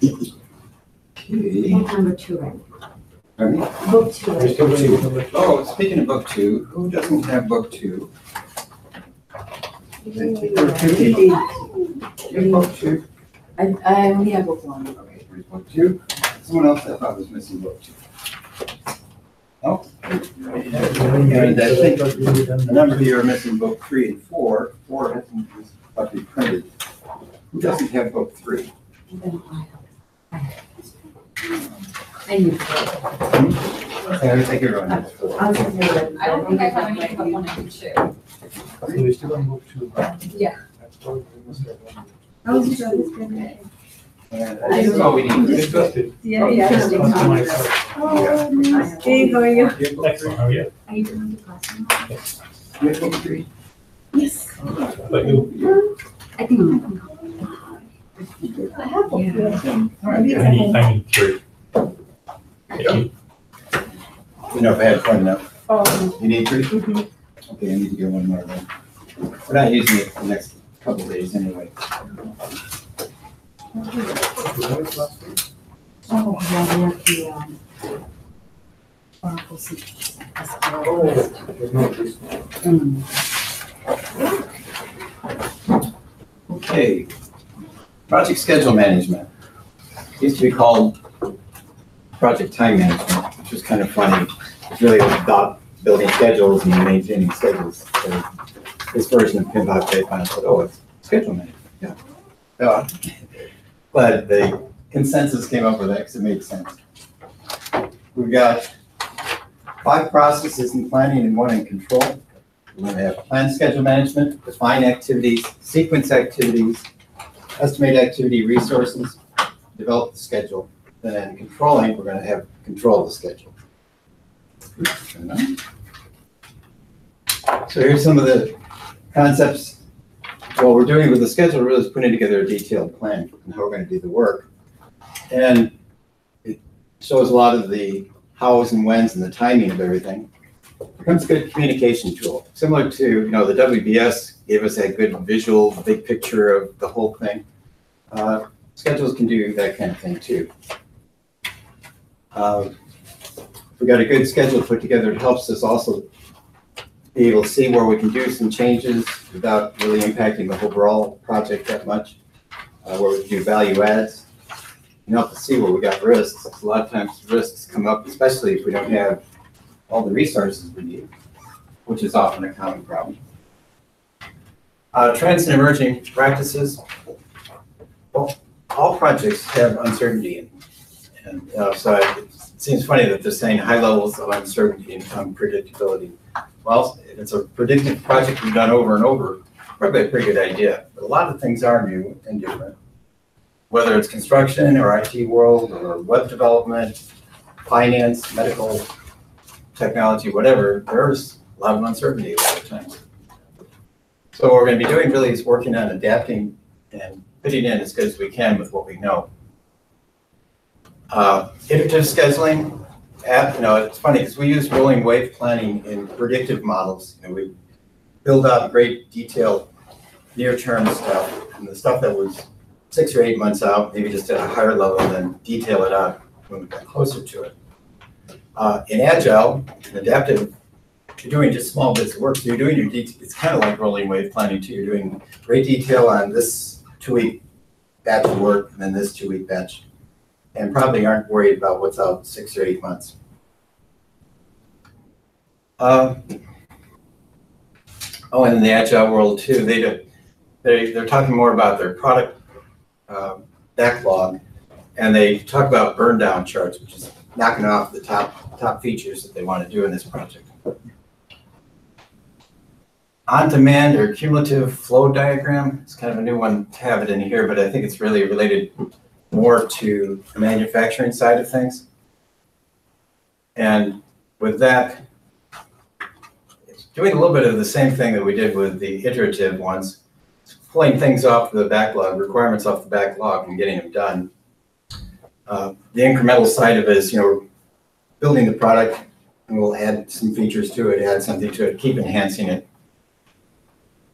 Okay. Book number 2, right? Pardon me? Book 2. Right? Book 2. Oh, speaking of book 2, who doesn't have book 2? Fifty. You have book 2? I only have book 1. Okay, here's book 2. Someone else I thought was missing book 2. Oh. And I think a number of you are missing book 3 and 4. 4 hasn't about to be printed. Who doesn't have book 3? And you. I think everyone has 4. I'll send you that. I don't think I have any but 1 and 2. So we still on book 2. Yeah. I was just good. This is all we need. Discussed it. Yeah, Oh, nice. Hey, how are you? Excellent, how are you? Are you doing the class? You have book 3? Yes. But you, I think. I have book Yeah. All right. I need 3. Yeah. You know, if I had fun enough. Oh. You need 3? Mhm. Okay, I need to get one more then. We're not using it for the next couple of days anyway. Oh, yeah, we have the, Oracle Secrets. Okay. Project schedule management. Used to be called project time management, which was kind of funny. It's really about building schedules and maintaining schedules. So this version of PMP they kind of said, oh, it's schedule management. Yeah. But the consensus came up with that because it made sense. We've got 5 processes in planning and 1 in control. We're going to have plan schedule management, define activities, sequence activities, estimate activity resources, develop the schedule. Then in controlling, we're going to have control the schedule. So here's some of the concepts. What we're doing with the schedule really is putting together a detailed plan on how we're going to do the work. And it shows a lot of the hows and whens and the timing of everything. It becomes a good communication tool. Similar to, the WBS gave us that good visual, big picture of the whole thing. Schedules can do that kind of thing too. We got a good schedule put together. It helps us also be able to see where we can do some changes without really impacting the overall project that much, where we can do value adds. And help us see where we got risks. A lot of times risks come up, especially if we don't have all the resources we need, which is often a common problem. Trends and emerging practices. Well, all projects have uncertainty, and so it seems funny that they're saying high levels of uncertainty and unpredictability. Well, if it's a predictive project we've done over and over, probably a pretty good idea. But a lot of things are new and different. Whether it's construction or IT world or web development, finance, medical, technology, whatever, there's a lot of uncertainty a lot of times. So what we're going to be doing really is working on adapting and fitting in as good as we can with what we know. Iterative scheduling. It's funny because we use rolling wave planning in predictive models. We build out great detailed near-term stuff, and the stuff that was 6 or 8 months out, maybe just at a higher level, and then detail it out when we get closer to it. In Agile and Adaptive, you're doing just small bits of work. So you're doing your it's kind of like rolling wave planning too. You're doing great detail on this 2-week batch of work and then this 2-week batch, and probably aren't worried about what's out 6 or 8 months. And in the Agile world too, they're talking more about their product backlog, and they talk about burn down charts, which is knocking off the top features that they want to do in this project. On-demand or cumulative flow diagram. It's kind of a new one to have it in here, but I think it's really related more to the manufacturing side of things. And with that, it's doing a little bit of the same thing that we did with the iterative ones. It's pulling things off the backlog, requirements off the backlog and getting them done. The incremental side of it is, building the product, and we'll add some features to it, add something to it, keep enhancing it.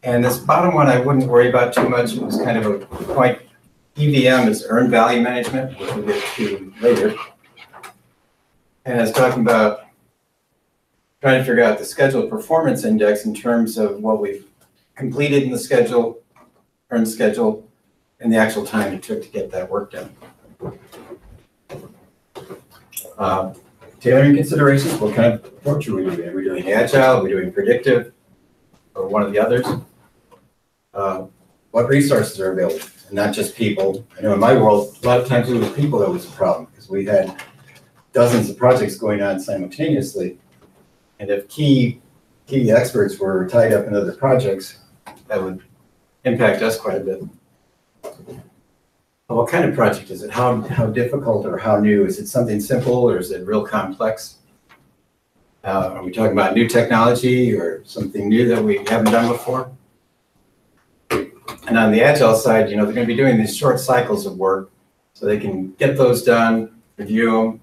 And this bottom one I wouldn't worry about too much. It was kind of a point EVM is earned value management, which we'll get to later. And it's talking about trying to figure out the schedule performance index in terms of what we've completed in the schedule, earned schedule, and the actual time it took to get that work done. Tailoring considerations, what kind of approach are we doing? Are we doing agile? Are we doing predictive? Or one of the others? What resources are available? And not just people. I know in my world, a lot of times it was people that was the problem because we had dozens of projects going on simultaneously. And if key experts were tied up in other projects, that would impact us quite a bit. What kind of project is it? How difficult or how new? Is it something simple or is it real complex? Are we talking about new technology or something new that we haven't done before? And on the agile side, they're going to be doing these short cycles of work so they can get those done, review them,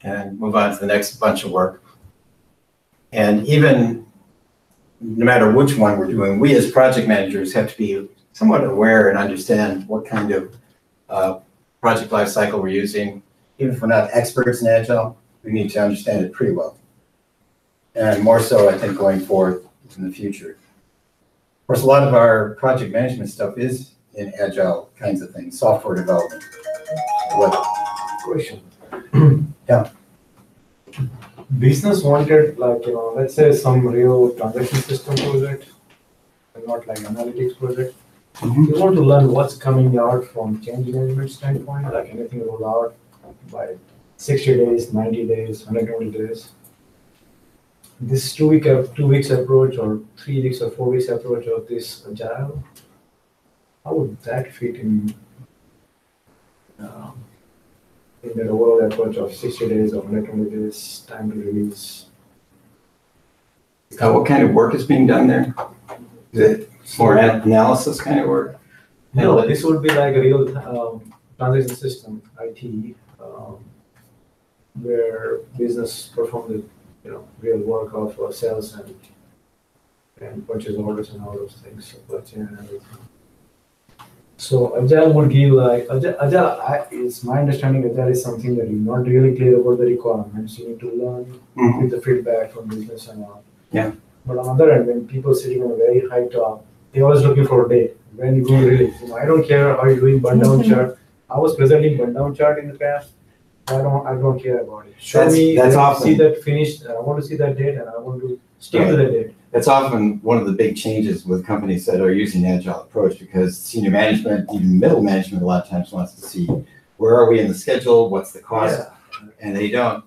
and move on to the next bunch of work. And even no matter which one we're doing, we as project managers have to be somewhat aware and understand what kind of project life cycle we're using. Even if we're not experts in Agile, we need to understand it pretty well. And more so, I think, going forward in the future. Of course, a lot of our project management stuff is in Agile kinds of things, software development. What? Question. Yeah. Business wanted, like, let's say some real transaction system project, and not like analytics project. You want to learn what's coming out from change management standpoint, like anything roll out by 60 days, 90 days, 120 days. This 2 weeks approach or 3 weeks or 4 weeks approach of this agile, how would that fit in that overall approach of 60 days or 120 days time to release? What kind of work is being done there? Is it more analysis kind of work? No, this would be like a real transaction system, IT, where business perform the real work of sales and purchase orders and all those things, supply chain and everything. So agile would give it's my understanding agile is something that you're not really clear about the requirements. You need to learn with the feedback from business and all. Yeah. But on the other hand, when people sitting on a very high top, they're always looking for a date. When you go release, I don't care how you're doing burn down chart. I was presenting burn down chart in the past. I don't care about it. Show me, that's I often, see that finished. I want to see that date, and I want to stick to that date. That's often one of the big changes with companies that are using the agile approach, because senior management, even middle management, a lot of times wants to see where are we in the schedule, what's the cost, and they don't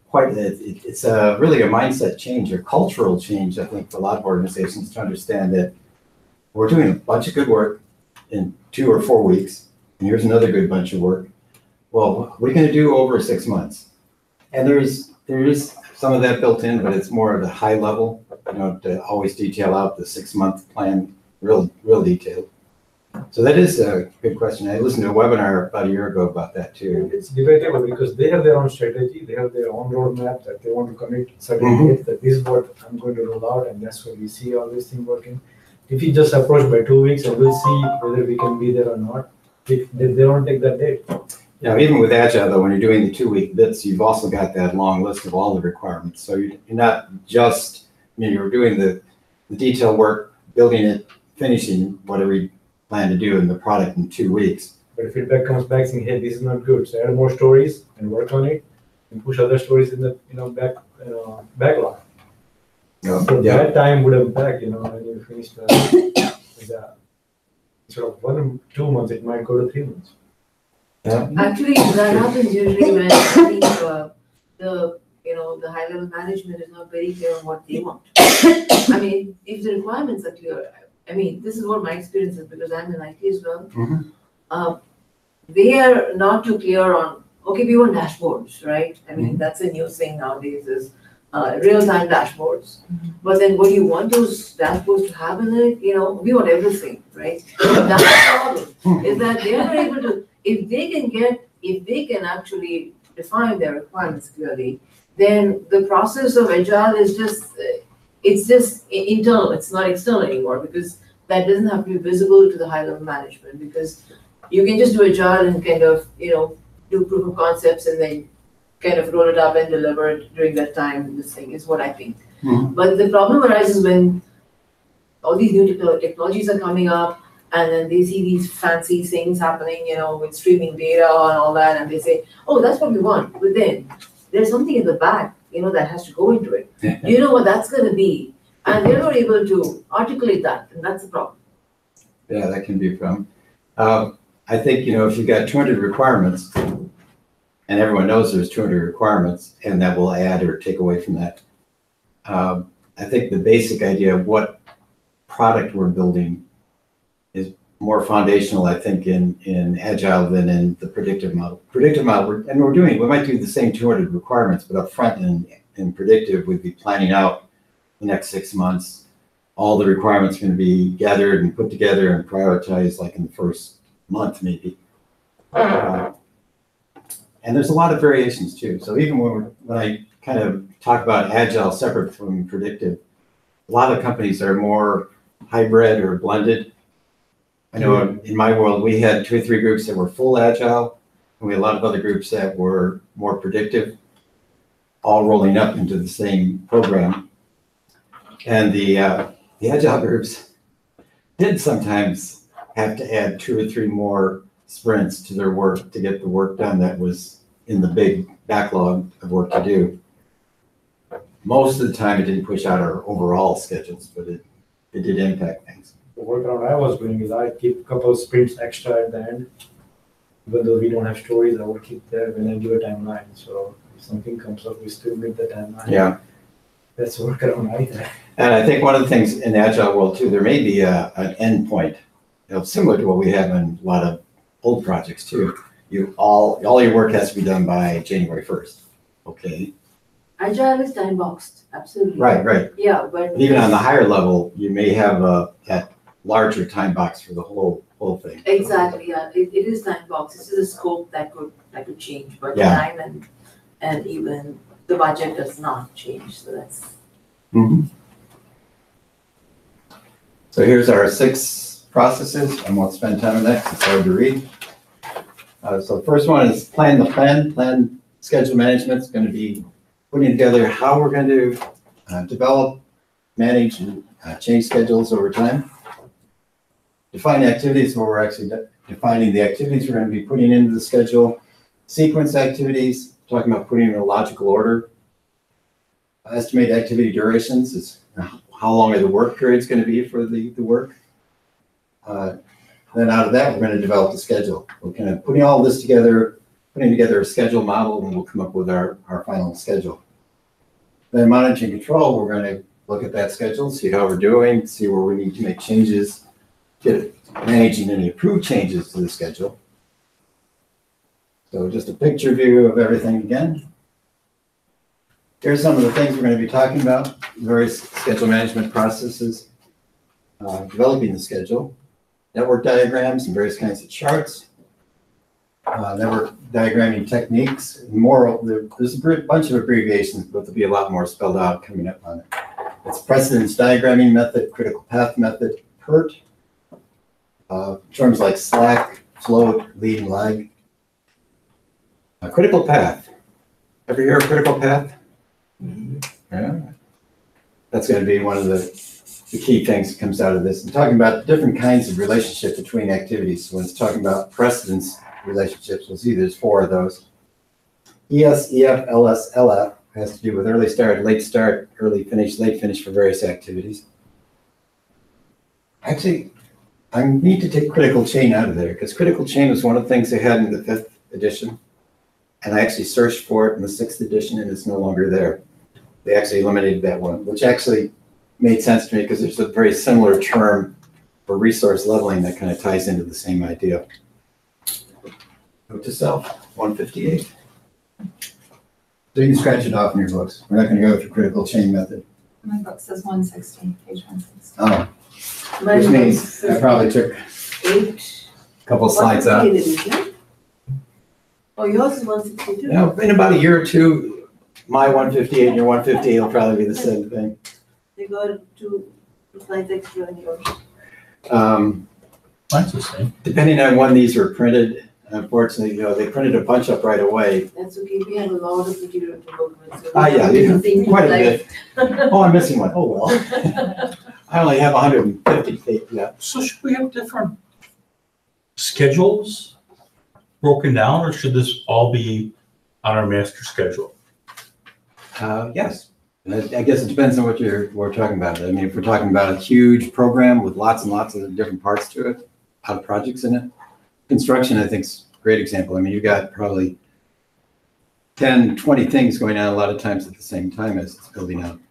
quite. It's really a mindset change, a cultural change, I think, for a lot of organizations to understand that we're doing a bunch of good work in 2 or 4 weeks, and here's another good bunch of work. Well, what are you going to do over 6 months? And there is some of that built in, but it's more at a high level, to always detail out the 6-month plan, real detailed. So that is a good question. I listened to a webinar about a year ago about that too. It's debatable because they have their own strategy, they have their own roadmap that they want to commit certain dates, that this is what I'm going to roll out, and that's when we see all these things working. If you just approach by 2 weeks and we'll see whether we can be there or not, if they don't take that date. Even with Agile, though, when you're doing the 2-week bits, you've also got that long list of all the requirements. So you're not just, you're doing the detail work, building it, finishing whatever you plan to do in the product in 2 weeks. But if feedback comes back saying, hey, this is not good, so add more stories and work on it and push other stories in the backlog. So that time would impact, when you finish instead of 1 or 2 months, it might go to 3 months. Actually, that happens usually when I think the high level management is not very clear on what they want. I mean, if the requirements are clear, this is what my experience is because I'm in IT as well. They are not too clear on, okay, we want dashboards, right? That's a new thing nowadays is real-time dashboards. But then what do you want those dashboards to have in it? We want everything, right? That's the problem, is that they are not able to, if they can actually define their requirements clearly, then the process of agile is it's just internal, it's not external anymore, because that doesn't have to be visible to the high level management, because You can just do agile and kind of, do proof of concepts and then kind of roll it up and deliver it during that time. This thing is what I think. Mhm. But the problem arises when all these new technologies are coming up and then they see these fancy things happening, with streaming data and all that, and they say, oh, that's what we want. But then there's something in the back, that has to go into it. Do you know what that's gonna be? And they're not able to articulate that, and that's the problem. Yeah, that can be a problem. I think, if you've got 200 requirements, and everyone knows there's 200 requirements, and that will add or take away from that. I think the basic idea of what product we're building is more foundational, I think, in Agile than in the predictive model. Predictive model, we might do the same 200 requirements, but up front in predictive, we'd be planning out the next 6 months. All the requirements are going to be gathered and put together and prioritized like in the first month, maybe. And there's a lot of variations too. So even when I kind of talk about Agile separate from predictive, a lot of companies are more hybrid or blended. I know in my world, we had 2 or 3 groups that were full Agile, and we had a lot of other groups that were more predictive, all rolling up into the same program. And the Agile groups did sometimes have to add 2 or 3 more sprints to their work to get the work done that was in the big backlog of work to do. Most of the time, it didn't push out our overall schedules, but it did impact things. The workaround I was doing is I keep a couple of sprints extra at the end. Even though we don't have stories, I would keep there when I give a timeline. So if something comes up, we still meet the timeline. Yeah. That's a workaround I think. And I think one of the things in the Agile world too, there may be an end point, similar to what we have in a lot of old projects too. All your work has to be done by January 1st. Okay. Agile is time boxed, absolutely. Right. Yeah, but. But even on the higher level, you may have that larger time box for the whole thing. Exactly, yeah, it is time boxed. This is a scope that could change, but the Yeah. time and even the budget does not change, so that's. Mhm. So here's our 6 processes. I won't spend time on that 'cause it's hard to read. So the first one is plan the plan. Plan schedule management is going to be putting together how we're going to develop, manage, and change schedules over time. Define activities where we're actually defining the activities we're going to be putting into the schedule. Sequence activities, talking about putting in a logical order. Estimate activity durations is how long are the work periods going to be for the work. Then out of that, we're going to develop the schedule. We're kind of putting all this together, putting together a schedule model, and we'll come up with our final schedule. Then managing control, we're going to look at that schedule, see how we're doing, see where we need to make changes, get managing any approved changes to the schedule. So just a picture view of everything again. Here's some of the things we're going to be talking about, various schedule management processes, developing the schedule, network diagrams and various kinds of charts, network diagramming techniques, more. There's a bunch of abbreviations, but there'll be a lot more spelled out coming up on it. It's precedence diagramming method, critical path method, PERT, terms like slack, float, lead, and lag. A critical path. Ever hear of critical path? Yeah. That's going to be one of the key things that comes out of this. I'm talking about different kinds of relationship between activities. So when it's talking about precedence relationships, we'll see there's 4 of those. ES, EF, LS, LF has to do with early start, early finish, late finish for various activities. Actually, I need to take critical chain out of there because critical chain was one of the things they had in the 5th edition. And I actually searched for it in the 6th edition and it's no longer there. They actually eliminated that one, which actually made sense to me because there's a very similar term for resource leveling that kind of ties into the same idea. Note to self, 158. So you can scratch it off in your books. We're not going to go through critical chain method. My book says 160, page 160. Oh, Mine which means I probably took 8. a couple slides out. 158 edition. Oh, yours is 162? Now, in about a year or two, my 158 and your 158 will probably be the same thing. They got 2 slides extra in yours. Mine's the same. Depending on when these were printed, unfortunately, they printed a bunch up right away. That's okay, we have a lot of material to work with. So Yeah, we have things quite a like- bit. Oh, I'm missing one. Oh, well. I only have 150 yeah. So should we have different schedules broken down, or should this all be on our master schedule? Yes. I guess it depends on what we're talking about. I mean, if we're talking about a huge program with lots and lots of different parts to it, a lot of projects in it. Construction, I think, is a great example. I mean, you've got probably 10, 20 things going on a lot of times at the same time as it's building out.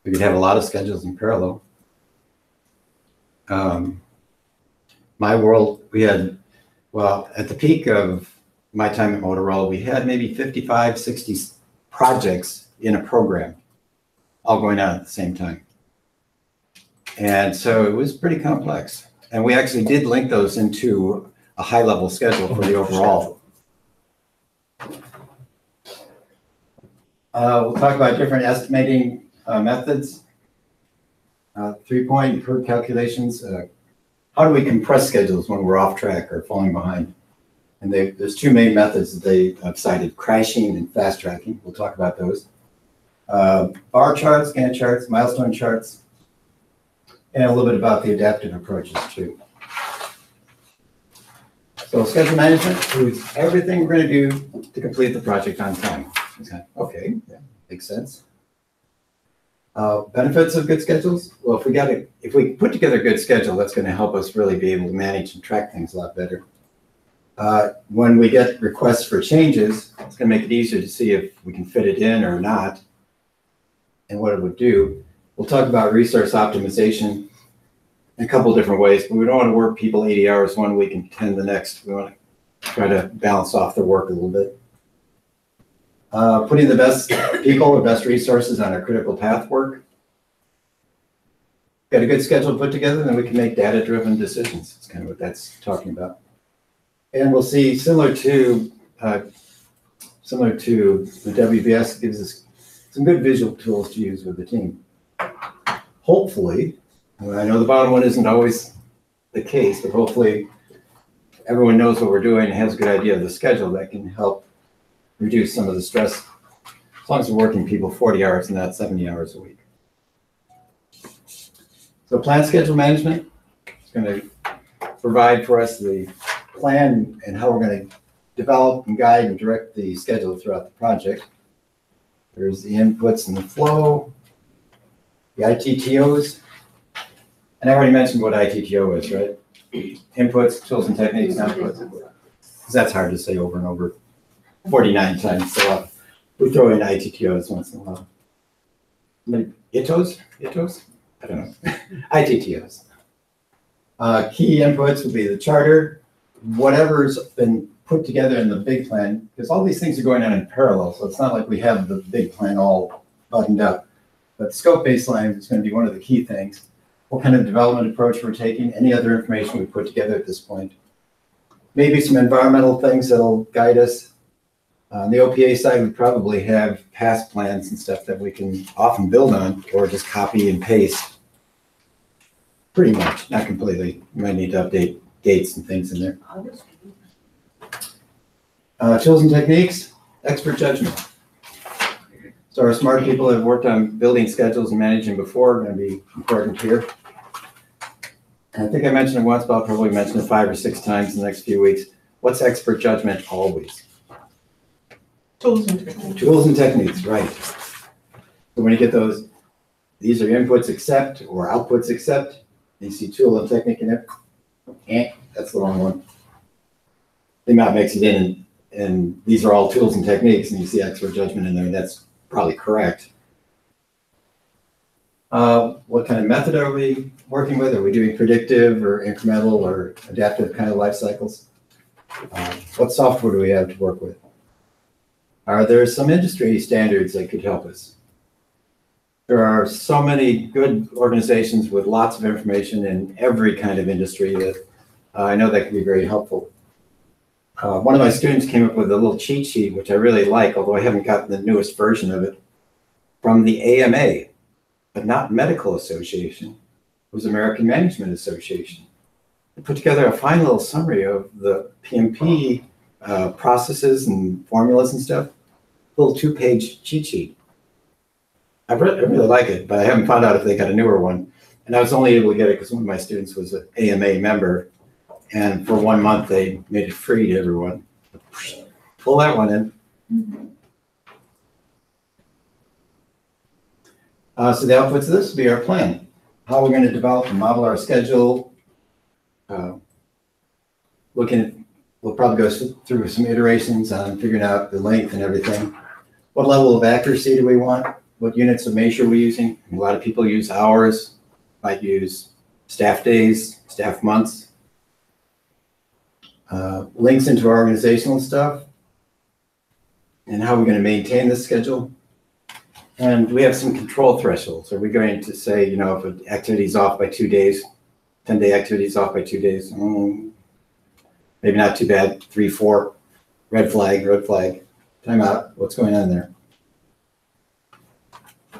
We could have a lot of schedules in parallel. My world, we had, well, at the peak of my time at Motorola, we had maybe 55, 60 projects in a program, all going on at the same time. And so it was pretty complex. And we actually did link those into a high-level schedule for the overall. We'll talk about different estimating methods. 3-point per calculations. How do we compress schedules when we're off track or falling behind? And there's two main methods that they have cited: crashing and fast tracking. We'll talk about those. Bar charts, Gantt charts, milestone charts, and a little bit about the adaptive approaches too. So schedule management includes everything we're going to do to complete the project on time. Okay, yeah, makes sense. Benefits of good schedules? Well, if we put together a good schedule, that's going to help us really be able to manage and track things a lot better. When we get requests for changes, it's going to make it easier to see if we can fit it in or not, and what it would do. We'll talk about resource optimization in a couple different ways, but we don't want to work people 80 hours one week and 10 the next. We want to try to balance off their work a little bit. Putting the best people or best resources on our critical path work. Got a good schedule put together, then we can make data-driven decisions. That's kind of what that's talking about. And we'll see, similar to the WBS, gives us some good visual tools to use with the team. Hopefully, I know the bottom one isn't always the case, but hopefully everyone knows what we're doing and has a good idea of the schedule that can help reduce some of the stress, as long as we're working people 40 hours and not 70 hours a week. So plan schedule management is going to provide for us the plan and how we're going to develop and guide and direct the schedule throughout the project. There's the inputs and the flow, the ITTOs. And I already mentioned what ITTO is, right? Inputs, tools and techniques, outputs. Because that's hard to say over and over 49 times. So we throw in ITTOs once in a while. ITOs? I don't know. ITTOs. Key inputs would be the charter, whatever's been put together in the big plan, because all these things are going on in parallel. So it's not like we have the big plan all buttoned up. But the scope baseline is going to be one of the key things. What kind of development approach we're taking, any other information we put together at this point. Maybe some environmental things that'll guide us. On the OPA side, we probably have past plans and stuff that we can often build on or just copy and paste. Pretty much, not completely. You might need to update dates and things in there. Tools and techniques, expert judgment. So our smart people that have worked on building schedules and managing before are going to be important here. And I think I mentioned it once, but I'll probably mention it 5 or 6 times in the next few weeks. What's expert judgment always? Tools and techniques. Tools and techniques, right. So when you get those, these are inputs except or outputs except. You see tool and technique in there. That's the wrong one. The amount makes it in, and these are all tools and techniques, and you see expert judgment in there, and that's probably correct. What kind of method are we working with? Are we doing predictive or incremental or adaptive kind of life cycles? What software do we have to work with? Are there some industry standards that could help us? There are so many good organizations with lots of information in every kind of industry that I know that can be very helpful. One of my students came up with a little cheat sheet, which I really like, although I haven't gotten the newest version of it, from the AMA, but not Medical Association. It was American Management Association. put together a fine little summary of the PMP processes and formulas and stuff. Little 2-page cheat sheet. I really like it, but I haven't found out if they got a newer one. And I was only able to get it because one of my students was an AMA member. And for 1 month, they made it free to everyone. Pull that one in. So the outputs of this will be our plan. How we're going to develop and model our schedule. We'll probably go through some iterations on figuring out the length and everything. What level of accuracy do we want? What units of measure are we using? A lot of people use hours, might use staff days, staff months. Links into our organizational stuff and how we're going to maintain the schedule. And we have some control thresholds. Are we going to say, you know, if an activity is off by 2 days, 10-day activity is off by 2 days, maybe not too bad, 3, 4, red flag, time out, what's going on there?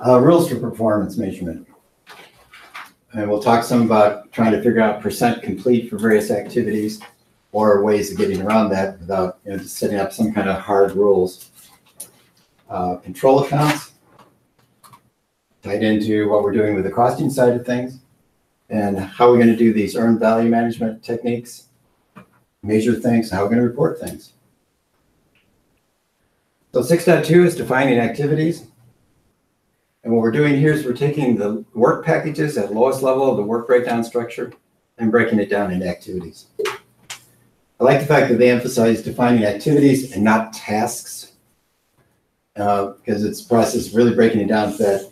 Rules for performance measurement. And we'll talk some about trying to figure out percent complete for various activities or ways of getting around that without, you know, just setting up some kind of hard rules. Control accounts, tied into what we're doing with the costing side of things and how we're going to do these earned value management techniques, measure things, how we're going to report things. So 6.2 is defining activities. And what we're doing here is we're taking the work packages at lowest level of the work breakdown structure and breaking it down into activities. I like the fact that they emphasize defining activities and not tasks, because it's a process really breaking it down to that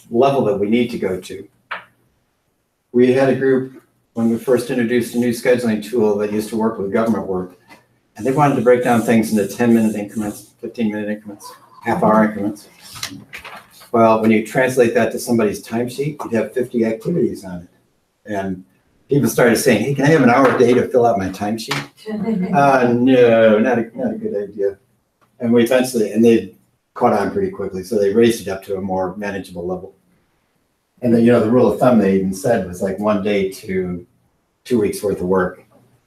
level that we need to go to. We had a group when we first introduced a new scheduling tool that used to work with government work, and they wanted to break down things into 10-minute increments, 15-minute increments, half-hour increments. Well, when you translate that to somebody's timesheet, you'd have 50 activities on it. And people started saying, hey, can I have an hour a day to fill out my timesheet? No, not a good idea. And we eventually, and they caught on pretty quickly, so they raised it up to a more manageable level. And then, you know, the rule of thumb they even said was like 1 day to 2 weeks worth of work.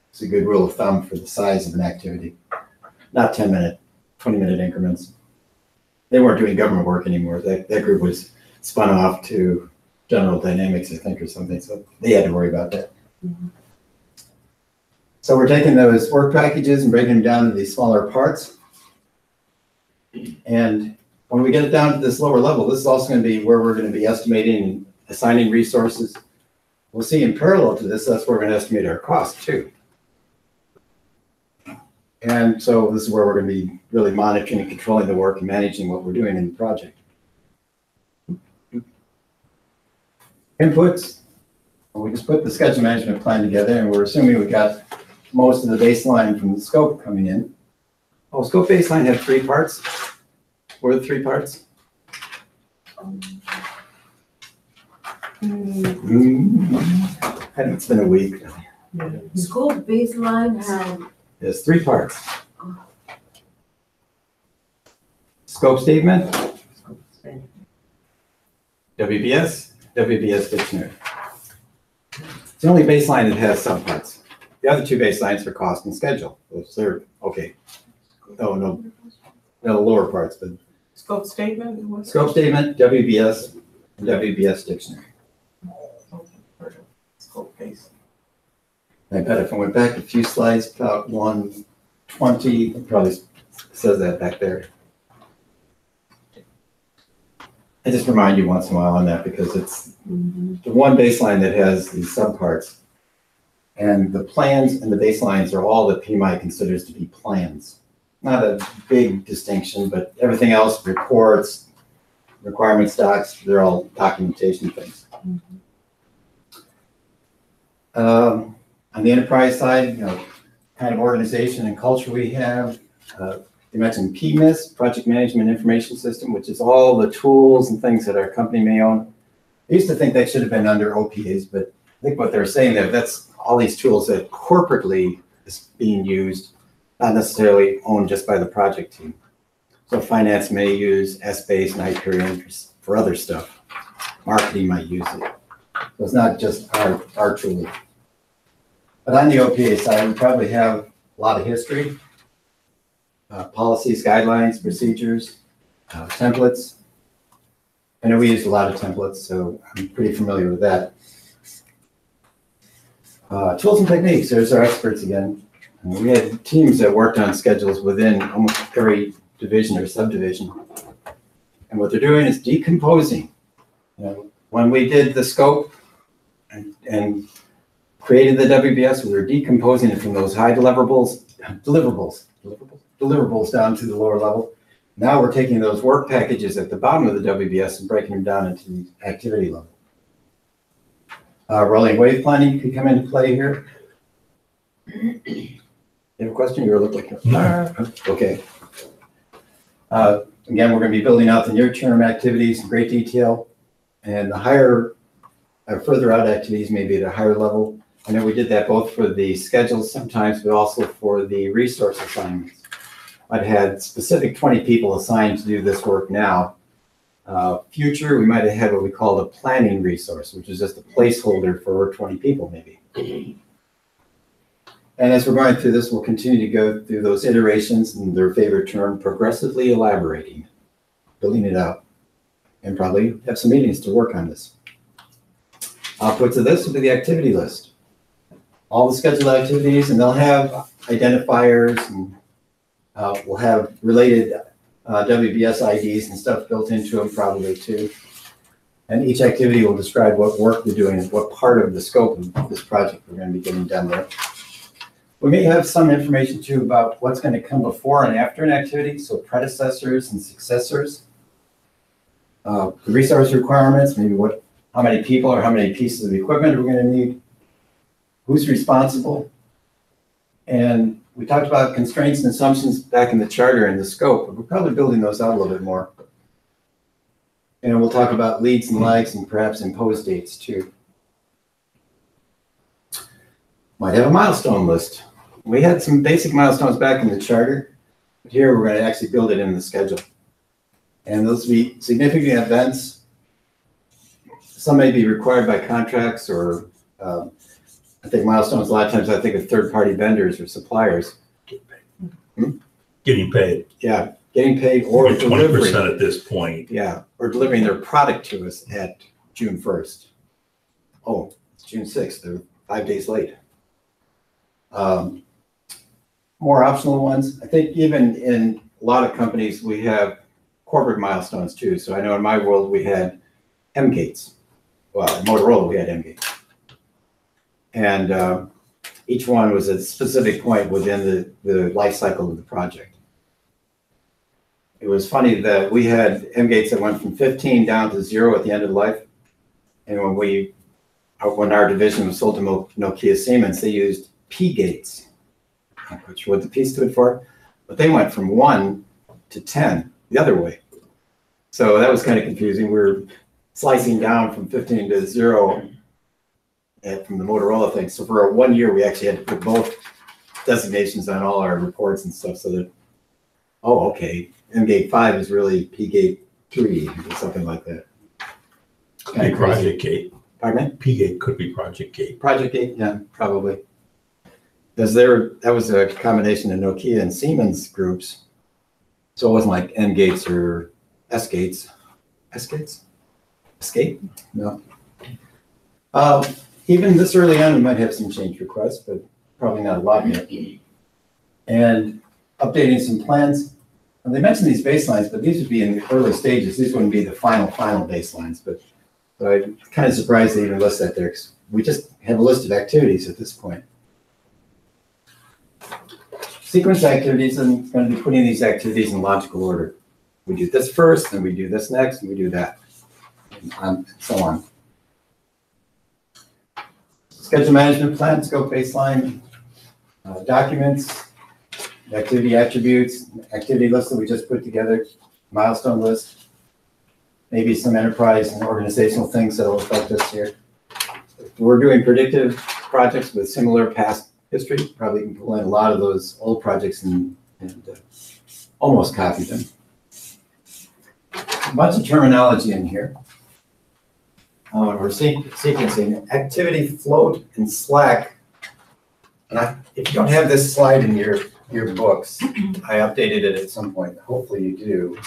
It's a good rule of thumb for the size of an activity, not 10-minute, 20-minute increments. They weren't doing government work anymore. That group was spun off to General Dynamics, I think, or something. So they had to worry about that. Mm-hmm. So we're taking those work packages and breaking them down into these smaller parts. And when we get it down to this lower level, this is also going to be where we're going to be estimating and assigning resources. We'll see in parallel to this, that's where we're going to estimate our cost too. And so this is where we're going to be really monitoring and controlling the work and managing what we're doing in the project. Inputs. We just put the schedule management plan together and we're assuming we got most of the baseline from the scope coming in. Oh, scope baseline had 3 parts. What are the 3 parts? It's been a week. Scope baseline had. There's 3 parts. Scope statement, WBS, WBS dictionary. It's the only baseline that has subparts. The other 2 baselines are cost and schedule. They're okay. Oh, no, lower parts, but. Scope statement? Scope statement, WBS, and WBS dictionary. Scope base. I bet if I went back a few slides, about 120, it probably says that back there. I just remind you once in a while on that because it's the one baseline that has these subparts. And the plans and the baselines are all that PMI considers to be plans. Not a big distinction, but everything else, reports, requirement stocks, they're all documentation things. On the enterprise side, you know, kind of organization and culture we have. You mentioned PMIS, Project Management Information System, which is all the tools and things that our company may own. I used to think that should have been under OPAs, but I think what they're saying there, that's all these tools that corporately is being used, not necessarily owned just by the project team. So finance may use SBase and Hyperion for other stuff. Marketing might use it. So it's not just our tool. But on the OPA side, we probably have a lot of history, policies, guidelines, procedures, templates. I know we use a lot of templates, so I'm pretty familiar with that. Tools and techniques, there's our experts again. We had teams that worked on schedules within almost every division or subdivision. And what they're doing is decomposing. You know, when we did the scope and created the WBS, we were decomposing it from those high deliverables down to the lower level. Now we're taking those work packages at the bottom of the WBS and breaking them down into the activity level. Rolling wave planning could come into play here. You have a question? You were looking like, No. okay. Again, we're going to be building out the near-term activities in great detail, and the higher, further out activities may be at a higher level. I know we did that both for the schedules sometimes, but also for the resource assignments. I've had specific 20 people assigned to do this work now. Future, we might have had what we call a planning resource, which is just a placeholder for 20 people maybe. And as we're going through this, we'll continue to go through those iterations and their favorite term, progressively elaborating, building it out, and probably have some meetings to work on this. Outputs of this will be the activity list. All the scheduled activities, and they'll have identifiers, and we'll have related WBS IDs and stuff built into them probably too. And each activity will describe what work we're doing and what part of the scope of this project we're going to be getting done there. We may have some information too about what's going to come before and after an activity, so predecessors and successors. The resource requirements, maybe how many people or how many pieces of equipment we're going to need, who's responsible. And we talked about constraints and assumptions back in the charter and the scope, but we're probably building those out a little bit more. And we'll talk about leads and lags and perhaps imposed dates too. Might have a milestone list. We had some basic milestones back in the charter, but here we're going to actually build it in the schedule. And those will be significant events. Some may be required by contracts or I think milestones, a lot of times I think of third-party vendors or suppliers. Getting paid. Yeah, getting paid or delivery. 20% at this point. Yeah, or delivering their product to us at June 1st. Oh, it's June 6th, they're 5 days late. More optional ones. I think even in a lot of companies, we have corporate milestones too. So I know in my world, we had M-gates. Well, at Motorola, we had M-gates. And each one was a specific point within the life cycle of the project. It was funny that we had M-gates that went from 15 down to 0 at the end of life. And when our division was sold to Nokia Siemens, they used P-gates, I'm not sure what the P stood for, but they went from 1 to 10 the other way. So that was kind of confusing. We were slicing down from 15 to 0 from the Motorola thing. So for 1 year, we actually had to put both designations on all our reports and stuff so that, oh, okay, M-gate 5 is really P-gate 3 or something like that. Could be Project Gate. Pardon me? P-gate could be Project Gate. Project Gate, yeah, probably. That was a combination of Nokia and Siemens groups. So it wasn't like M-gates or S-gates. S-gates? Escape? No. Even this early on, we might have some change requests, but probably not a lot yet. And updating some plans. And they mentioned these baselines, but these would be in the early stages. These wouldn't be the final baselines, but I'm kind of surprised they even list that there. We just have a list of activities at this point. Sequence activities, and I'm going to be putting these activities in logical order. We do this first, then we do this next, and we do that, and so on. Schedule management plan, scope baseline, documents, activity attributes, activity list that we just put together, milestone list, maybe some enterprise and organizational things that will affect us here. We're doing predictive projects with similar past history. Probably can pull in a lot of those old projects and almost copy them. A bunch of terminology in here. We're sequencing activity float and slack And if you don't have this slide in your books, I updated it at some point. Hopefully you do.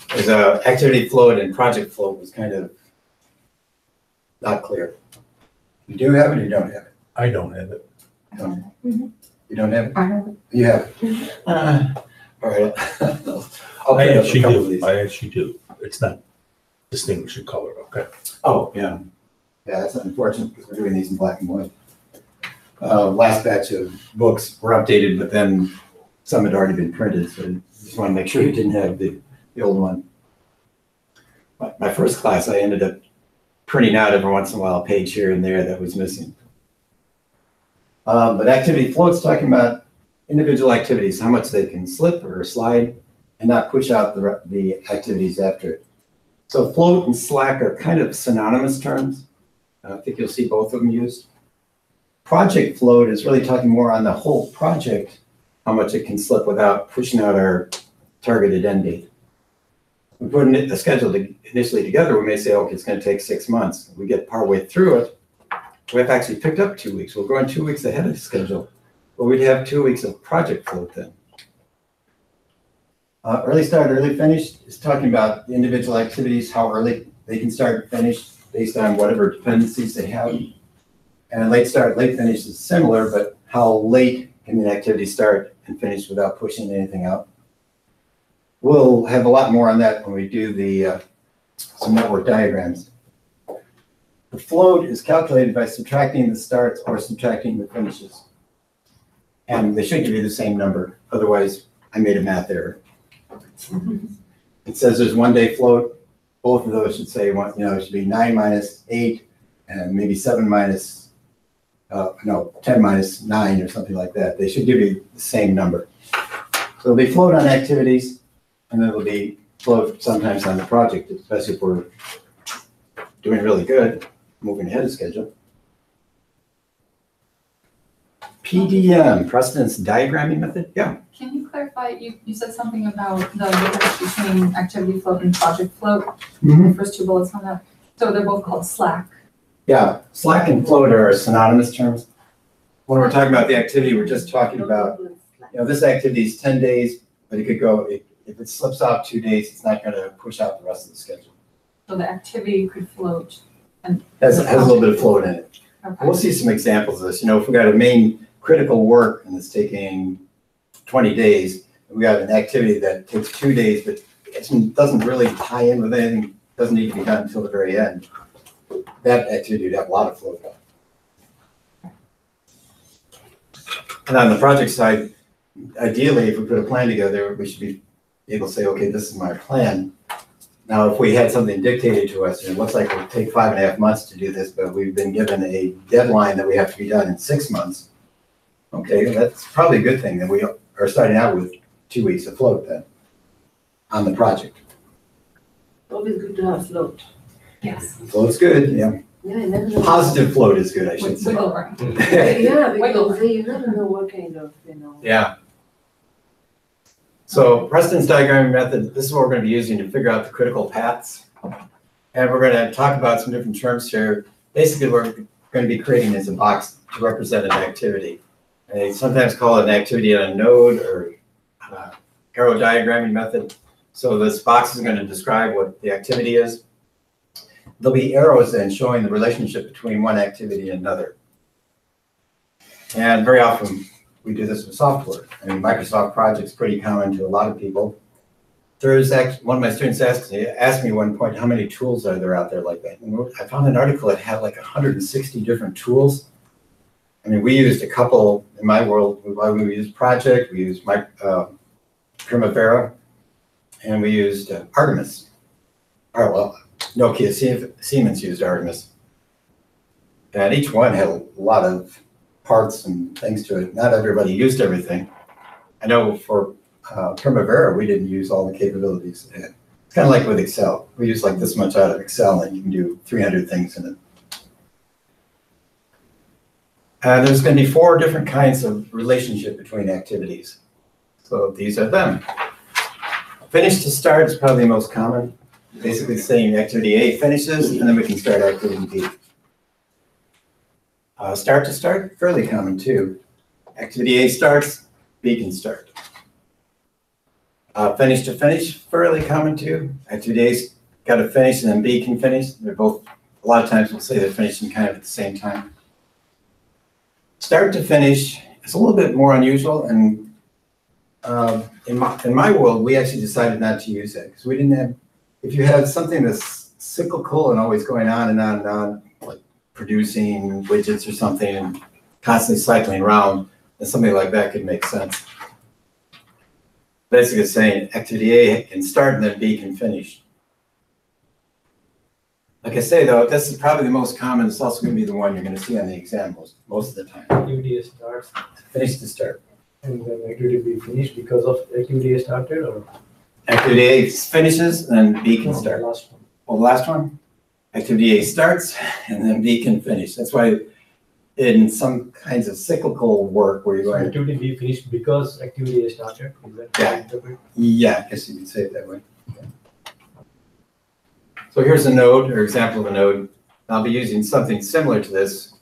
There's a activity float and project float was kind of not clear. You do have it or you don't have it? I don't have it. You don't have it? I have it. You have it? All right. I'll I print up a actually couple of do. these. I actually do. It's not distinguished in color, okay? Oh, yeah. Yeah, that's unfortunate because we're doing these in black and white. Last batch of books were updated, but then some had already been printed, so I just want to make sure you didn't have the old one. My first class, I ended up printing out every once in a while a page here and there that was missing. But activity float's talking about individual activities, how much they can slip or slide and not push out the activities after it. So float and slack are kind of synonymous terms. I think you'll see both of them used. Project float is really talking more on the whole project, how much it can slip without pushing out our targeted end date. We put a schedule initially together, we may say, okay, it's going to take 6 months. We get partway through it, we have actually picked up 2 weeks. We're going 2 weeks ahead of the schedule, but we'd have 2 weeks of project float then. Early start, early finish is talking about the individual activities, how early they can start and finish based on whatever dependencies they have. And late start, late finish is similar, but how late can the activity start and finish without pushing anything out? We'll have a lot more on that when we do some network diagrams. The float is calculated by subtracting the starts or subtracting the finishes. And they should give you the same number, otherwise I made a math error. It says there's 1 day float, both of those should say, it should be 9 minus 8 and maybe 7 minus 10 minus 9 or something like that. They should give you the same number. So it'll be float on activities, and then it'll be float sometimes on the project, especially if we're doing really good, moving ahead of schedule. PDM, precedence diagramming method, yeah. Can you clarify, you said something about the difference between activity float and project float, the first two bullets on that. So they're both called Slack. Yeah, slack and float are synonymous terms. When we're talking about the activity, we're just talking about, this activity is 10 days, but it could go, if it slips out 2 days, it's not going to push out the rest of the schedule. So the activity could float and. Has a little bit of float in it. Okay. We'll see some examples of this. If we got a main critical work and it's taking 20 days, and we got an activity that takes 2 days, but it doesn't really tie in with anything, doesn't need to be done until the very end. That activity would have a lot of float. And on the project side, ideally, if we put a plan together, we should be able to say, okay, this is my plan. Now, if we had something dictated to us, and it looks like it'll take 5.5 months to do this, but we've been given a deadline that we have to be done in 6 months. Okay, that's probably a good thing that we are starting out with 2 weeks of float then on the project. Always good to have float. Yes. Float's good, yeah. Yeah, you never know. Positive float is good, I should say. Wiggle room. Yeah, Wiggle because you never know what kind of, Yeah. So precedence diagramming method, this is what we're going to be using to figure out the critical paths. And we're going to talk about some different terms here. Basically, what we're going to be creating is a box to represent an activity. And they sometimes call it an activity on a node or arrow diagramming method. So this box is going to describe what the activity is. There'll be arrows then showing the relationship between one activity and another. And very often we do this with software. I mean, Microsoft Project's pretty common to a lot of people. There's actually, one of my students asked me one point, how many tools are there out there like that? And I found an article that had like 160 different tools. I mean, we used a couple in my world. We used Project, we used Primavera, and we used Artemis. Or, well, Nokia Siemens used Artemis. And each one had a lot of parts and things to it. Not everybody used everything. I know for Primavera, we didn't use all the capabilities. It's kind of like with Excel. We use like this much out of Excel and you can do 300 things in it. There's going to be 4 different kinds of relationship between activities. So these are them. Finish to start is probably the most common. Basically saying activity A finishes and then we can start activity B. Start to start, fairly common too. Activity A starts, B can start. Finish to finish, fairly common too. Activity A's got to finish and then B can finish. They're both, a lot of times we'll say they're finishing kind of at the same time. Start to finish is a little bit more unusual, and in my world, we actually decided not to use that because we didn't have, if you have something that's cyclical and always going on and on and on, like producing widgets or something and constantly cycling around, then something like that could make sense. Basically saying activity A can start and then B can finish. Like I say though, this is probably the most common. It's also going to be the one you're going to see on the exam most of the time. Activity A starts Finish to start. and then activity B finished because of activity A started, or? Activity A finishes and then B can No, the start. last one. Well, the last one, activity A starts and then B can finish. That's why in some kinds of cyclical work where you're So going, activity B finished because activity A started, is that? Yeah. interpret? yeah, I guess you could say it that way. So here's a node or example of a node. I'll be using something similar to this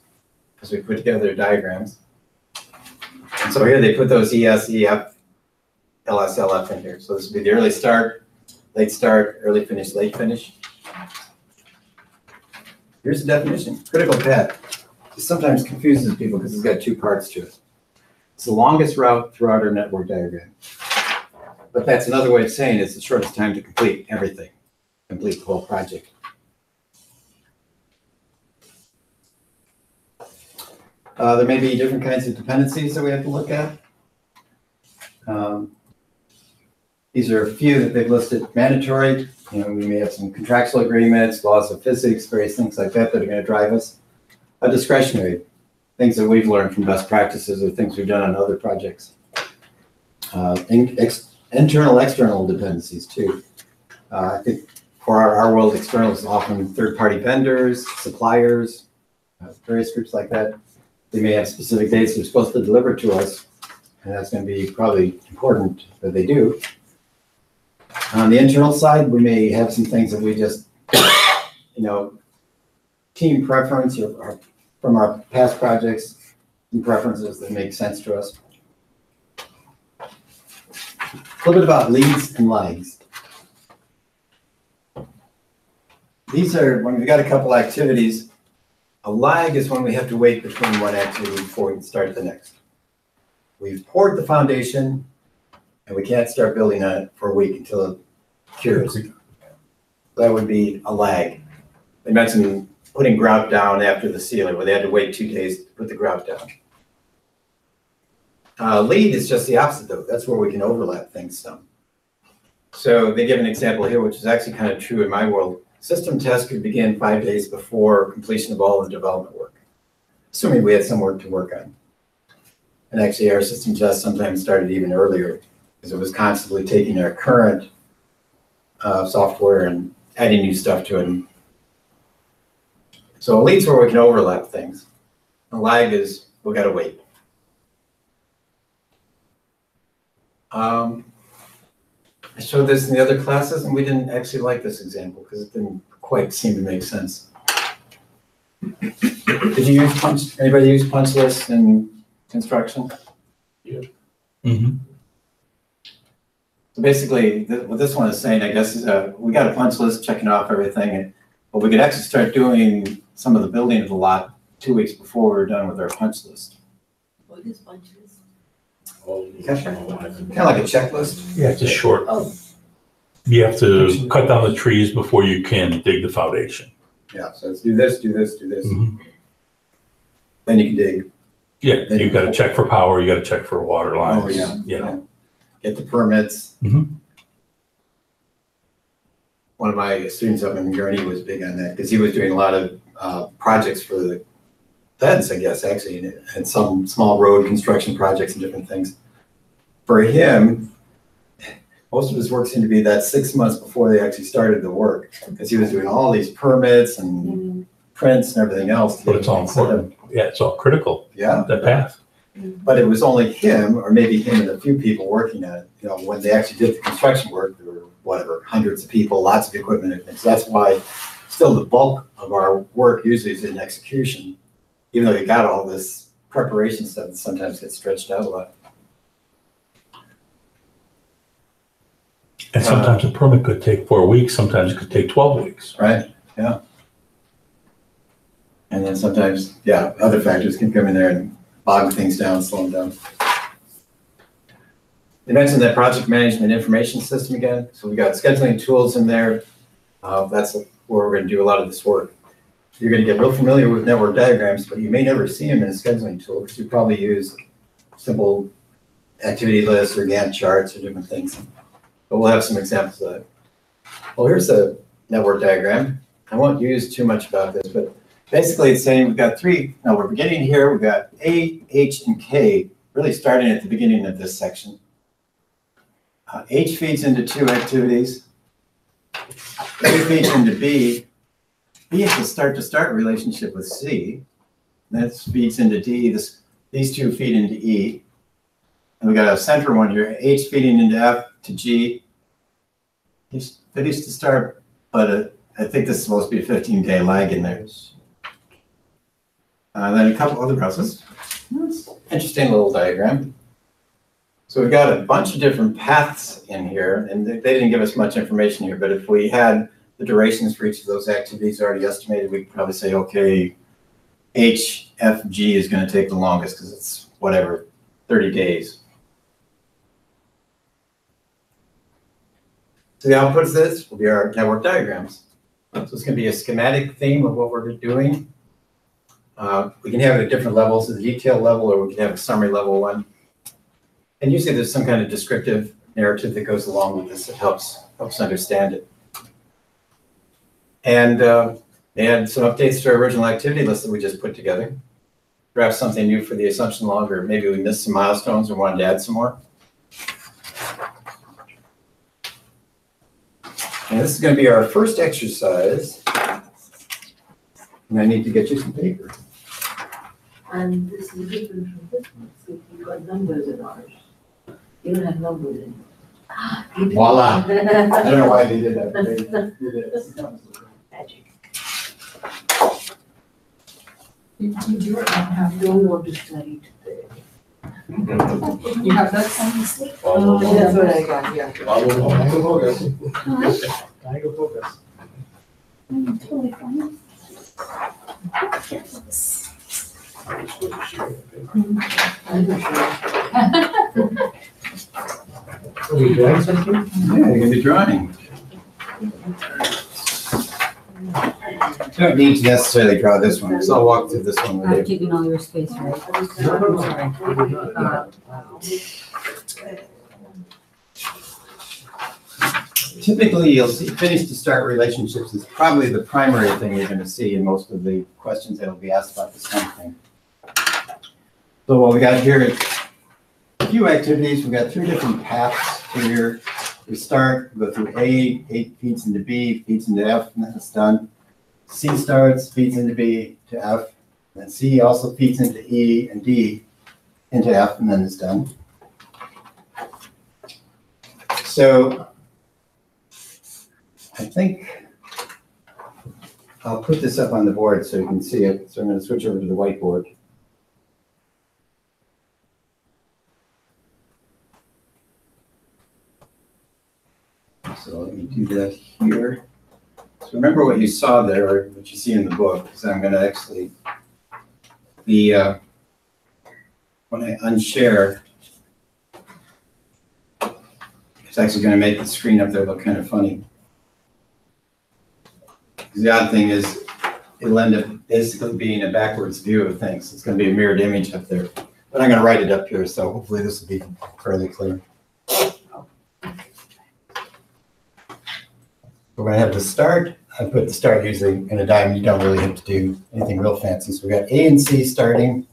as we put together diagrams. And so here they put those ES, EF, LS, LF in here. So this would be the early start, early finish, late finish. Here's the definition, critical path. It sometimes confuses people because it's got two parts to it. It's the longest route throughout our network diagram. But that's another way of saying it's the shortest time to complete everything, complete the whole project. There may be different kinds of dependencies that we have to look at. These are a few that they've listed. Mandatory, we may have some contractual agreements, laws of physics, various things like that that are going to drive us. Discretionary, things that we've learned from best practices or things we've done on other projects. Internal, external dependencies too. I think for our world, external is often third-party vendors, suppliers, various groups like that. They may have specific dates they're supposed to deliver to us, and that's going to be probably important that they do. On the internal side, we may have some things that we just, team preference or from our past projects, some preferences that make sense to us. A little bit about leads and lags. These are when we've got a couple activities. A lag is when we have to wait between one activity before we can start the next. We've poured the foundation and we can't start building on it for a week until it cures. That would be a lag. They mentioned putting grout down after the sealer, where they had to wait 2 days to put the grout down. Lead is just the opposite though. That's where we can overlap things some. So they give an example here, which is actually kind of true in my world. System test could begin 5 days before completion of all the development work, assuming we had some work to work on. And actually our system test sometimes started even earlier because it was constantly taking our current software and adding new stuff to it. So a lead's where we can overlap things. A lag is we got to wait. I showed this in the other classes, and we didn't actually like this example because it didn't quite seem to make sense. Did you use punch? Anybody use punch lists in construction? Yeah. Mm-hmm. So basically, what this one is saying, I guess, is we got a punch list checking off everything, but we could actually start doing some of the building of the lot 2 weeks before we're done with our punch list. What is punch list? Kind of like a checklist. Yeah, it's just short. Oh, You have to cut down the trees before you can dig the foundation. Yeah, so it's do this, do this, do this. Mhm. Then you can dig. Yeah, you gotta check for power, you gotta check for water lines. Oh, yeah. You know. Get the permits. Mhm. One of my students up in Gurney was big on that because he was doing a lot of projects for the feds, I guess, actually, and some small road construction projects and different things. For him, most of his work seemed to be that 6 months before they actually started the work because he was doing all these permits and prints and everything else. But it's all important. Yeah, it's all critical, Yeah. that path. But it was only him, or maybe him and a few people working on it. When they actually did the construction work, there were whatever, hundreds of people, lots of equipment and things. That's why still the bulk of our work usually is in execution. even though you got all this preparation stuff, it sometimes gets stretched out a lot. And sometimes a permit could take 4 weeks, sometimes it could take 12 weeks. Right, yeah. And then sometimes, yeah, other factors can come in there and bog things down, slow them down. You mentioned that project management information system again. So we got scheduling tools in there. That's where we're gonna do a lot of this work. You're gonna get real familiar with network diagrams, but you may never see them in a scheduling tool because you probably use simple activity lists or Gantt charts or different things. But we'll have some examples of that. Well, here's a network diagram. I won't use too much about this, but basically it's saying we've got we're beginning here, we've got A, H, and K, really starting at the beginning of this section. H feeds into 2 activities. A feeds into B. B is a start-to-start relationship with C. That feeds into D. These 2 feed into E. And we got a center one here, H feeding into F to G. It's finished to start, but I think this is supposed to be a 15-day lag in there. Then a couple other processes. Interesting little diagram. So we've got a bunch of different paths in here, and they didn't give us much information here, but if we had the durations for each of those activities already estimated, we could probably say, okay, HFG is going to take the longest because it's whatever, 30 days. So the outputs of this will be our network diagrams. So it's going to be a schematic theme of what we're doing. We can have it at different levels, the detail level, or we can have a summary level one. And usually there's some kind of descriptive narrative that goes along with this that helps understand it. And they had some updates to our original activity list that we just put together. Perhaps something new for the assumption log, or maybe we missed some milestones and wanted to add some more. And this is going to be our first exercise. And I need to get you some paper. And this is different from this one, so you've got numbers in ours. You don't have numbers in yours. Voila. I don't know why they did that, but they did it. Magic. You do not have, Don't want to study today. you have that on the slip. Oh, that's what I got, yeah. Tiger focus. Totally fine. Are we doing something? Yeah, you're going to be drawing. You don't need to necessarily draw this one, because I'll walk through this one with I've you. taken all your space, right? Typically, you'll see finish to start relationships is probably the primary thing you're going to see in most of the questions that will be asked about this kind of thing. So what we got here is a few activities. We've got 3 different paths here. We start, we go through A feeds into B, feeds into F, and then it's done. C starts, feeds into B to F, and then C also feeds into E and D into F, and then it's done. So I think I'll put this up on the board so you can see it. So I'm going to switch over to the whiteboard. So let me do that here. So remember what you saw there, or what you see in the book, because I'm going to actually, when I unshare, it's actually going to make the screen up there look kind of funny. The odd thing is it'll end up basically being a backwards view of things. It's going to be a mirrored image up there. But I'm going to write it up here, so hopefully this will be fairly clear. We're going to have the start. I put the start usually in a diagram. You don't really have to do anything real fancy. So we got A and C starting.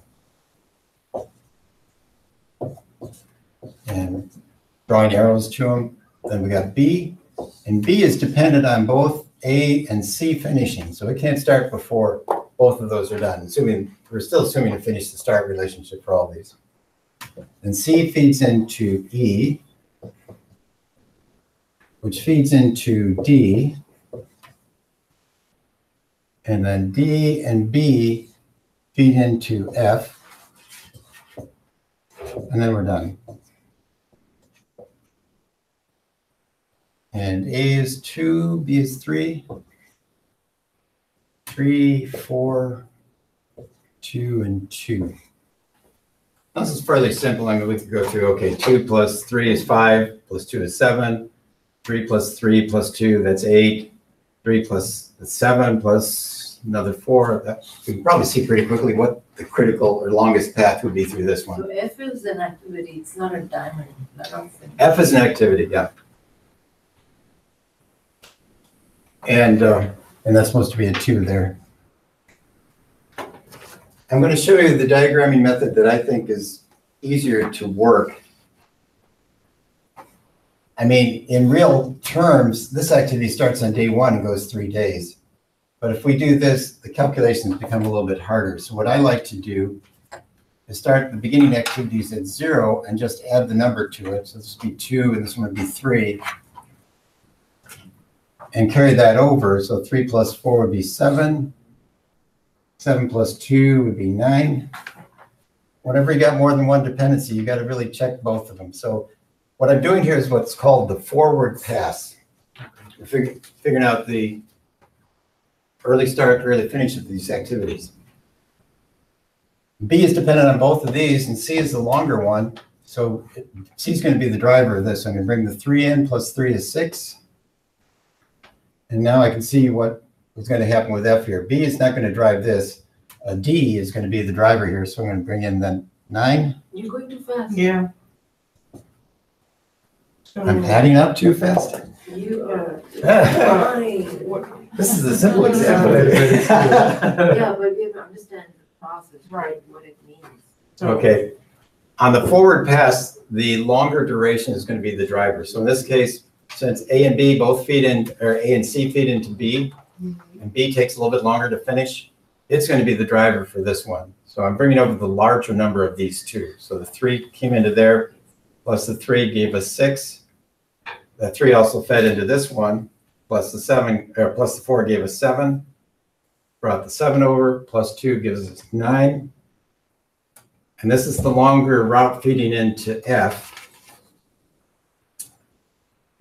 And drawing arrows to them. Then we got B. And B is dependent on both A and C finishing. So it can't start before both of those are done. We're still assuming to finish the start relationship for all these. And C feeds into E, which feeds into D, and then D and B feed into F, and then we're done. And A is 2, B is 3, 3, 4, 2, and 2. This is fairly simple. I mean, we could go through, okay, 2 plus 3 is 5, plus 2 is 7, 3 plus 3 plus 2, that's 8, 3 plus 7 plus another 4. We can probably see pretty quickly what the critical or longest path would be through this So one. F is an activity, it's not a diamond. F is an activity, yeah. And that's supposed to be a 2 there. I'm going to show you the diagramming method that I think is easier to work. I mean, in real terms, this activity starts on day 1 and goes 3 days. But if we do this, the calculations become a little bit harder. So what I like to do is start the beginning activities at 0 and just add the number to it. So this would be 2 and this one would be 3. And carry that over. So 3 plus 4 would be 7. 7 plus 2 would be 9. Whenever you got more than one dependency, you got to really check both of them. So what I'm doing here is what's called the forward pass. We're figuring out the early start, early finish of these activities. B is dependent on both of these, and C is the longer one. So C is going to be the driver of this. I'm going to bring the 3 in, plus 3 is 6. And now I can see what is going to happen with F here. B is not going to drive this. D is going to be the driver here. So I'm going to bring in then 9. You're going too fast. Yeah. I'm adding up too fast. You are What- This is a simple example. Yeah, but we have to understand the process, right, what it means. So- Okay. On the forward pass, the longer duration is going to be the driver. So in this case, since A and B both feed in, or A and C feed into B, and B takes a little bit longer to finish, it's going to be the driver for this one. So I'm bringing over the larger number of these two. So the 3 came into there, plus the 3 gave us 6. The 3 also fed into this one, plus the 7, or plus the 4 gave us 7. Brought the 7 over, plus 2 gives us 9. And this is the longer route feeding into F.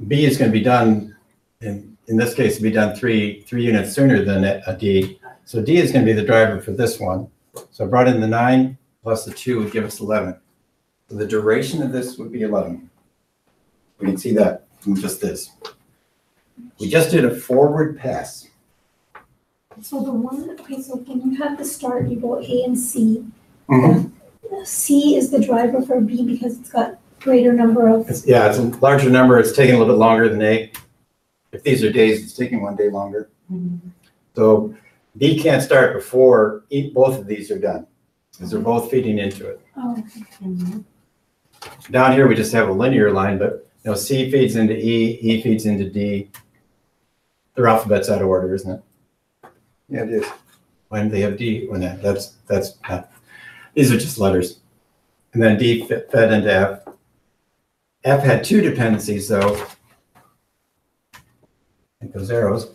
B is going to be done, in this case, be done three units sooner than a D. So D is going to be the driver for this one. So I brought in the 9 plus the 2 would give us 11. So the duration of this would be 11. We can see that from just this. We just did a forward pass. So the one, okay, so when you have the start, you go A and C. Mhm. C is the driver for B because it's got greater number of, It's a larger number. It's taking a little bit longer than A. If these are days, it's taking 1 day longer. So B can't start before both of these are done, because they're both feeding into it. oh, okay. Down here, we just have a linear line, but C feeds into E, E feeds into D. Their alphabet's out of order, isn't it? Yeah, it is. When they have D, when that's these are just letters. And then D fed into F. F had 2 dependencies, though. I think those arrows.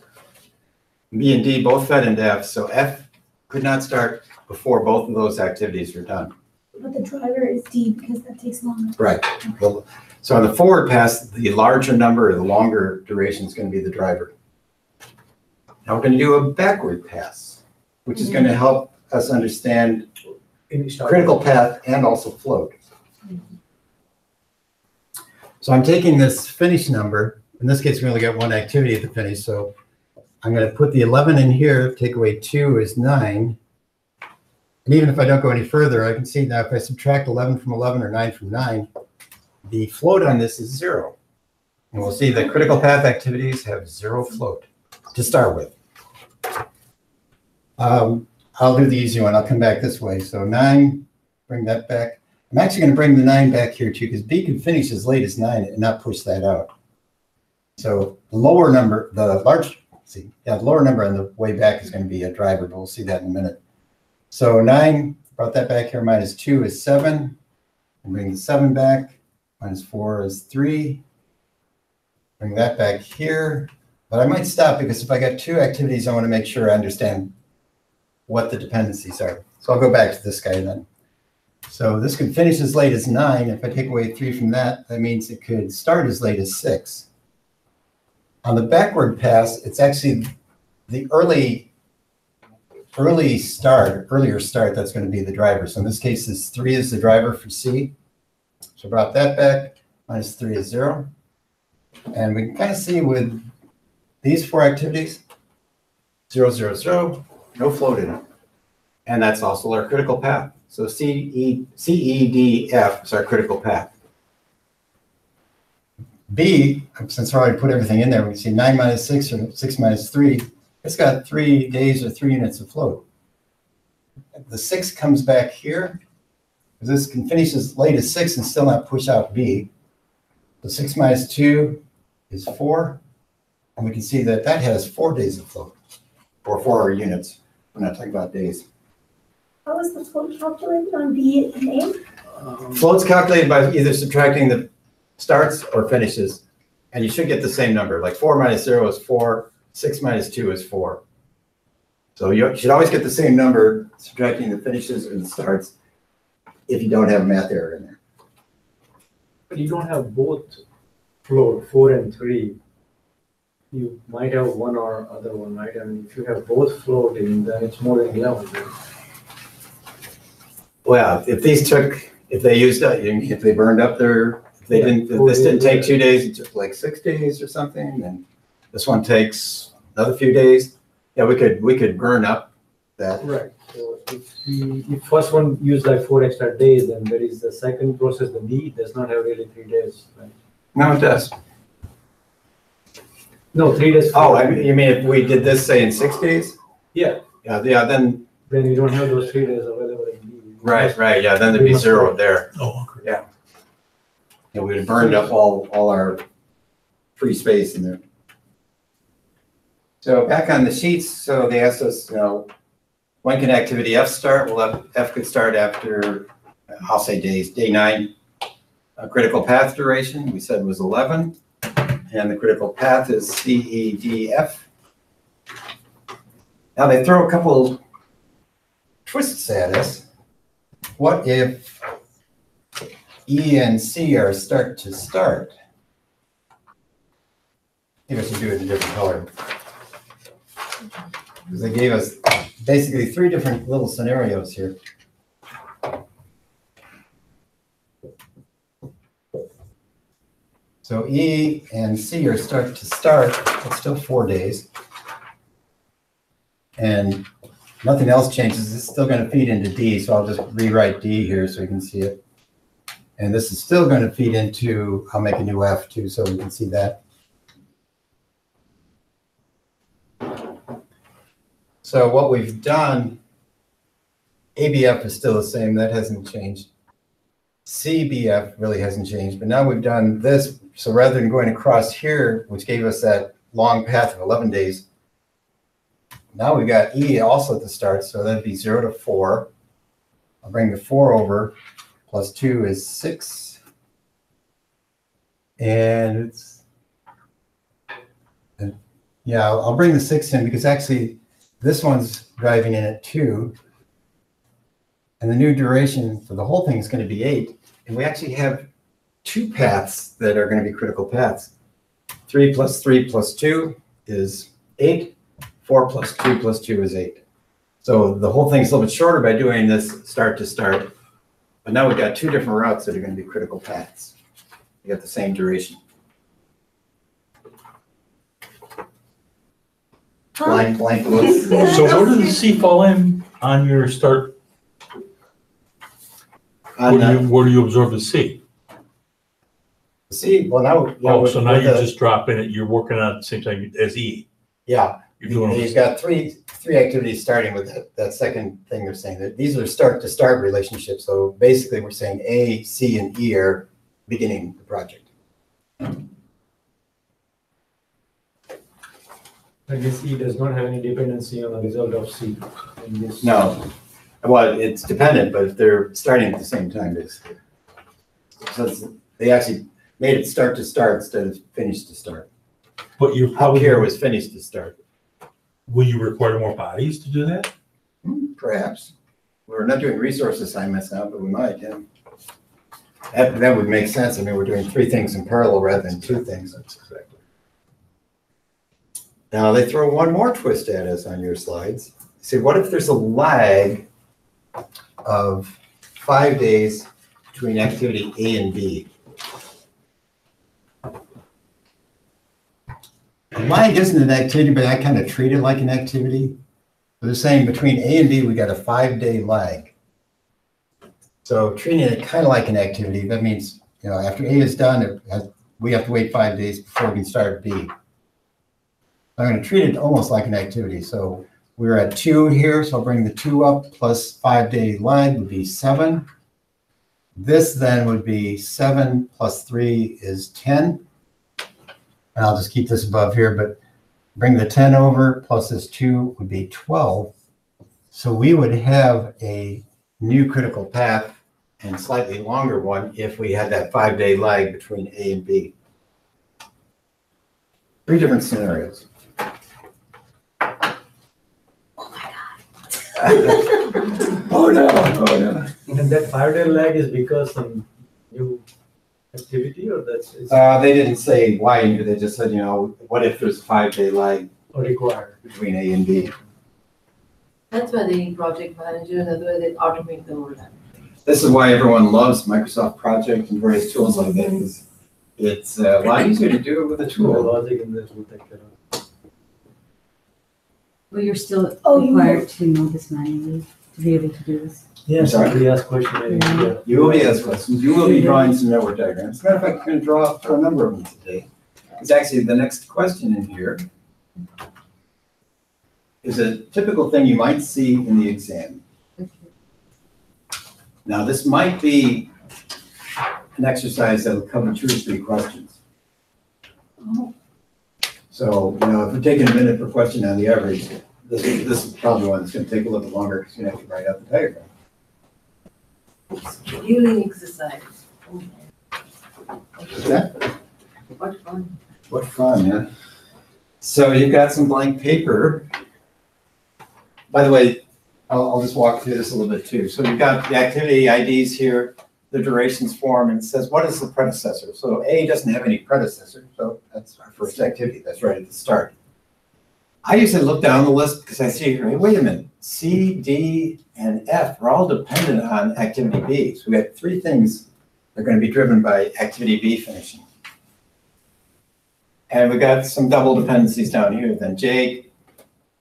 B and D both fed into F, so F could not start before both of those activities were done. But the driver is D because that takes longer. Right. So on the forward pass, the larger number, the longer duration is going to be the driver. Now we're going to do a backward pass, which is going to help us understand critical path and also float. So I'm taking this finish number. In this case, we only got one activity at the finish, so I'm going to put the 11 in here. Take away 2 is 9. And even if I don't go any further, I can see now if I subtract 11 from 11 or 9 from 9, the float on this is 0. And we'll see that critical path activities have 0 float to start with. I'll do the easy one. I'll come back this way. So 9, bring that back. I'm actually going to bring the 9 back here too, because B can finish as late as 9 and not push that out. So the lower number, the lower number on the way back is going to be a driver, but we'll see that in a minute. So 9, brought that back here, minus 2 is 7. And bring the 7 back, minus 4 is 3. Bring that back here. But I might stop because if I got 2 activities, I want to make sure I understand what the dependencies are. So I'll go back to this guy then. So this could finish as late as 9. If I take away 3 from that, that means it could start as late as 6. On the backward pass, it's actually the earlier start that's going to be the driver. So in this case, this 3 is the driver for C. So I brought that back, minus 3 is 0. And we can kind of see with these 4 activities, 0, 0, 0, no float in it. And that's also our critical path. So C, E, D, F is our critical path. B, since I already put everything in there, we can see 9 minus 6 or 6 minus 3. It's got 3 days or 3 units of float. The 6 comes back here. This can finish as late as 6 and still not push out B. So 6 minus 2 is 4. And we can see that that has 4 days of float, or 4 units. We're not talking about days. How is the float calculated on B and A? Float's calculated by either subtracting the starts or finishes, and you should get the same number. Like 4 minus 0 is 4, 6 minus 2 is 4. So you should always get the same number, subtracting the finishes and the starts, if you don't have a math error in there. But you don't have both float, 4 and 3. You might have one or other one, right? I mean, if you have both floating, then it's more than 11. Right? Well, if they used up, if they burned up their, if this didn't take 2 days, it took like 6 days or something, and this one takes another few days. Yeah, we could burn up that. Right. So if first one used like 4 extra days, then there is the second process, the B, does not have really 3 days, right? No, it does. No, 3 days. Oh, you mean if we did this, say, in 6 days? Yeah. Yeah, then. Then you don't have those 3 days available in B. Right, yeah, then there'd be 0 there. Oh, okay. Yeah, we would have burned up all our free space in there. So back on the sheets, so they asked us, when can activity F start? Well, F could start after, I'll say days, day 9. Critical path duration, we said was 11. And the critical path is C, E, D, F. Now they throw a couple twists at us. What if E and C are start to start? I think I should do it in a different color. Because they gave us basically 3 different little scenarios here. So E and C are start to start, it's still 4 days. And nothing else changes, it's still going to feed into D, so I'll just rewrite D here so you can see it. And this is still going to feed into, I'll make a new F too so we can see that. So what we've done, ABF is still the same, that hasn't changed. CBF really hasn't changed, but now we've done this. So rather than going across here, which gave us that long path of 11 days, now we got E also at the start, so that'd be 0 to 4. I'll bring the 4 over, plus 2 is 6. And yeah, I'll bring the 6 in because actually this one's driving in at 2. And the new duration for the whole thing is going to be 8. And we actually have 2 paths that are going to be critical paths. 3 plus 3 plus 2 is 8. 4 plus 2 plus 2 is 8. So the whole thing's a little bit shorter by doing this start to start. But now we've got 2 different routes that are going to be critical paths. You got the same duration. Blank looks. So where does the C fall in on your start? Where do you absorb the C? See, well now. Oh, so now you're just dropping it, you're working on it at the same time as E. Yeah. You're doing He's got three activities starting with that second thing they're saying. That these are start to start relationships. So basically we're saying A, C, and E are beginning the project. And this E does not have any dependency on the result of C. In this. No. Well, it's dependent, but they're starting at the same time, basically. So they actually made it start to start instead of finish to start. But you're Up probably here was finish to start. Will you require more bodies to do that? perhaps. We're not doing resource assignments now, but we might, yeah. That would make sense. I mean, we're doing 3 things in parallel rather than 2 things. That's exactly. Now, they throw one more twist at us on your slides. Say, what if there's a lag of 5 days between activity A and B? A lag isn't an activity, but I kind of treat it like an activity. They're saying between A and B, we got a 5-day lag. So treating it kind of like an activity, that means, you know, after A is done, we have to wait 5 days before we can start B. I'm going to treat it almost like an activity. So we're at 2 here, so I'll bring the 2 up, plus 5-day lag would be 7. This then would be 7 plus 3 is 10. And I'll just keep this above here, but bring the 10 over, plus this 2 would be 12. So we would have a new critical path and slightly longer one if we had that 5-day lag between A and B. 3 different scenarios. Oh no, oh no. And that 5-day lag is because some new activity, or that's They didn't say why, they just said, you know, what if there's a 5-day lag required? between A and B? That's why they need project managers, otherwise they automate the whole time. This is why everyone loves Microsoft Project and various tools like that, because it's a lot easier to do it with a The tool. logic in this will take care of. Well, you're still Oh, you required to know this manually to be able to do this. Yes, sorry? somebody asked question. Yeah. You will be asked questions, you will be drawing some network diagrams. As a matter of fact, I'm going to draw a number of them today. It's actually the next question in here is a typical thing you might see in the exam. Now, this might be an exercise that will cover 2 or 3 questions. So, you know, if we're taking a minute per question on the average, this is probably one that's going to take a little bit longer because you have to write out the diagram. Scheduling exercise. Oh, Is that? what fun. What fun, yeah. So you've got some blank paper. By the way, I'll just walk through this a little bit too. So you've got the activity IDs here, the durations form, and it says, what is the predecessor? So A doesn't have any predecessor, so that's our first activity. That's right at the start. I usually look down the list because I see, wait a minute, C, D, and F are all dependent on activity B. So we got 3 things that are going to be driven by activity B finishing. And we got some double dependencies down here. Then J,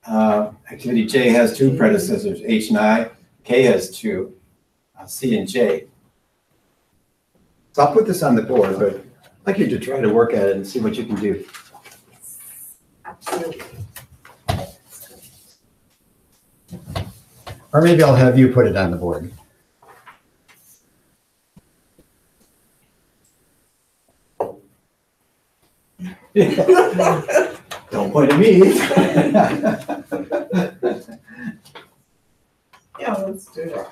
activity J has 2 predecessors, H and I. K has 2, C and J. So I'll put this on the board, but I'd like you to try to work at it and see what you can do. Absolutely. Or maybe I'll have you put it on the board. Don't point at me. Yeah, let's do that.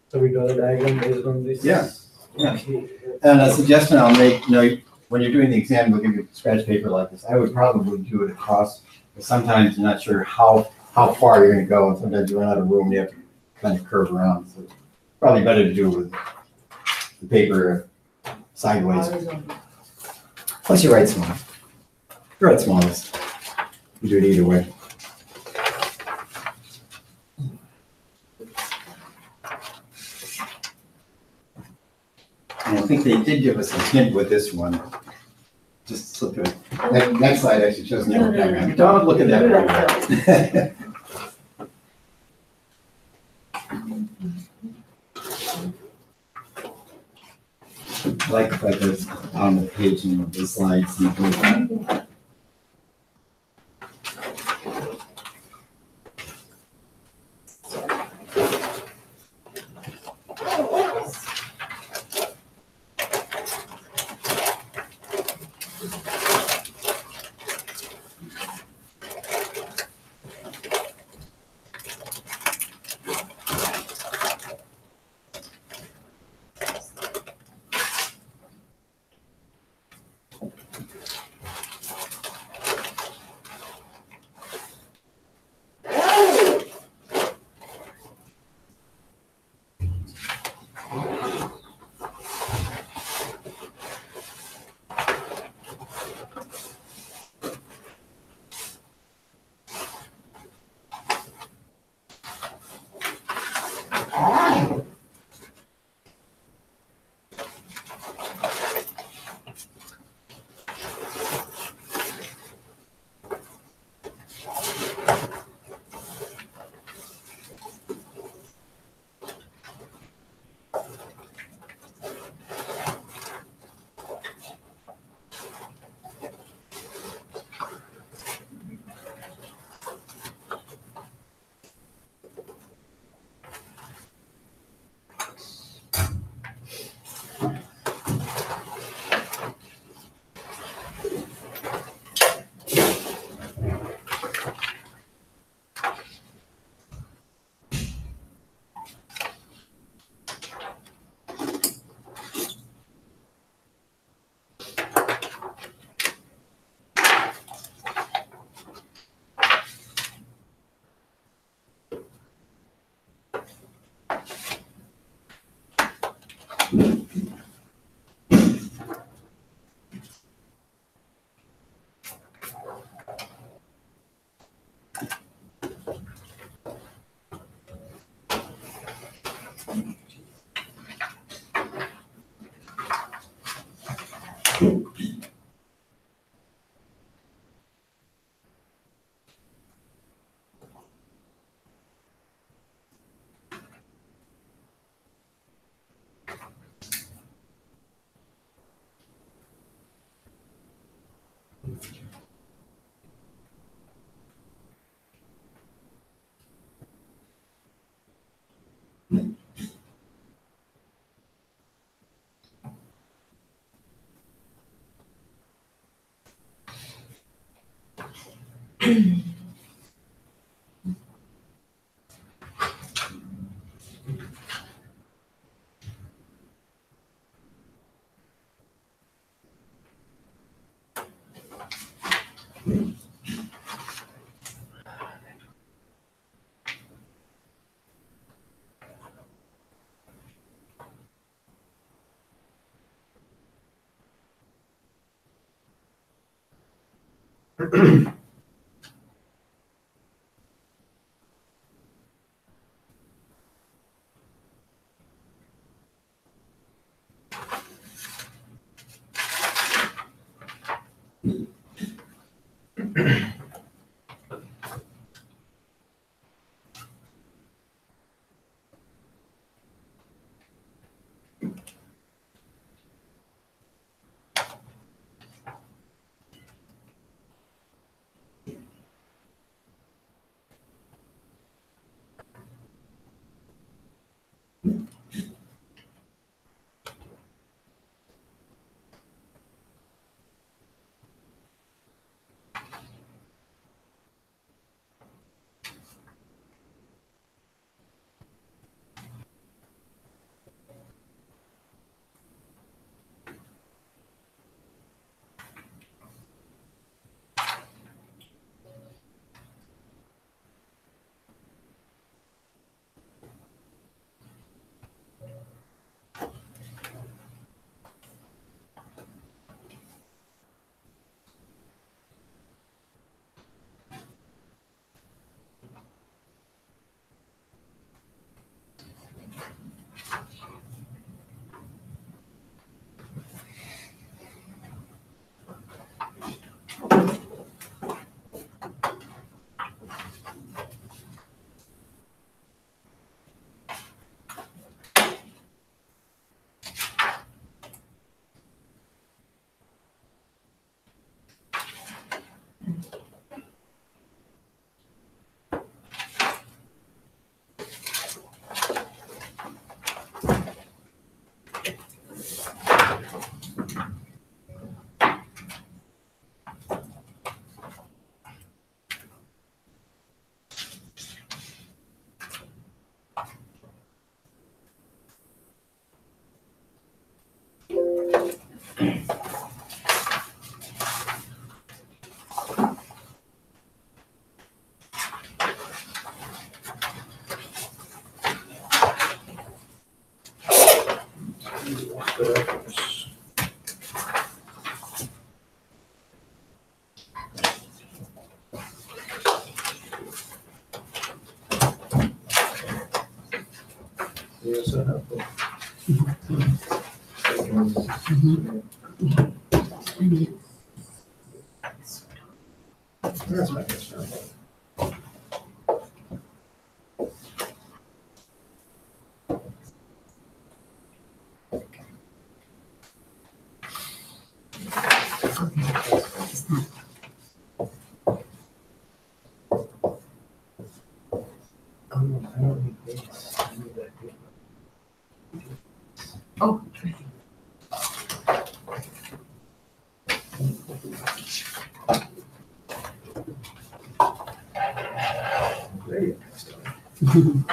So we draw the diagram based on this. Yeah. Yeah. Okay. And a suggestion I'll make, you know, when you're doing the exam, we'll give you scratch paper like this. I would probably do it across, because sometimes you're not sure how far you're going to go, and sometimes you run out of room, you have to kind of curve around. So it's probably better to do it with the paper sideways. Horizontal. Plus you write small. You write smallest. You do it either way. And I think they did give us a hint with this one. Just slip it. Next slide actually shows network diagram. Don't look at that. I like the fact that it's on the page and the slides. And Yes, I have. That's my concern. I don't need this. I need that. Oh, There you go.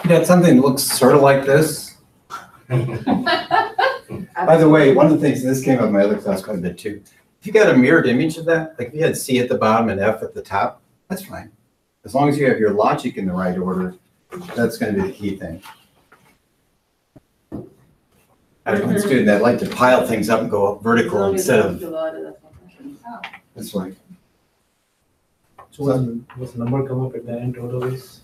You got something that looks sort of like this. By the way, one of the things, and this came up in my other class quite a bit too. If you got a mirrored image of that, like if you had C at the bottom and F at the top, that's fine. As long as you have your logic in the right order, that's going to be the key thing. I had one student that liked to pile things up and go up vertical instead of this way. So what's the number come up at the end total is?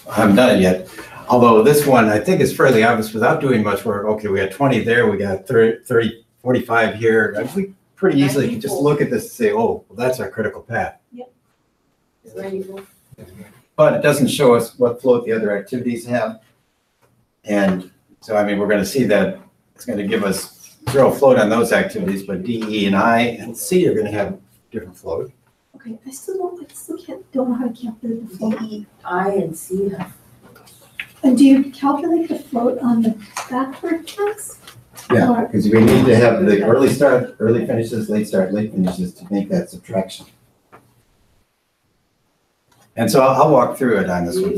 I haven't done it yet. Although this one, I think is fairly obvious without doing much work. Okay, we got 20 there, we got 30, 45 here. I think pretty easily you can just look at this and say, oh, well, that's our critical path. It's 94. But it doesn't show us what float the other activities have. And so, I mean, we're going to see that it's going to give us 0 float on those activities, but D, E, and I, and C are going to have different float. Okay, I still don't know how to calculate the float. E, I, and C have. And do you calculate the float on the backward pass? Yeah, because we need to have the early start, early finishes, late start, late finishes to make that subtraction. And so I'll walk through it on this one.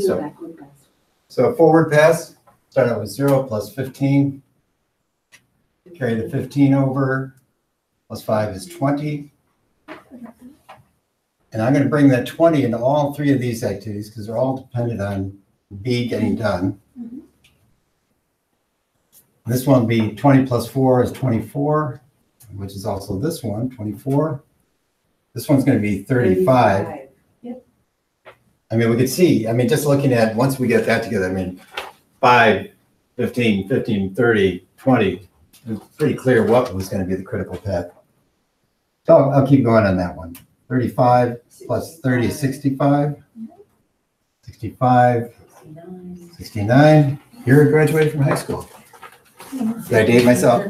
So forward pass, start out with 0 plus 15. Carry the 15 over, plus 5 is 20. And I'm going to bring that 20 into all 3 of these activities because they're all dependent on B getting done. This one will be 20 plus 4 is 24, which is also this one, 24. This one's going to be 35. I mean, we could see, I mean, just looking at, once we get that together, I mean, 5, 15, 15, 30, 20, it's pretty clear what was going to be the critical path. So I'll keep going on that one. 35 plus 30 is 65. 65, 69. You're graduated from high school. Did I date myself?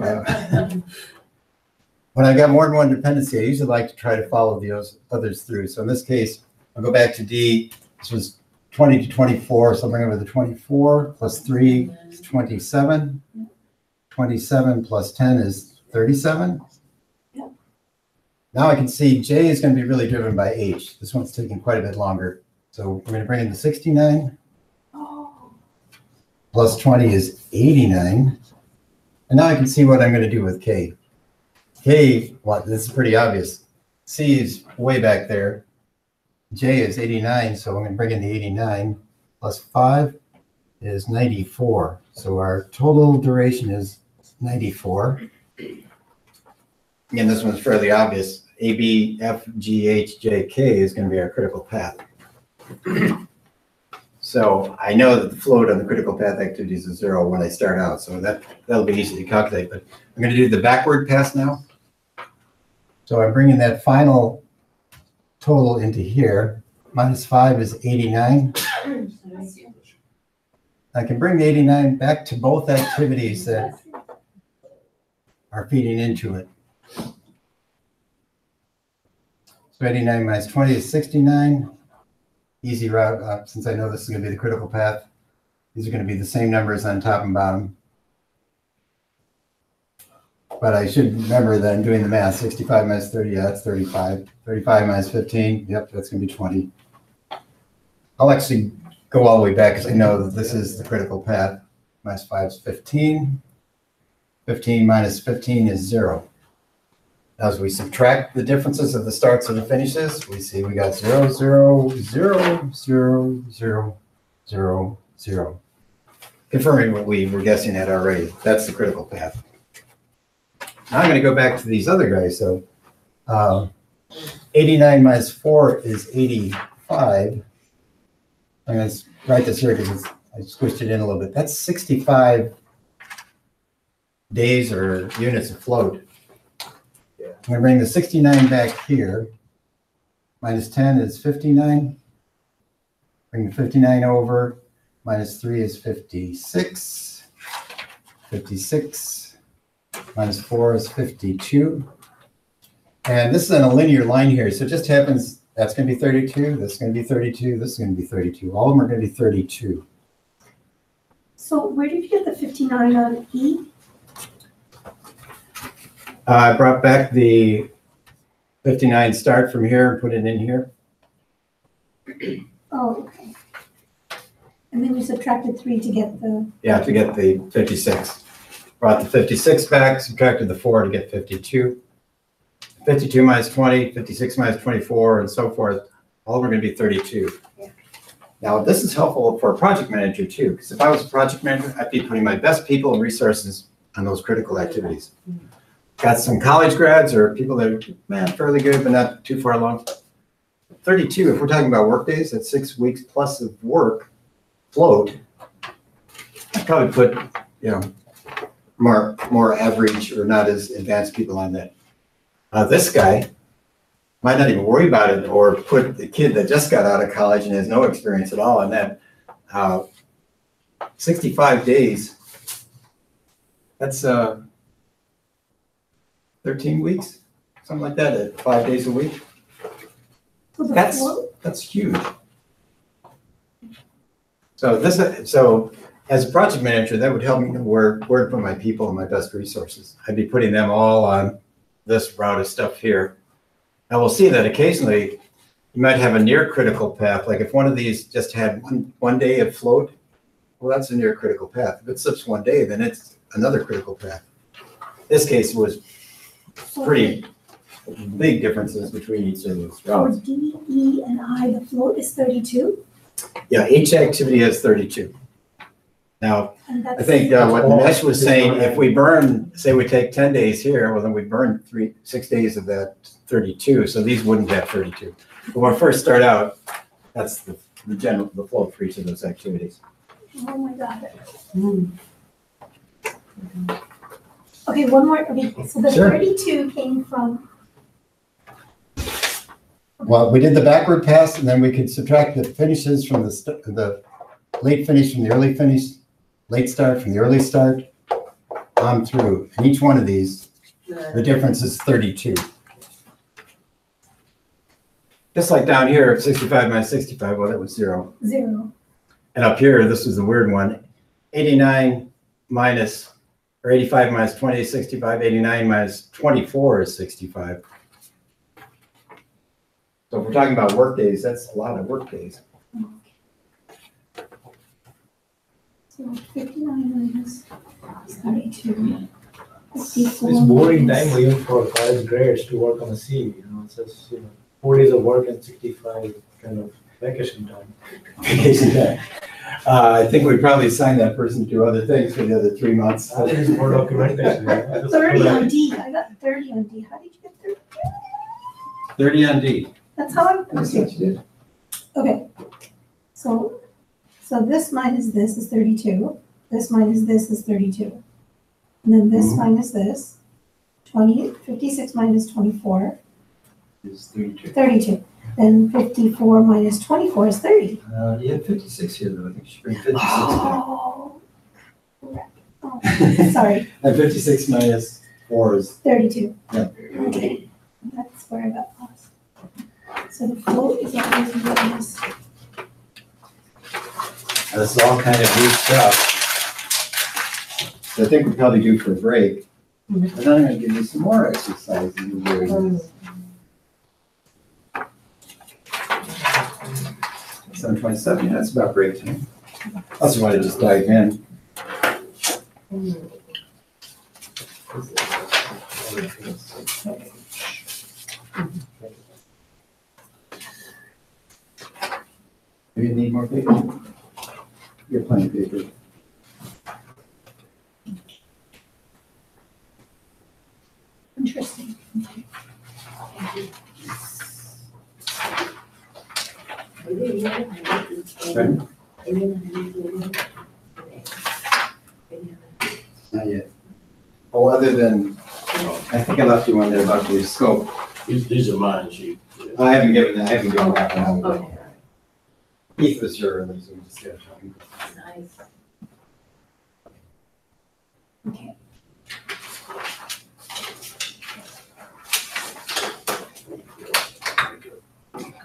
When I got more than one dependency, I usually like to try to follow the others through. So in this case, I'll go back to D. This was 20 to 24, so I'll bring over the 24 plus 3 is 27. 27 plus 10 is 37. Now I can see J is going to be really driven by H. This one's taking quite a bit longer. So we're going to bring in the 69. Plus 20 is 89. And now I can see what I'm going to do with K. K, well, this is pretty obvious. C is way back there. J is 89, so I'm going to bring in the 89. Plus 5 is 94. So our total duration is 94. Again, this one's fairly obvious. A, B, F, G, H, J, K is going to be our critical path. So I know that the float on the critical path activities is 0 when I start out, so that'll be easy to calculate. But I'm going to do the backward pass now. So I'm bringing that final total into here. Minus 5 is 89. I can bring the 89 back to both activities that are feeding into it. So 89 minus 20 is 69. Easy route, since I know this is going to be the critical path. These are going to be the same numbers on top and bottom. But I should remember that I'm doing the math. 65 minus 30, yeah, that's 35. 35 minus 15, yep, that's going to be 20. I'll actually go all the way back because I know that this is the critical path. Minus 5 is 15. 15 minus 15 is 0. As we subtract the differences of the starts and the finishes, we see we got 0, 0, 0, 0, 0, 0, 0. Confirming what we were guessing at already. That's the critical path. Now I'm going to go back to these other guys. So 89 minus 4 is 85. I'm going to write this here because I squished it in a little bit. That's 65 days or units of float. I'm going to bring the 69 back here. Minus 10 is 59. Bring the 59 over. Minus 3 is 56. 56. Minus 4 is 52. And this is on a linear line here. So it just happens that's going to be 32. This is going to be 32. This is going to be 32. All of them are going to be 32. So where did you get the 59 on E? I brought back the 59 start from here and put it in here. Oh, okay. And then you subtracted 3 to get the, Yeah, to get the 56. Brought the 56 back, subtracted the 4 to get 52. 52 minus 20, 56 minus 24, and so forth. All we're going to be 32. Yeah. Now, this is helpful for a project manager too, because if I was a project manager, I'd be putting my best people and resources on those critical activities. Got some college grads or people that are, man, fairly good, but not too far along. 32, if we're talking about work days, that's 6 weeks plus of work float. I'd probably put, you know, more average or not as advanced people on that. This guy might not even worry about it or put the kid that just got out of college and has no experience at all on that. 65 days, that's 13 weeks, something like that, at 5 days a week. so the float, That's huge. So as a project manager, that would help me know where to put my people and my best resources. I'd be putting them all on this route of stuff here. Now we'll see that occasionally you might have a near critical path. Like if one of these just had one day of float, well, that's a near critical path. If it slips one day, then it's another critical path. This case was so pretty big differences between each of those for routes. D, E, and I, the float is 32, Yeah, each activity has 32. Now, and I that's. think what Nash was saying, if we burn, say we take 10 days here, well, then we burn 6 days of that 32, so these wouldn't have 32. But when we first start out, that's the flow for each of those activities. Oh my God. Okay, one more, okay, so the Sure. 32 came from, Well, we did the backward pass, and then we could subtract the finishes from the late finish from the early finish, late start from the early start, on through. And each one of these, the difference is 32. Just like down here, 65 minus 65, well, that was 0. 0. And up here, this was the weird one, 89 minus, or 85 minus 20 is 65, 89 minus 24 is 65. So if we're talking about work days, that's a lot of work days. So 59 minus 32. 54 It's boring minus- time even for college grads to work on a C, you know, it's just, 4 days of work and 65 kind of vacation time. Vacation time. I think we'd probably assign that person to do other things for the other 3 months. I think it's more documentation. Yeah. Just 30 on D, I got 30 on D, how did you get 30? 30 on D. That's how I'm, That's what you did. okay. So this minus this is 32, this minus this is 32. And then this minus this, 56 minus 24, It's 32. 32. Then 54 minus 24 is 30. You had 56 here, though. I think you should bring 56 back. Oh, crap. Oh, sorry, And 56 minus 4 is, 32. Yeah. Okay, that's where I got lost. So the float is always minus. this is all kind of new stuff. So I think we'll probably do for a break. And then I'm going to give you some more exercises. And variables. 7:27, yeah, that's about break time. I just want to just dive in. Do you need more paper? You have plenty of paper. Interesting. Not yet. Oh, other than, I think I left you one there about the scope. These are mine, Chief. I haven't given that one. Okay. Keith was sure, and so we just got talking. Nice. Okay.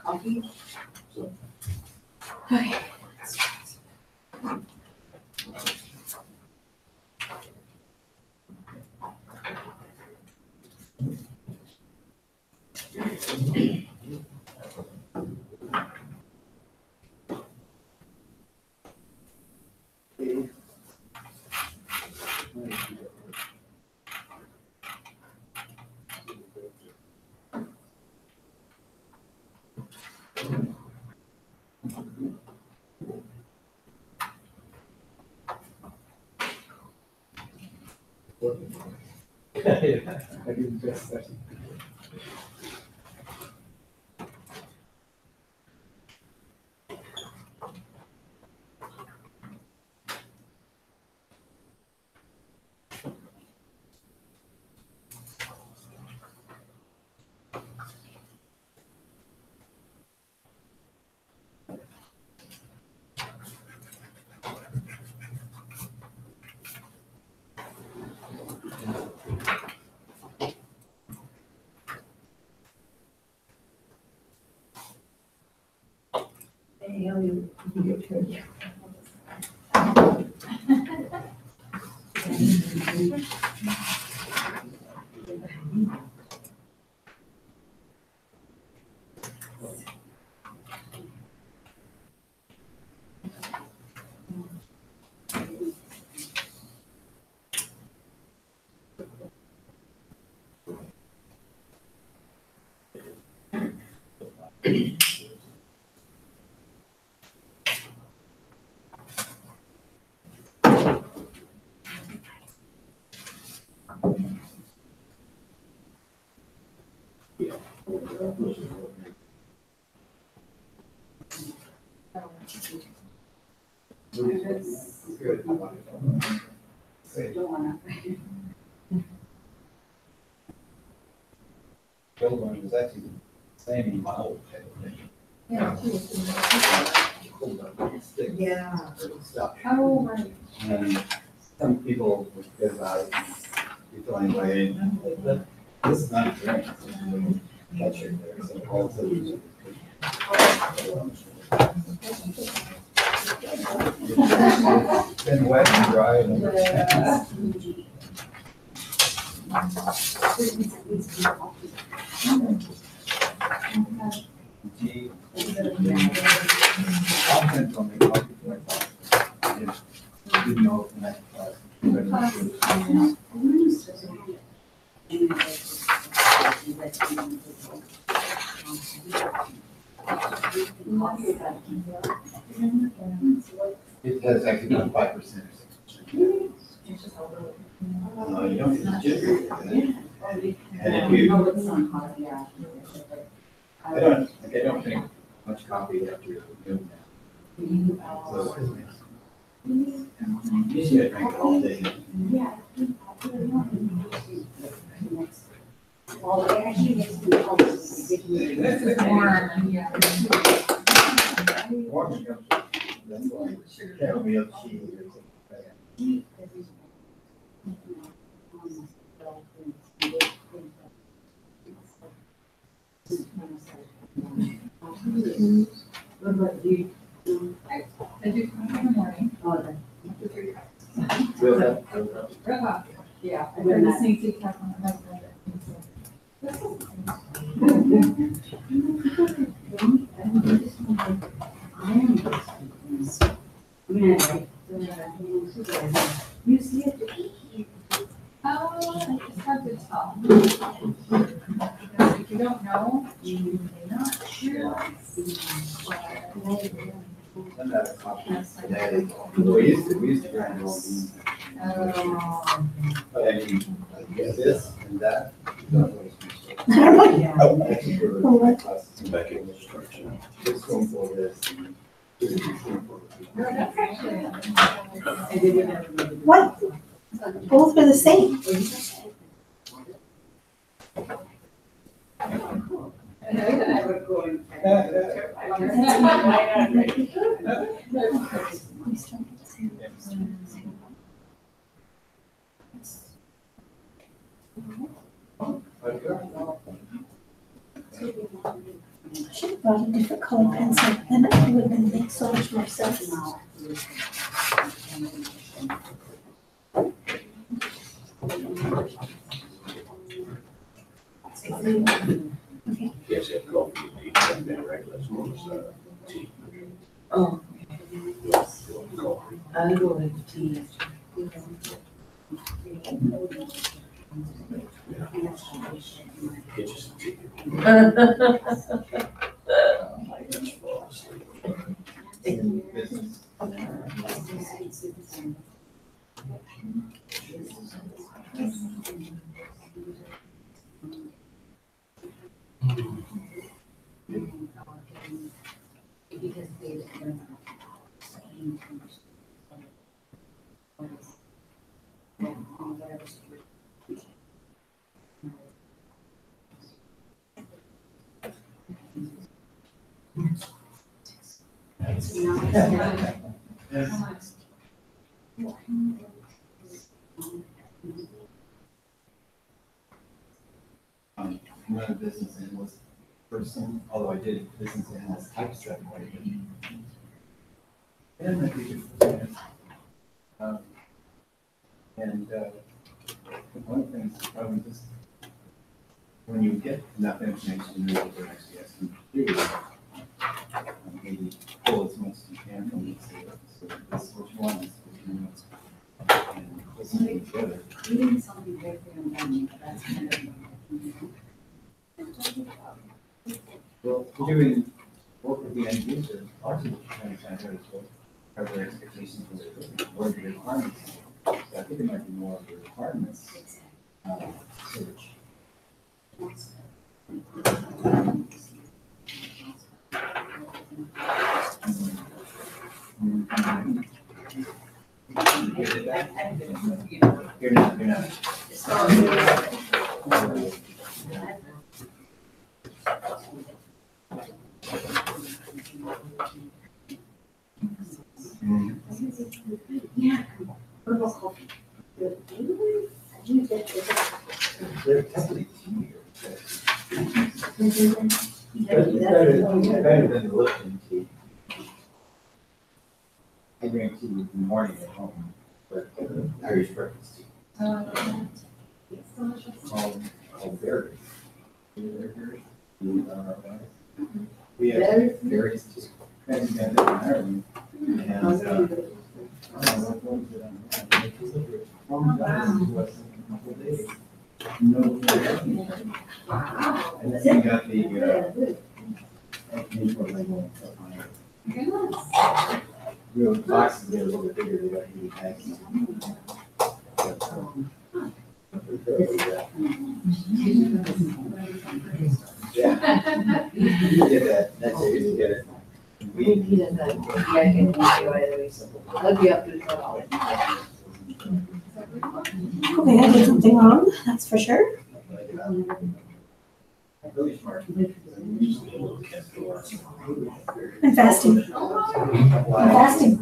Coffee? Okay. Yeah, I didn't guess that. Build one is actually the same model type of thing. Yeah. Yeah. Stuff. Oh, right. And some people would get about it, and be feeling like, but this is not a drink, it's just a little catcher there, so all of a sudden. It's been wet and dry and. Gee. Confident on the coffee point. Didn't know from that class. It has actually done 5% or 6%. You don't get the jitter. And if you, I don't drink much coffee after noon now. So, usually I drink it all day. This is more, yeah. Warm milk, that's why caramel cheese or something like that. I do coffee in the morning. Real Real coffee. Yeah. I heard the same TikTok on my husband. It's hard to tell. If you don't know, you may not sure. I'm not a coffee fanatic. We used to grind all these. But I mean, like this and that. Back in instruction. This one for this. What? Both are the same. I should have brought a different color pencil, then it would have made so much more sense. Yes, have coffee, you need that, then regular, small, tea. Oh, Yes. Coffee. I'll go with tea. Get you some tea. Fall asleep. I'm not a business analyst person, although I did business analyst type stuff quite a bit. And I think it's, one of the things is probably just when you get enough information, you know what they're actually asking you to do. Maybe pull as much as you can from this data. So this is what you want, this is what you want. And put something together. Reading something very clear, that's kind of. Well, doing work with the end user, also trying to find out as well, are their expectations for their business, what are the requirements? So I think it might be more of the requirements search. You're not. Yeah. Purple coffee. They're definitely tea. Better than Lipton tea. I drink tea in the morning at home, but Irish breakfast tea. Called berry. We have berries just transplanted in Ireland. And I don't know what was it on that. It delivered from Ireland to us in a couple of days. No. And then we got the boxes, they're a little bit bigger, they got the bags. Yeah. You get that, that's it, you get it. He doesn't, yeah, I can do it right away, so I'll be up to it. Okay, I did something wrong, that's for sure. Really smart. I'm fasting. I'm fasting.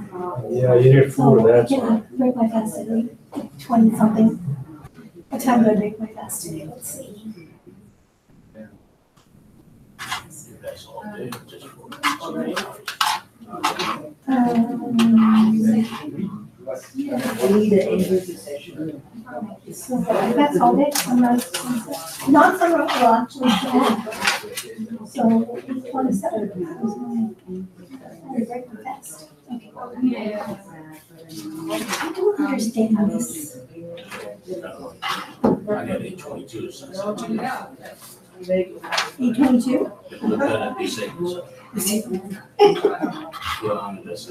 Yeah, you need So food, I that's why. can't break my fast at like 20 something. What time do I break my fast today? Let's see. That's all day, just for. We need an emergency session. So that's all day, sunrise, sunset. Not sunrise, well, actually, yeah. So 27. I was going to break my fast. Okay. I don't understand this. I got 822, so. 8:22? Look at it, be safe. Go on to this. I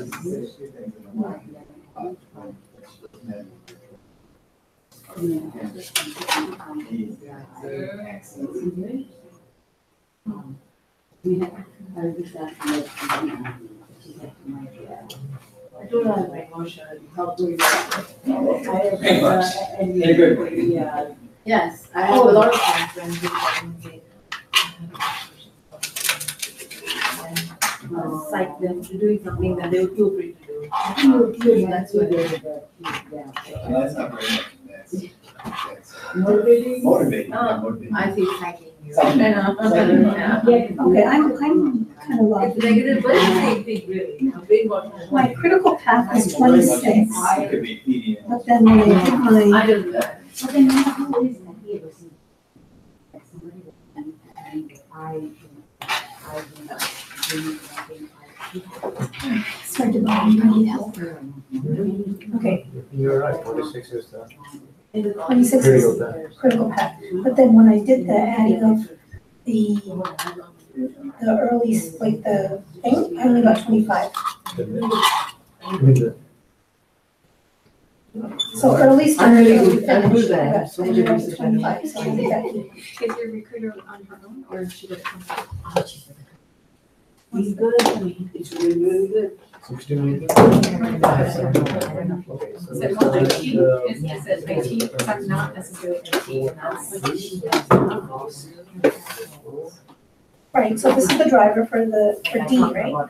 don't have my emotion, how good. Hey, Bucks. In a good way. Yeah, yes, I have a lot of friends who come and say. Psych them to doing something that they were too afraid to do. That's what That's not very much. That's motivating. motivating. I think psyching you. Psyching. Yeah. Okay, I'm kind of lost. It's negative, but it's the same thing really. Brainwashing. My critical path is 26, It could be feeding. but then when I did my, I don't do that. But then how is that he ever seen? Like somebody started my need help. Okay, You're right, 26 is the 26 is critical path. But then when I did the adding of the early, like the thing, I only got 25. So early start. I'm really early good. I'm finish, good at that. okay, So and much you're research I need. 25, so we'll be back. Is your recruiter on her own or she did it? He's good. It's really, really good. 16 meters? Is Okay, so it this more is, IT? Is it IT? But not necessarily IT. And that's Right, so this is the driver for D, right?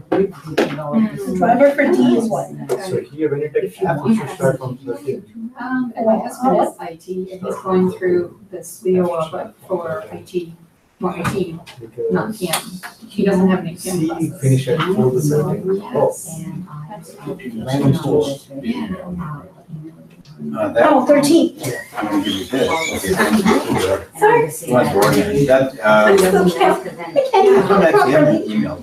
The driver for D is what? So here, when you take F, you should start from 13. And my husband is IT and he's going through this VOA, but for IT, more IT, not Because PM. He doesn't have any PM C classes. finish at 4 to 13. Oh, Random schools. That, Oh, 13. I'm gonna give you this. Okay. Sorry. You want to organize that, I still can't, I can't even don't do it actually have properly. an email.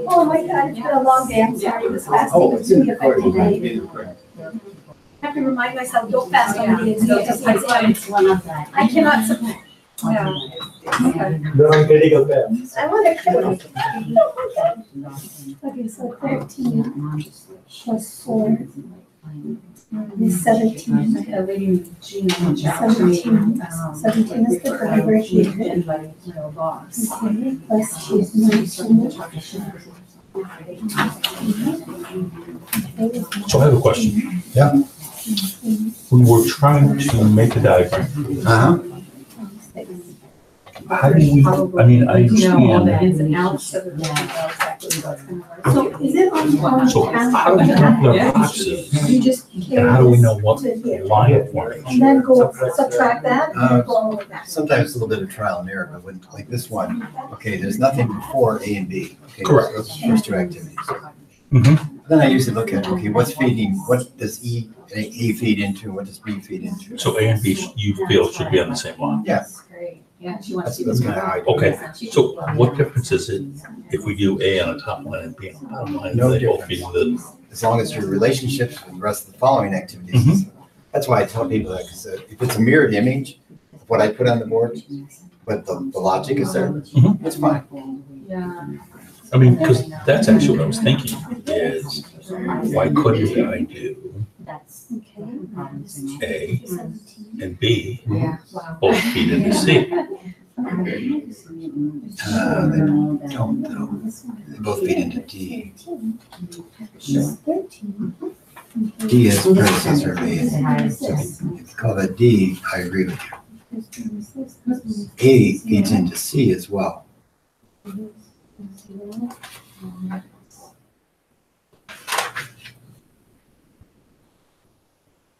Oh my God, it's been a long day, I'm sorry, this fasting Oh, was it's in really the recording. affecting me. It's recording. I have to remind myself, don't fast on the days, It's one of that. I cannot support. Yeah. you're on critical path. I want to. Okay, so 13 plus 4 is 17. I had a lady in June reach out to 17. me. 17 is the driver here. Inviting, boss. Okay, plus 2 is 19. So I have a question. Yeah. We were trying to make a diagram. Uh-huh. How do we, I mean, I You know, all the understand. ins and outs, so that we know exactly what's going to So is it on So the how do we calendar? know the boxes? You just And carry how do we this know what to here, line formation? and then go subtract that Uh, and go all the way back. Sometimes a little bit of trial and error, but when, like this one, okay, there's nothing before A and B. Okay, Correct. so those are the first two activities. Mhm. Then I usually look at, okay, what's feeding, what does A feed into, what does B feed into? So A and B, you feel should be on the same line. Yeah, Great, yeah, she wants that's to. kind of how I do it. Okay, so what difference is it if we do A on the top line and B on the bottom line? No They both difference. feed the, As long as your relationships with the rest of the following activities. That's why I tell people that, because if it's a mirrored image of what I put on the board, but the logic is there, it's fine. Yeah. I mean, because that's actually what I was thinking is, why couldn't I do That's. A and B Yeah, wow. both feed into C? They don't, though. They both feed into D. D is predecessor of A. So if you call that D, I agree with you. A feeds into C as well.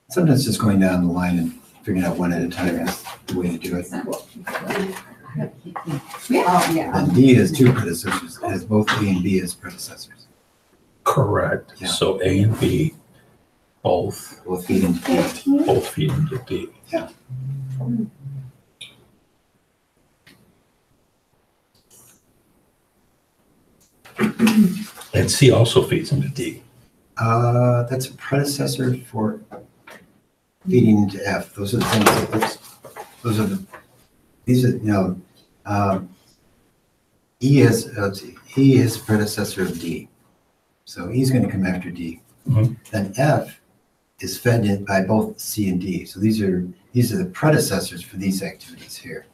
Sometimes just going down the line and figuring out one at a time is the way to do it. And D has two predecessors, it has both A and B as predecessors. Correct. Yeah. So A and B both Both feed into D. both feed into D. Yeah. And C also feeds into D. That's a predecessor for feeding into F. Those are the things that, those are the, these are, E is predecessor of D. So E's going to come after D. Mhm. Then F is fed in by both C and D. So these are the predecessors for these activities here.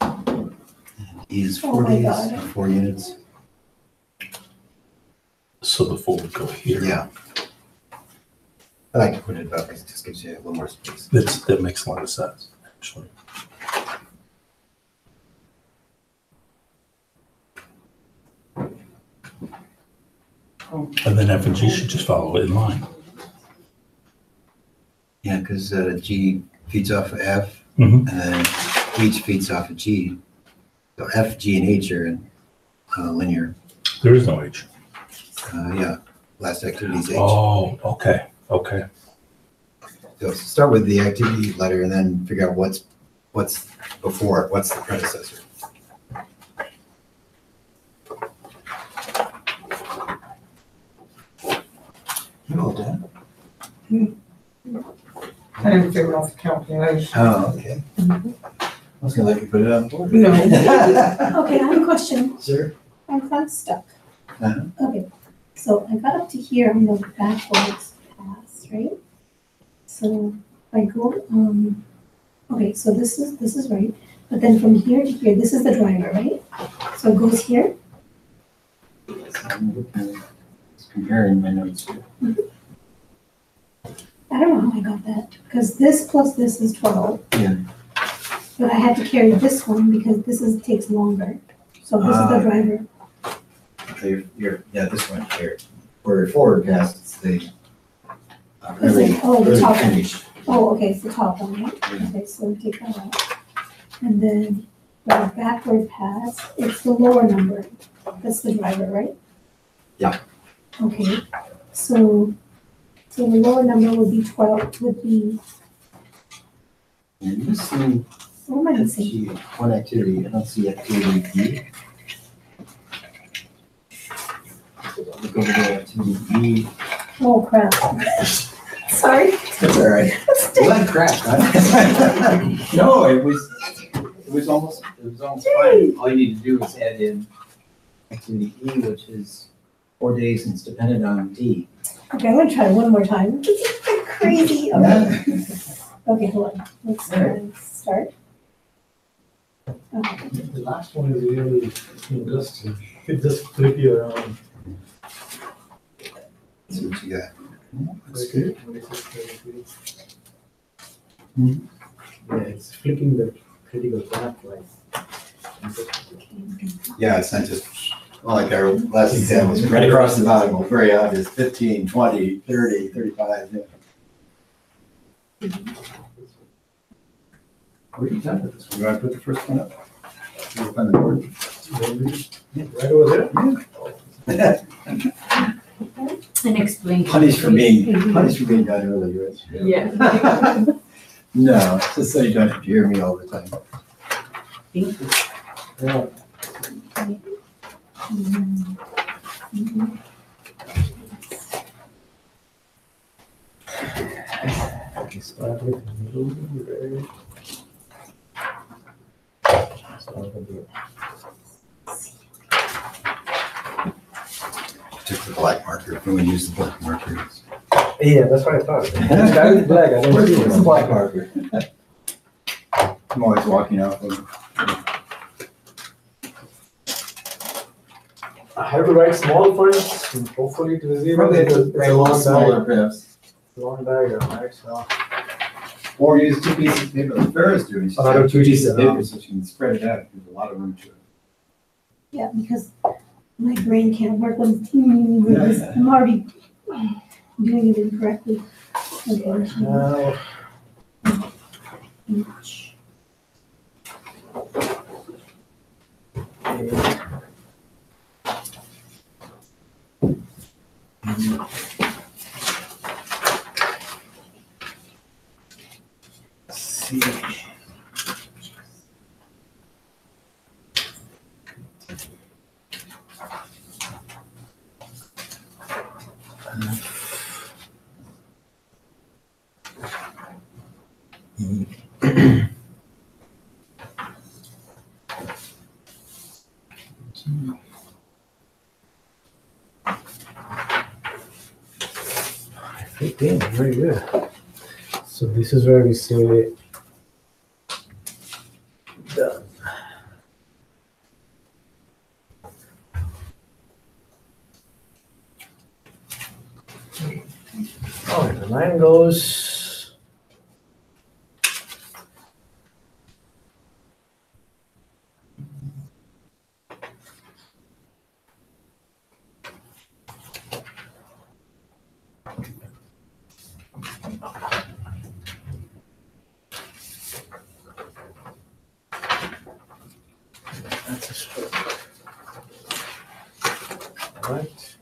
And E is 4 Oh my days, God. 4 units. So the 4 would go here. Yeah. I like to put it up because it just gives you a little more space. That makes a lot of sense, actually. And then F and G should just follow it in line. Yeah, because G feeds off of F, Mhm. and then H feeds off of G. So F, G, and H are in linear. There is no H. Yeah, last activity is H. Oh, okay, okay. So start with the activity letter and then figure out what's before it, what's the predecessor. You all done? I didn't figure out the calculation. Oh, okay. I was gonna let you put it on board. No. Okay, I have a question. Sure. I'm kind of stuck. Okay, so I got up to here on the backwards pass, right? So I go, okay, so this is right, but then from here to here, this is the driver, right? So it goes here, I'm looking, comparing my notes here. I don't know how I got that, because this plus this is 12. Yeah. But I had to carry this one because takes longer. So this is the driver. So yeah, this one here, where forward pass, it's the Is it- oh, the early top one. finish. Oh, okay, it's the top one, right? Yeah. Okay, so we take that out. And then the backward pass, it's the lower number. That's the driver, right? Yeah. Okay, so the lower number would be 12, would be, And this thing, what am I let's missing? see, one activity, I don't see activity B. Look over to activity B. Oh crap. Sorry. That's all right. You like crap, huh? No, it was almost fine. All you need to do is add in activity E, which is 4 days and it's dependent on D. Okay, I'm gonna try one more time. This is like crazy. Okay. Okay, hold on. Let's start. Okay. The last one is really interesting. It just flip you around. See what you got. Okay. Yeah, it's flipping the critical path like. Yeah, it's not just, well, like our last example, was right across the bottom, well, very obvious, 15, 20, 30, 35, yeah. What are you done with this? You want to put the first one up? Up on the board? Right over there? And explain. Punished for being done early, right? Yeah. No, just so you don't have to hear me all the time. Thank you. Yeah. Start with middle, right? Start with the Took the black marker, when we use the black markers. Yeah, that's what I thought. Start with black, I don't Where's see the it. black marker? I'm always walking out with them. I have to write small fonts, and hopefully it's visible. Probably because it's write a long little smaller diagram. perhaps. Long diagram, right? So Or use 2 pieces of paper, like Farrah's doing. She's Another got 2 2 pieces of pieces, paper so she can spread it out, there's a lot of room to it. Yeah, because my brain can't work with this. I'm already doing it incorrectly. Okay. now, See. Okay, very good. So this is where we say done. Oh, the line goes. That's a stroke. All right.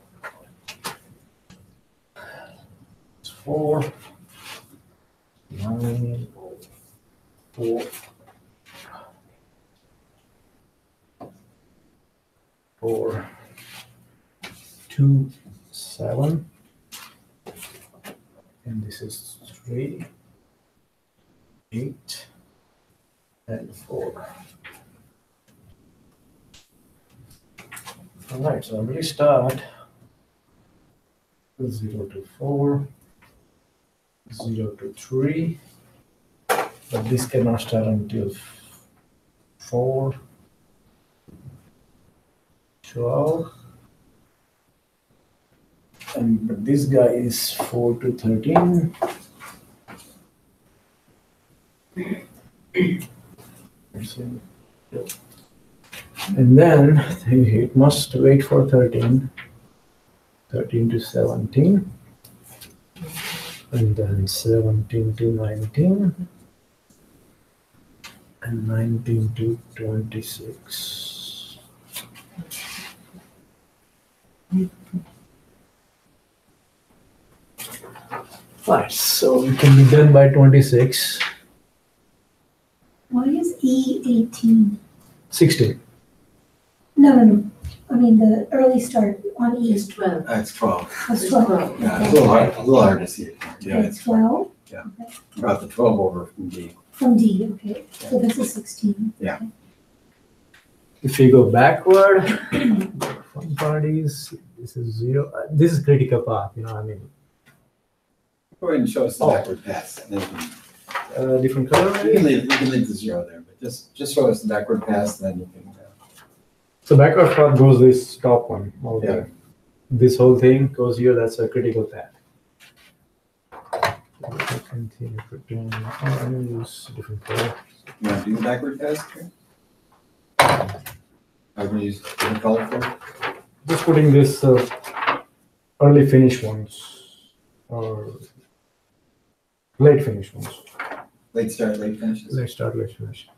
It's 4, 9, 4, 4, 2, 7, and this is 3, 8, and 4. All right, so I'm going to start 0 to 4, 0 to 3, but this cannot start until 4, 12, and but this guy is 4 to 13. And then it must wait for 13 to 17, and then 17 to 19, and 19 to 26. Right, so we can be done by 26. Why is E 18? 16. No. I mean, the early start on E It's is 12. It's 12. It's 12. Yeah, Okay. it's a little hard to see it. Yeah, It's 12 about the 12 over from D. from D, okay. So this is 16. If you go backward, fun parties, this is 0. This is critical path, you know, I mean. Go ahead and show us the backward pass. And then Different color. you can leave the 0 there, but just show us the backward pass, then you can. So backward path goes this top one over there. This whole thing goes here, that's a critical path. Continue for 10. I'm going to use different color. You want to do the backward pass? Okay. I'm going to use different color for it. Just putting this early finish ones or late finish ones. Late start, late finishes. Let's start, late finish.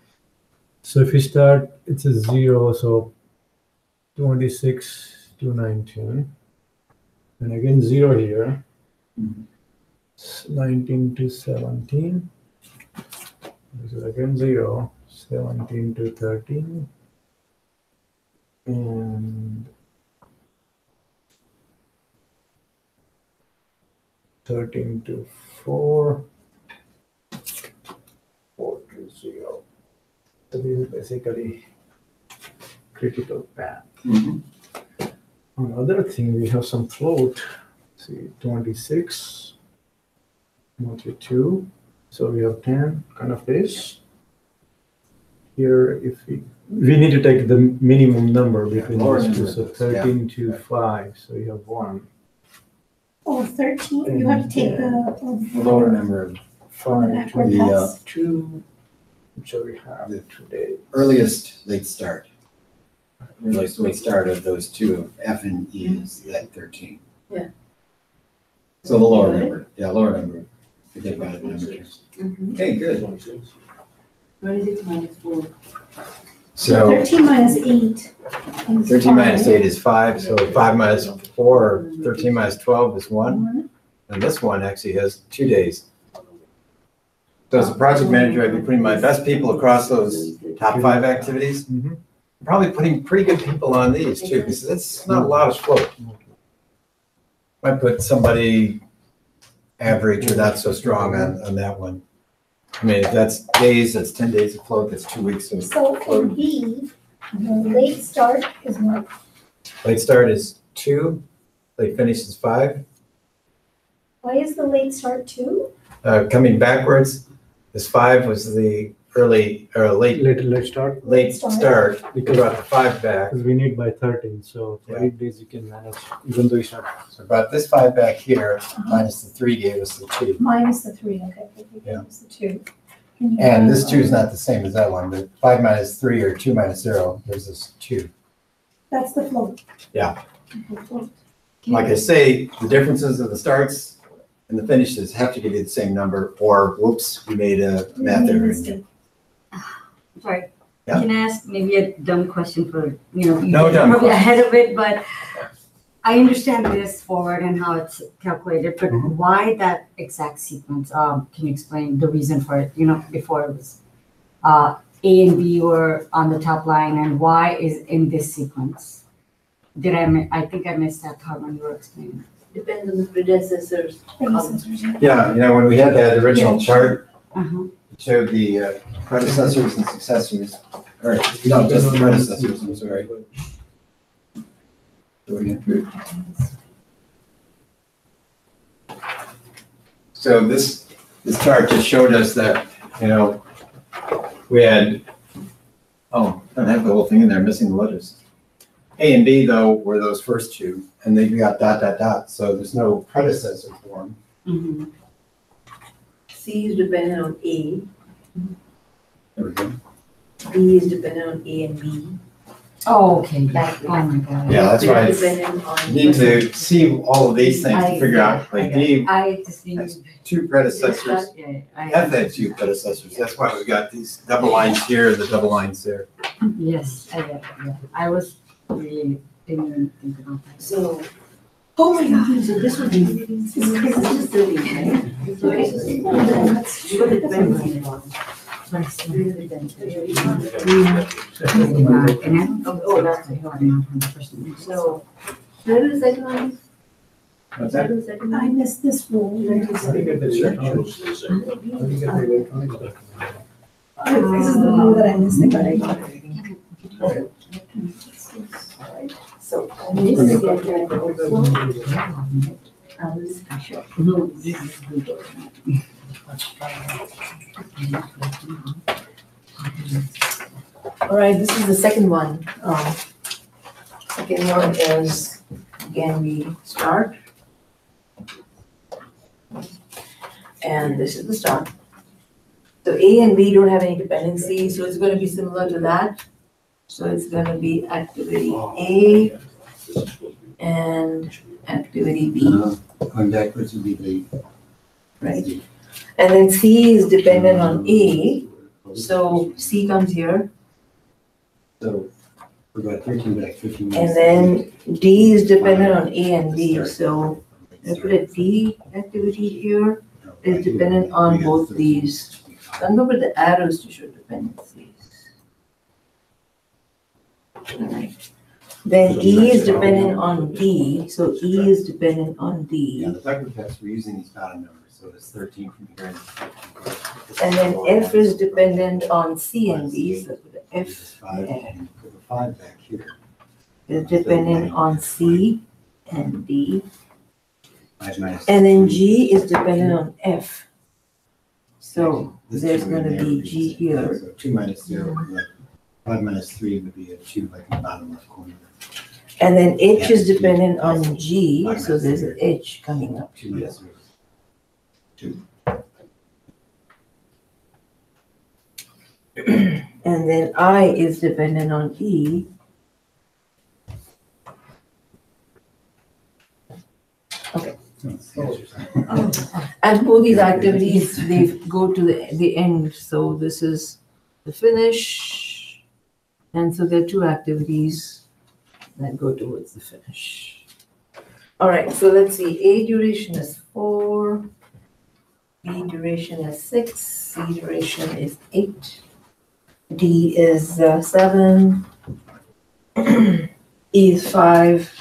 So if you start, it's a 0, so 26 to 19. And again, 0 here. 19 to 17. This is again 0. 17 to 13. And 13 to 4. 4 to 0. So this is basically critical path. Another thing, we have some float. See, 26, 22. So we have 10, kind of this. Here, if we need to take the minimum number between these two, so 13 to 5. So you have 1. Oh, 13, you have to take the Lower number of 5, backward 22. Which we have today. earliest late start. Earliest late start of those two, F and E, is that 13. Yeah. So the lower number, lower number. Forget about the number. Okay, good. 26 minus 4. So 13 minus 8. is 13 minus 5. 8 is 5, so 5 minus 4, 13 minus 12 is 1. And this one actually has 2 days. So as a project manager, I'd be putting my best people across those top 5 activities. Probably putting pretty good people on these too, because it's not a lot of float. Might put somebody average or not so strong on that one. I mean, if that's days, that's 10 days of float, that's 2 weeks of So for B, the late start is what? late start is 2, late finish is 5. Why is the late start 2? Coming backwards, this 5 was the early or late start. late start. We brought the 5 back. Because we need by 13, so for 8 days you can manage, even though you start. So brought this 5 back here, minus the 3 gave us the 2. Minus the 3, okay. Yeah. Minus the 2. And this 2 is not the same as that one, but 5 minus 3 or 2 minus 0, there's this 2. That's the float. Yeah. Okay, float. Like I say, the differences of the starts and the finishes have to give you the same number, or whoops, we made a math error. Sorry, Yeah. can I ask maybe a dumb question for, you're No dumb probably questions. ahead of it, but I understand this forward and how it's calculated, but why that exact sequence? Can you explain the reason for it? Before it was A and B were on the top line, and why is in this sequence? I think I missed that part when you were explaining. Depends on the predecessors. Yeah, when we had that original chart, Uh-huh. it showed the predecessors and successors, or no, just the predecessors, I'm sorry. So this chart just showed us that, we had, I don't have the whole thing in there, missing the letters. A and B though were those first two, and then we got dot, dot, dot, so there's no predecessor form. Mm-hmm. C is dependent on A, There we go. B is dependent on A and B. Oh, okay, That oh way. my god. Yeah, that's why it's, Dependent on. you need to see all of these things to figure out, like D, I just has need. two predecessors. Yeah, F had two predecessors, that's why we got these double lines here and the double lines there. Yes, I was really didn't even think about that. So, oh my god, so this would be, this is 30, right? So this is 4. You got the dependency one. But it's not really that. Oh, that's it. I'm not 100%. So, where is the second one? What's that? Where is the second one? I missed this rule. How do you get the electronics? How do you get the electronics? This is the rule that I missed, I got it. So, this is the other also. No, this is good. All right, this is the second one. Second one is, again, we start. And this is the start. So A and B don't have any dependency, so it's gonna be similar to that. So it's gonna be activity A and activity B, Going backwards would be the. right? And then C is dependent on A, so C comes here. So we're about 13 back, 15 And minutes. then D is dependent on A and B, so I put a D activity here, is dependent on both these. I'm gonna put the arrows to show dependencies. Alright. Then E is dependent on D, so E is dependent on Yeah, D. the vector text, we're using these bottom numbers, so it's 13 from here. And then F is dependent on C and D, so put the This is F 5, and put the 5 back here. is dependent on C and D. 5 minus And then 3. G is dependent on F. So This there's two in gonna there be would G the same. here. So 2 minus 0, like 5 minus 3 would be a 2, like in the bottom left corner. And then H is dependent on G, so there's an H coming up 2 here. minus 0. 2. And then I is dependent on E. And both these activities, they go to the end, so this is the finish. And so there are two activities that go towards the finish. All right, so let's see, A duration is 4, B duration is 6, C duration is 8, D is 7, E is 5,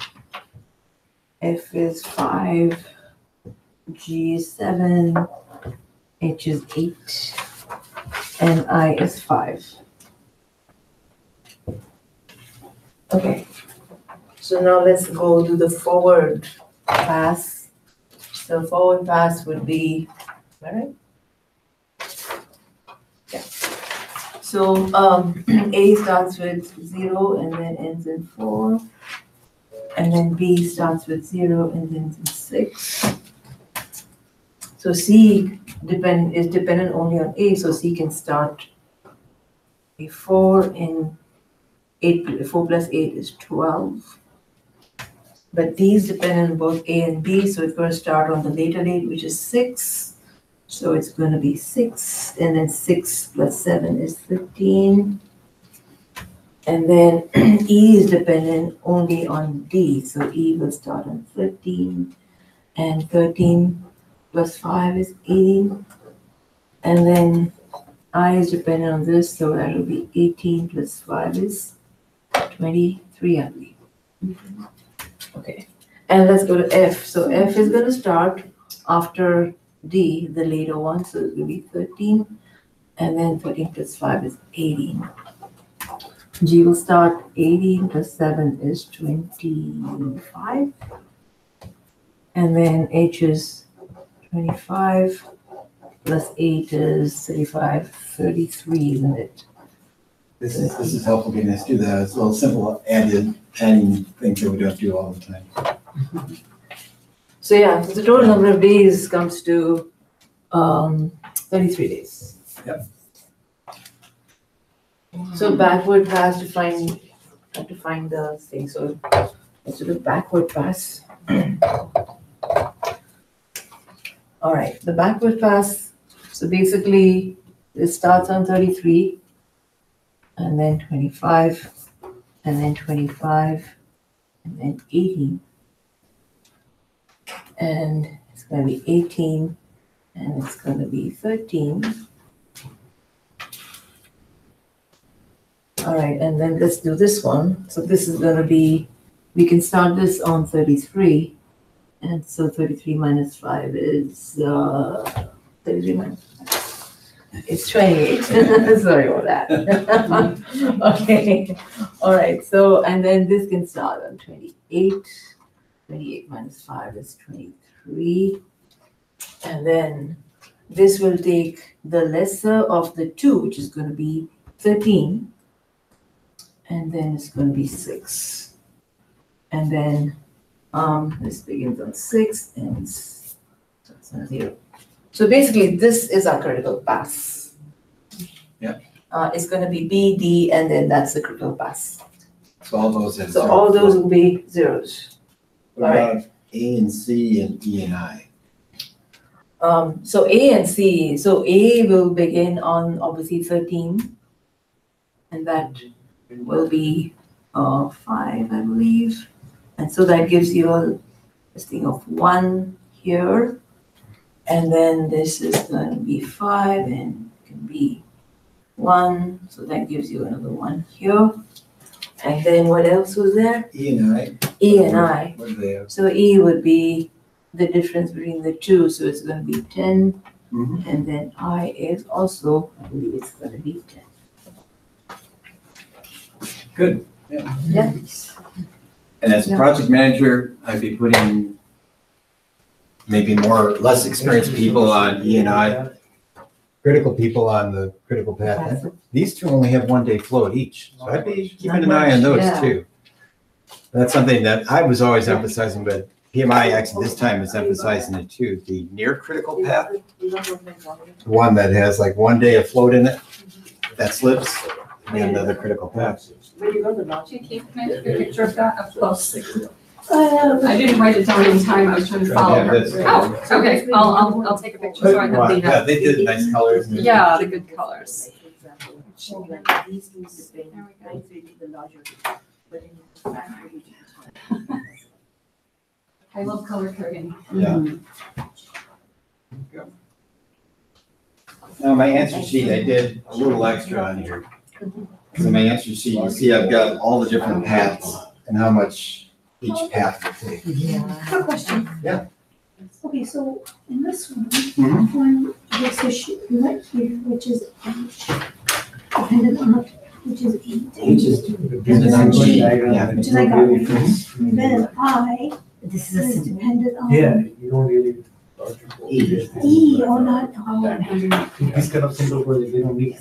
F is 5, G is 7, H is 8, and I is 5. Okay, so now let's go do the forward pass. So forward pass would be, all right? Yeah. So A starts with 0 and then ends in 4. And then B starts with 0 and ends in 6. So C is dependent only on A, so C can start a 4 in 8, 4 plus 8 is 12. But D is dependent on both A and B, so it's going to start on the later date, which is 6. So it's going to be 6, and then 6 plus 7 is 15. And then E is dependent only on D, so E will start on 13, and 13 plus 5 is 18. And then I is dependent on this, so that will be 18 plus 5 is 23, I believe. Okay, and let's go to F. So F is going to start after D, the later one, so it will be 13, and then 13 plus 5 is 18. G will start 18 plus 7 is 25. And then H is 25 plus 8 is 35, 33, isn't it? This is helpful getting us to that. It's a little simple adding things that we don't do all the time. So yeah, so the total number of days comes to 33 days. Yep. So backward pass to find the thing. So let's do the backward pass. All right, the backward pass. So basically, this starts on 33, and then 25, and then 25, and then 18. And it's going to be 18, and it's going to be 13. All right, and then let's do this one. So this is going to be, we can start this on 33. And so 33 minus 5 is 33 minus 5. It's 28. Sorry about that. Okay. All right. So, and then this can start on 28. 28 minus 5 is 23. And then this will take the lesser of the two, which is going to be 13. And then it's going to be 6. And then this begins on 6 and it's on 0. So basically, this is our critical pass. Yeah. It's going to be B, D, and then that's the critical pass. So all those. So all those will be zeros. What about A and C and E and I? So A and C. So A will begin on obviously 13, and that will be 5, I believe. And so that gives you this thing of 1 here. And then this is going to be 5 and it can be 1. So that gives you another 1 here. And then what else was there? E and I. E and I. What do they have? So E would be the difference between the two. So it's going to be 10. Mhm. And then I is also, I believe it's going to be 10. Good. Yeah. And as a project manager, I'd be putting maybe less experienced people on E and I, critical people on the critical path. These two only have 1 day float each, so I'd be keeping an eye on those Yeah. too. That's something that I was always emphasizing, but PMI actually this time is emphasizing it too. The near critical path, the one that has like 1 day of float in it, that slips, and another critical path. Can you take a picture of that up close? I didn't write it down in time, I was trying to follow Yeah, her. this- Oh, okay, I'll take a picture so I can clean Yeah, up. they did nice colors. Yeah, the good colors. I love color coding. Yeah. Now, my answer sheet, I did a little extra on here. So my answer sheet, you see I've got all the different paths and how much each path will take. Quick question. Yeah. Okay, so in this one, Mhm. one, this issue right here, which is H, dependent on, which is 8. Each is dependent on G, yeah. Which is I got, and then I This is a is simple. dependent on Yeah, you don't really. E, or not, These kind of simple projects, they don't need.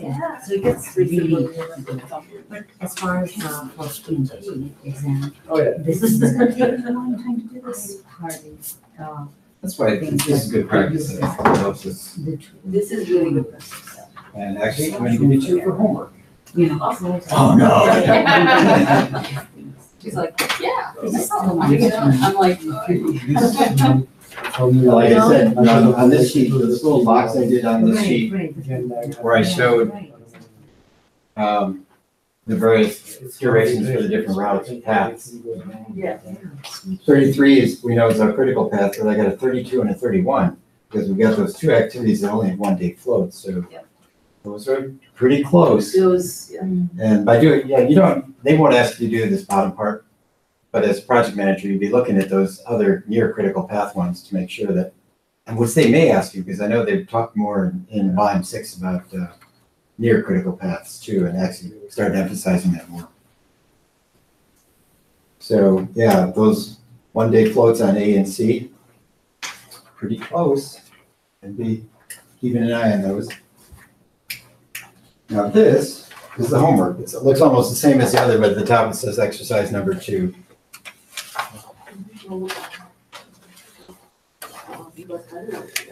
yeah. So it gets really, but as far as for student exam, Oh, yeah. this is It's gonna the take a long time to do this. hardly, That's why this is good practice. It helps us. the, This is really good. And actually, I'm gonna give it to you for homework. you know. Oh, no. She's like, yeah. This is still I'm like, Like I said, on this sheet, this little box I did on this sheet, where I showed the various durations for the different routes and paths. Yeah. 33 is, we know, is our critical path, but I got a 32 and a 31, because we got those two activities that only have 1 day float, so Yeah. those are pretty close. Those, yeah. And by doing, yeah, they won't ask you to do this bottom part, but as project manager, you'd be looking at those other near critical path ones to make sure that, and which they may ask you, because I know they've talked more in volume 6 about near critical paths too, and actually started emphasizing that more. So yeah, those one-day floats on A and C, pretty close, and be keeping an eye on those. Now this is the homework. It looks almost the same as the other, but at the top it says exercise number 2.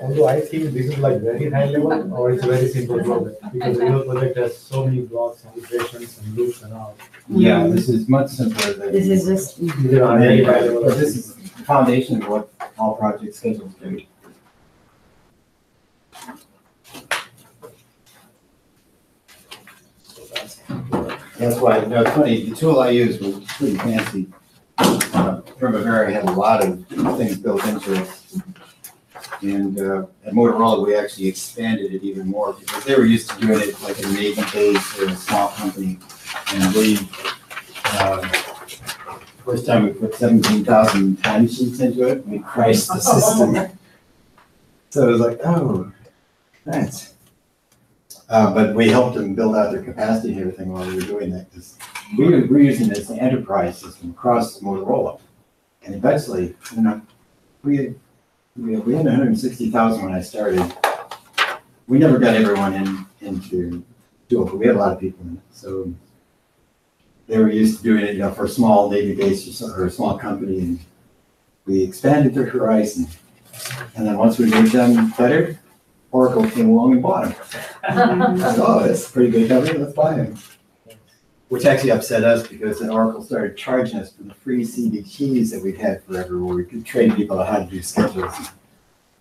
Although I think this is like very high level, or it's a very simple project, because the real project has so many blocks and iterations and loops and all. Yeah, this is much simpler than. This is just, These are very high level. But this is the foundation of what all project schedules do. That's why, no, it's funny, the tool I used was pretty fancy. Primavera had a lot of things built into it. And at Motorola, we actually expanded it even more because they were used to doing it like in an 80 days or a small company. And we, first time we put 17,000 timesheets into it, we priced the system. So it was like, oh, thanks. But we helped them build out their capacity and everything while we were doing that because we were using it as an enterprise system across Motorola. And eventually, you know, we had 160,000 when I started. We never got everyone into Dual, but we had a lot of people in it. So they were used to doing it, you know, for a small Navy base or a small company, and we expanded their horizon. And then once we made them better, Oracle came along and bought them. Oh, that's a pretty good company, let's buy them. Which actually upset us because then Oracle started charging us for the free CDKs that we'd had forever, where we could train people on how to do schedules.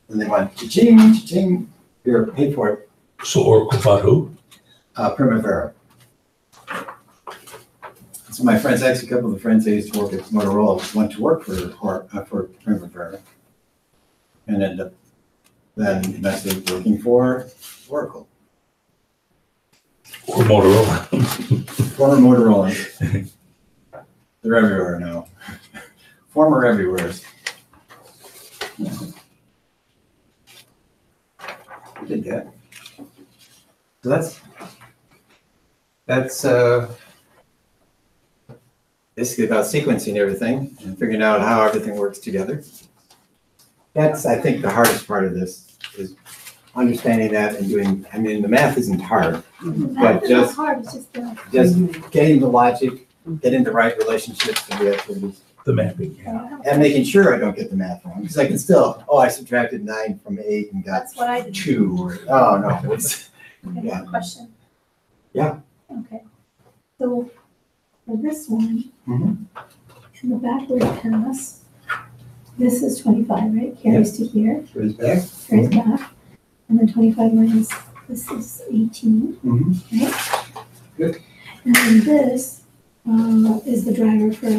And they went, cha-ching, cha-ching, here, pay for it. So Oracle bought who? Primavera. So my friends, actually a couple of the friends I used to work at Motorola went to work for Primavera. And ended up then eventually working for Oracle. Or Motorola? Former Motorola. They're everywhere now. Former everywheres. We did that. So that's basically about sequencing everything and figuring out how everything works together. That's, I think, the hardest part of this is understanding that and doing, I mean, the math isn't hard, but just getting the logic, getting the right relationships to the activities. The mapping, yeah. And making sure I don't get the math wrong, because I can still, I subtracted 9 from 8 and got That's what I did. 2, or, oh, no, it's, Okay, yeah. question. Yeah. Okay, so for this one, Mhm. in the backward pass, this is 25, right? Carries to here, Goes back. carries back, and then 25 minus this is 18, Mhm. right? Good. And then this is the driver for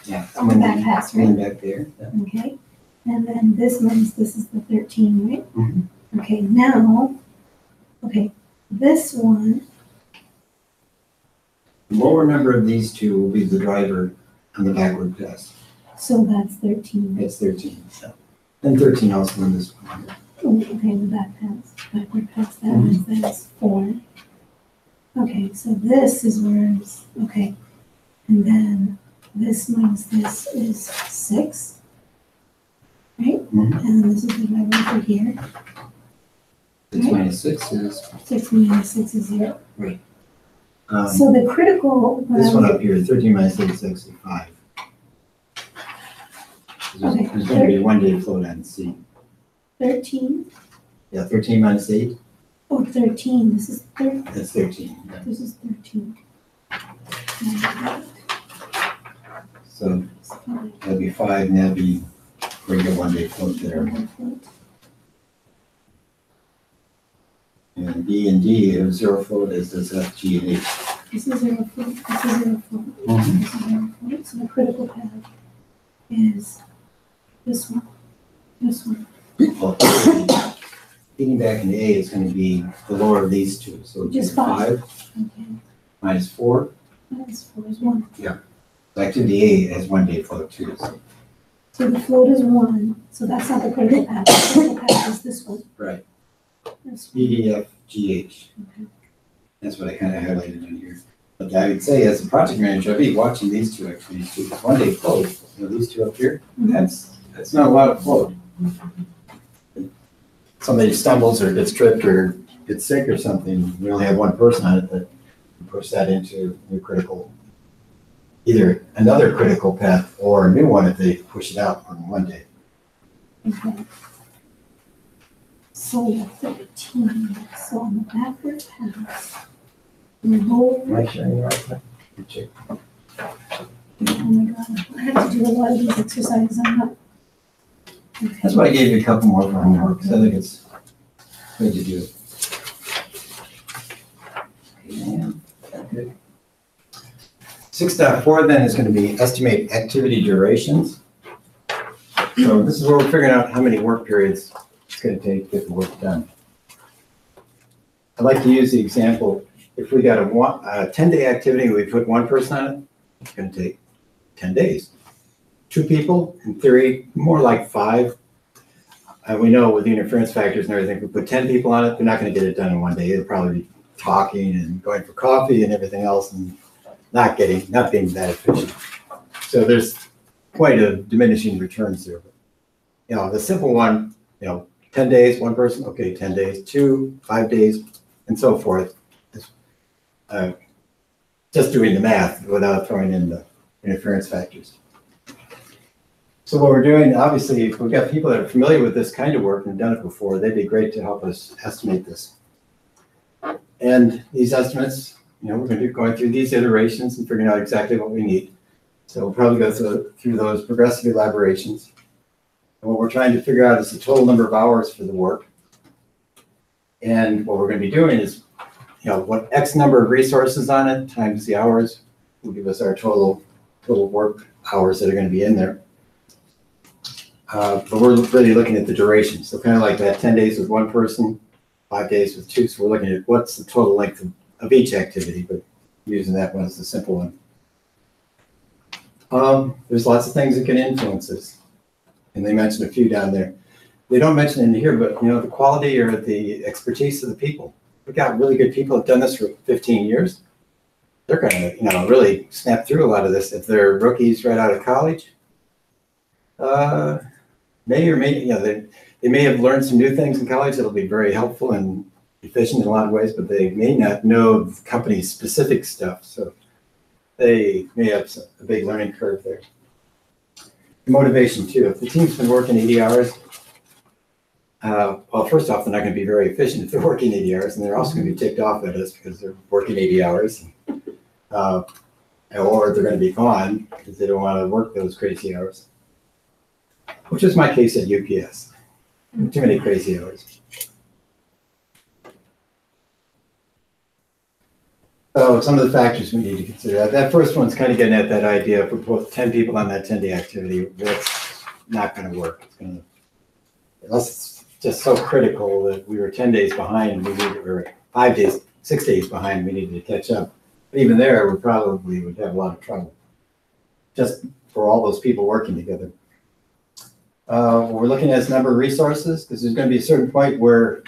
Yeah. on the back pass, right? Going back there. Yeah. Okay, and then this minus this is the 13, right? Mhm. Okay, now, okay, this one, The lower number of these two will be the driver on the backward pass. so that's 13, right? It's 13. So. And 13 also in this one. Oh, okay, the back pass, backward pass, that means that is 4. Okay, so this is where it's, okay, and then this minus this is 6, right? Mhm. And then this is the driver over here, 6 minus 6 is, 6 minus 6 is 0. um, So the critical, this one up here, 13 minus 8 is actually 5. There's, Okay. there's going to be a one-day float on C. 13, Yeah, 13 minus 8, oh, 13, this is that's 13. Yeah. this is 13. So that'd be 5, and that'd be where you get one-day float there. And B and D have 0 float, as does F, G, and H. This is 0 float, this is 0 float, Mhm. this is 0 float, so the critical pad is this one, this one. Well, getting back into A is going to be the lower of these two, so it'd be Just 5. 5 Okay, minus 4. minus 4 is 1. Activity A has one-day float too. So. So the float is 1, so that's not the critical pad, the critical pad is this one. Right. This one. B, D, F, G, H. Okay. That's what I kind of highlighted in here. But I would say as a project manager, I'd be watching these two activities too. One day float, these two up here, that's not a lot of float. Somebody stumbles or gets tripped or gets sick or something, we only have one person on it that can push that into new critical, either another critical path or a new one if they push it out on one day. Okay. So we have 13, so on the backward pass, lower, Am I showing you right now? You check. oh my God, I have to do a lot of these exercises, I'm not. Okay. That's why I gave you a couple more for homework, because I think it's good to do. Good. 6.4 then is going to be estimate activity durations. So this is where we're figuring out how many work periods it's going to take to get the work done. I'd like to use the example, if we got a 10-day activity, we put one person on it, it's going to take 10 days. 2 people, in theory, more like 5. We know with the interference factors and everything, if we put 10 people on it, they're not going to get it done in one day. They'll probably be talking and going for coffee and everything else and not being that efficient. So there's quite a diminishing returns there. But, the simple one, 10 days, one person, okay, 10 days, 2, 5 days, and so forth. Just doing the math without throwing in the interference factors. So what we're doing, obviously, if we've got people that are familiar with this kind of work and have done it before, they'd be great to help us estimate this. And these estimates, we're going to be going through these iterations and figuring out exactly what we need. So we'll probably go through those progressive elaborations. And what we're trying to figure out is the total number of hours for the work. And what we're going to be doing is, what X number of resources on it times the hours will give us our total work hours that are going to be in there. But we're really looking at the duration. So kind of like that 10 days with one person, 5 days with 2. So we're looking at what's the total length of each activity, but using that one as the simple one. There's lots of things that can influence this. And they mentioned a few down there. They don't mention in here, but the quality or the expertise of the people. We've got really good people who've done this for 15 years. They're going to, really snap through a lot of this. If they're rookies right out of college, they may have learned some new things in college that'll be very helpful and efficient in a lot of ways, but they may not know the company's specific stuff. So they may have a big learning curve there. Motivation too. If the team's been working 80 hours, well, first off, they're not going to be very efficient if they're working 80 hours, and they're also going to be ticked off at us because they're working 80 hours, or they're going to be gone because they don't want to work those crazy hours. Which is my case at UPS. Too many crazy hours. So some of the factors we need to consider. That first one's kind of getting at that idea. If we put 10 people on that 10-day activity, that's not going to work. Unless it's just so critical that we were 10 days behind, or 5 days, 6 days behind, we needed to catch up. But even there, we probably would have a lot of trouble. Just for all those people working together. What we're looking at is number of resources, because there's going to be a certain point where,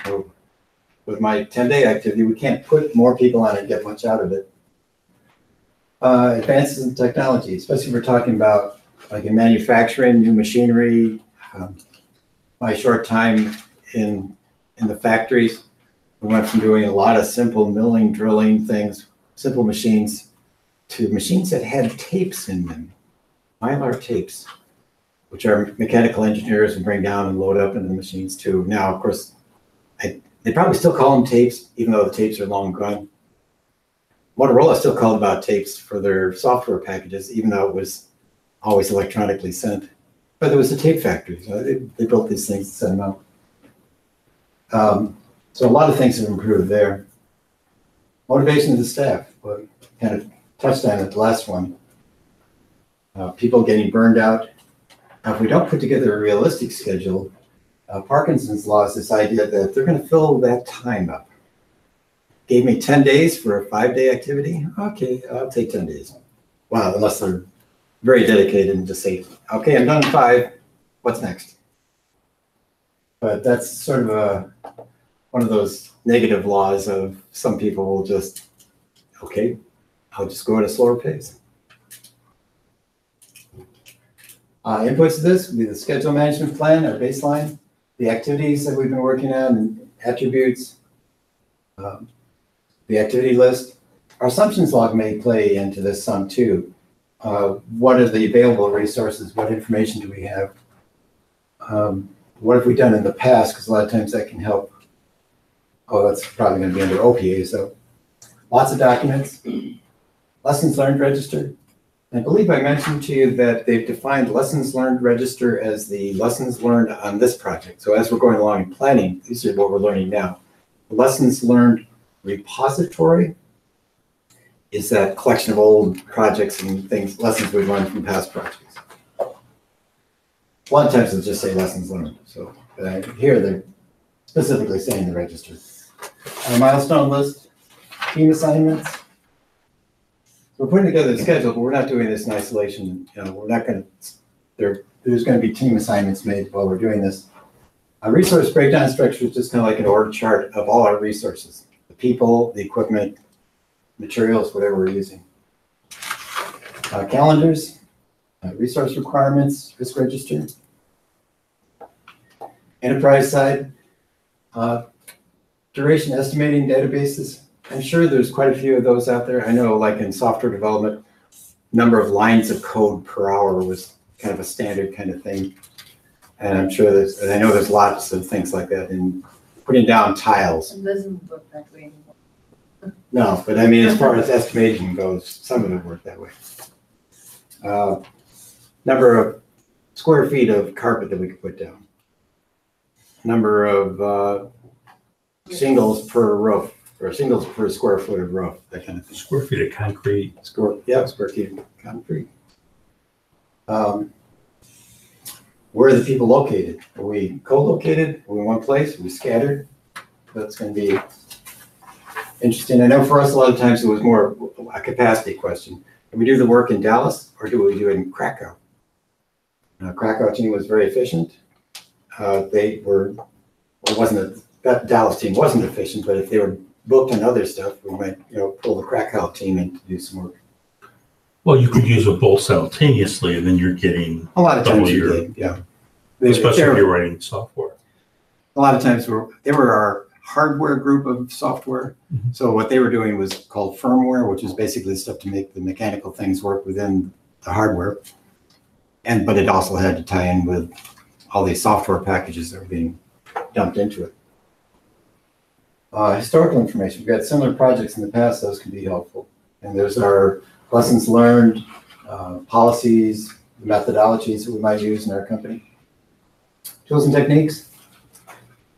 with my 10-day activity, we can't put more people on it and get much out of it. Advances in technology, especially if we're talking about like in manufacturing, new machinery. My short time in the factories, we went from doing a lot of simple milling, drilling things, simple machines, to machines that had tapes in them, mylar tapes, which our mechanical engineers would bring down and load up into the machines too. Now, of course, they probably still call them tapes, even though the tapes are long gone. Motorola still called about tapes for their software packages, even though it was always electronically sent. But there was a tape factory, so they built these things and sent them out. So a lot of things have improved there. Motivation of the staff, well, kind of touched on it, the last one. People getting burned out. Now, if we don't put together a realistic schedule, Parkinson's law is this idea that they're going to fill that time up. Gave me 10 days for a 5-day activity. Okay, I'll take 10 days. Wow, unless they're very dedicated and just say, okay, I'm done in 5. What's next? But that's sort of one of those negative laws of some people will just, okay, I'll just go at a slower pace. Inputs to this would be the schedule management plan, our baseline, the activities that we've been working on, and attributes, the activity list. Our assumptions log may play into this some too. What are the available resources? What information do we have? What have we done in the past? Because a lot of times that can help. Oh, that's probably going to be under OPA. So lots of documents, lessons learned register. I believe I mentioned to you that they've defined lessons learned register as the lessons learned on this project. So as we're going along in planning, these are what we're learning now. The lessons learned repository is that collection of old projects and things, lessons we've learned from past projects. A lot of times they'll just say lessons learned. So here they're specifically saying the register. A milestone list, team assignments. We're putting together the schedule, but we're not doing this in isolation. You know, we're not going to, there's going to be team assignments made while we're doing this. A resource breakdown structure is just kind of like an org chart of all our resources, the people, the equipment, materials, whatever we're using. Calendars, resource requirements, risk register. Enterprise side, duration estimating databases. I'm sure there's quite a few of those out there. I know like in software development, number of lines of code per hour was kind of a standard kind of thing. And I'm sure and I know there's lots of things like that in putting down tiles. It doesn't work that way anymore. No, but I mean, as far as estimation goes, some of it worked that way. Number of square feet of carpet that we could put down. Number of shingles per roof, or shingles per square foot of roof, that kind of thing. Square feet of concrete. Square feet of concrete. Where are the people located? Are we co-located? Are we in one place? Are we scattered? That's going to be interesting. I know for us, a lot of times it was more a capacity question. Do we do the work in Dallas or do we do it in Krakow? Krakow team was very efficient. That Dallas team wasn't efficient, but if they were booked on other stuff, we might, pull the Krakow team in to do some work. Well, you could use them both simultaneously, and then you're getting a lot of times double you your, did, yeah. Especially if you're writing software. A lot of times they were our hardware group of software. Mm-hmm. So what they were doing was called firmware, which is basically stuff to make the mechanical things work within the hardware. But it also had to tie in with all these software packages that were being dumped into it. Historical information. We've got similar projects in the past, those can be helpful. And there's our lessons learned, policies, methodologies that we might use in our company. Tools and techniques.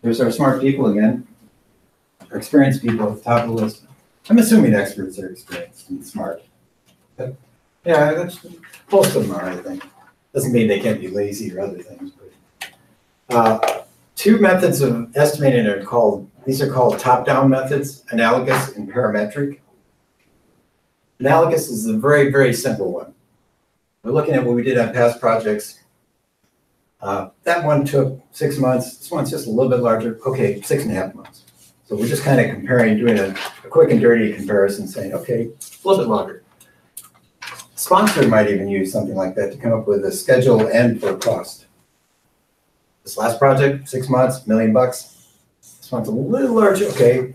There's our smart people again. Our experienced people at the top of the list. I'm assuming experts are experienced and smart. But yeah, most of them are, I think. Doesn't mean they can't be lazy or other things. But, two methods of estimating are called top-down methods, analogous and parametric. Analogous is a very, very simple one. We're looking at what we did on past projects. That one took 6 months. This one's just a little bit larger. Okay, 6.5 months. So we're just kind of comparing, doing a quick and dirty comparison, saying, okay, a little bit longer. Sponsor might even use something like that to come up with a schedule and for cost. This last project, 6 months, $1 million. This one's a little larger. Okay,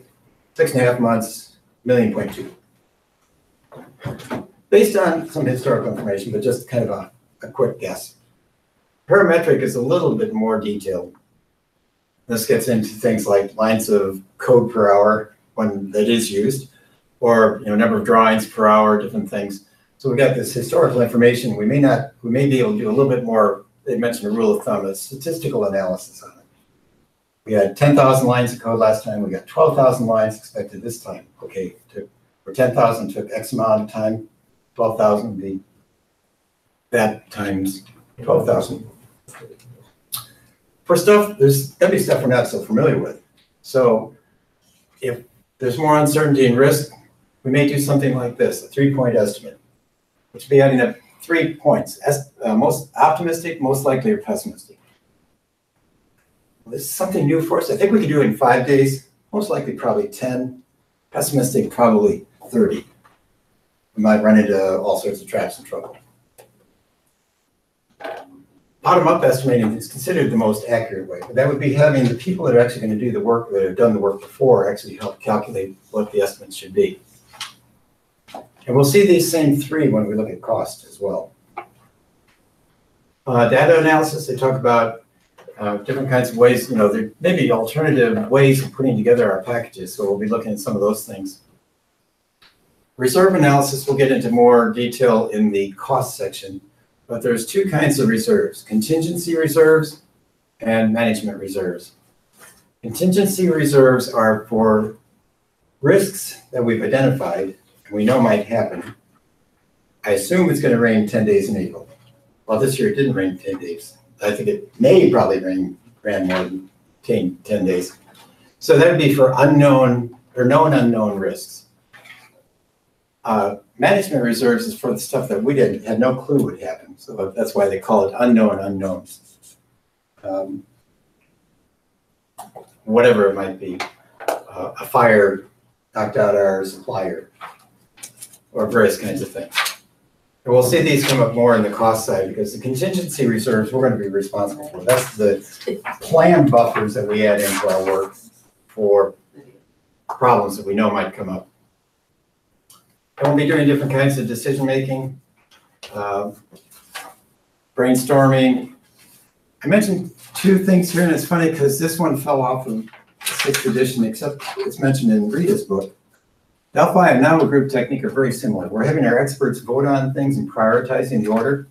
6.5 months, $1.2 million. Based on some historical information, but just kind of a quick guess. Parametric is a little bit more detailed. This gets into things like lines of code per hour when that is used, or number of drawings per hour, different things. So we got this historical information. We may be able to do a little bit more. They mentioned a rule of thumb, a statistical analysis on it. We had 10,000 lines of code last time. We got 12,000 lines expected this time. Okay, for 10,000 took X amount of time. 12,000 would be that times 12,000. For stuff, there's going to be stuff we're not so familiar with. So if there's more uncertainty and risk, we may do something like this, a 3-point estimate, which would be adding up 3 points, most optimistic, most likely, or pessimistic. Well, this is something new for us. I think we could do it in 5 days. most likely probably 10, pessimistic probably 30. We might run into all sorts of traps and trouble. Bottom-up estimating is considered the most accurate way, but that would be having the people that are actually going to do the work, that have done the work before, actually help calculate what the estimates should be. And we'll see these same three when we look at cost as well. Data analysis, they talk about different kinds of ways, there may be alternative ways of putting together our packages, so we'll be looking at some of those things. Reserve analysis, we'll get into more detail in the cost section, but there's two kinds of reserves, contingency reserves and management reserves. Contingency reserves are for risks that we've identified and we know might happen. I assume it's going to rain 10 days in April. Well, this year it didn't rain 10 days. I think it may probably ran more than 10 days. So that would be for unknown or known unknown risks. Management reserves is for the stuff that we had no clue would happen. So that's why they call it unknown unknowns. Whatever it might be. A fire knocked out our supplier or various kinds of things. And we'll see these come up more in the cost side because the contingency reserves we're going to be responsible for. That's the planned buffers that we add into our work for problems that we know might come up. And we'll be doing different kinds of decision making, brainstorming. I mentioned two things here, and it's funny because this one fell off of the 6th edition, except it's mentioned in Rita's book. Delphi and Nominal group technique are very similar. We're having our experts vote on things and prioritizing the order.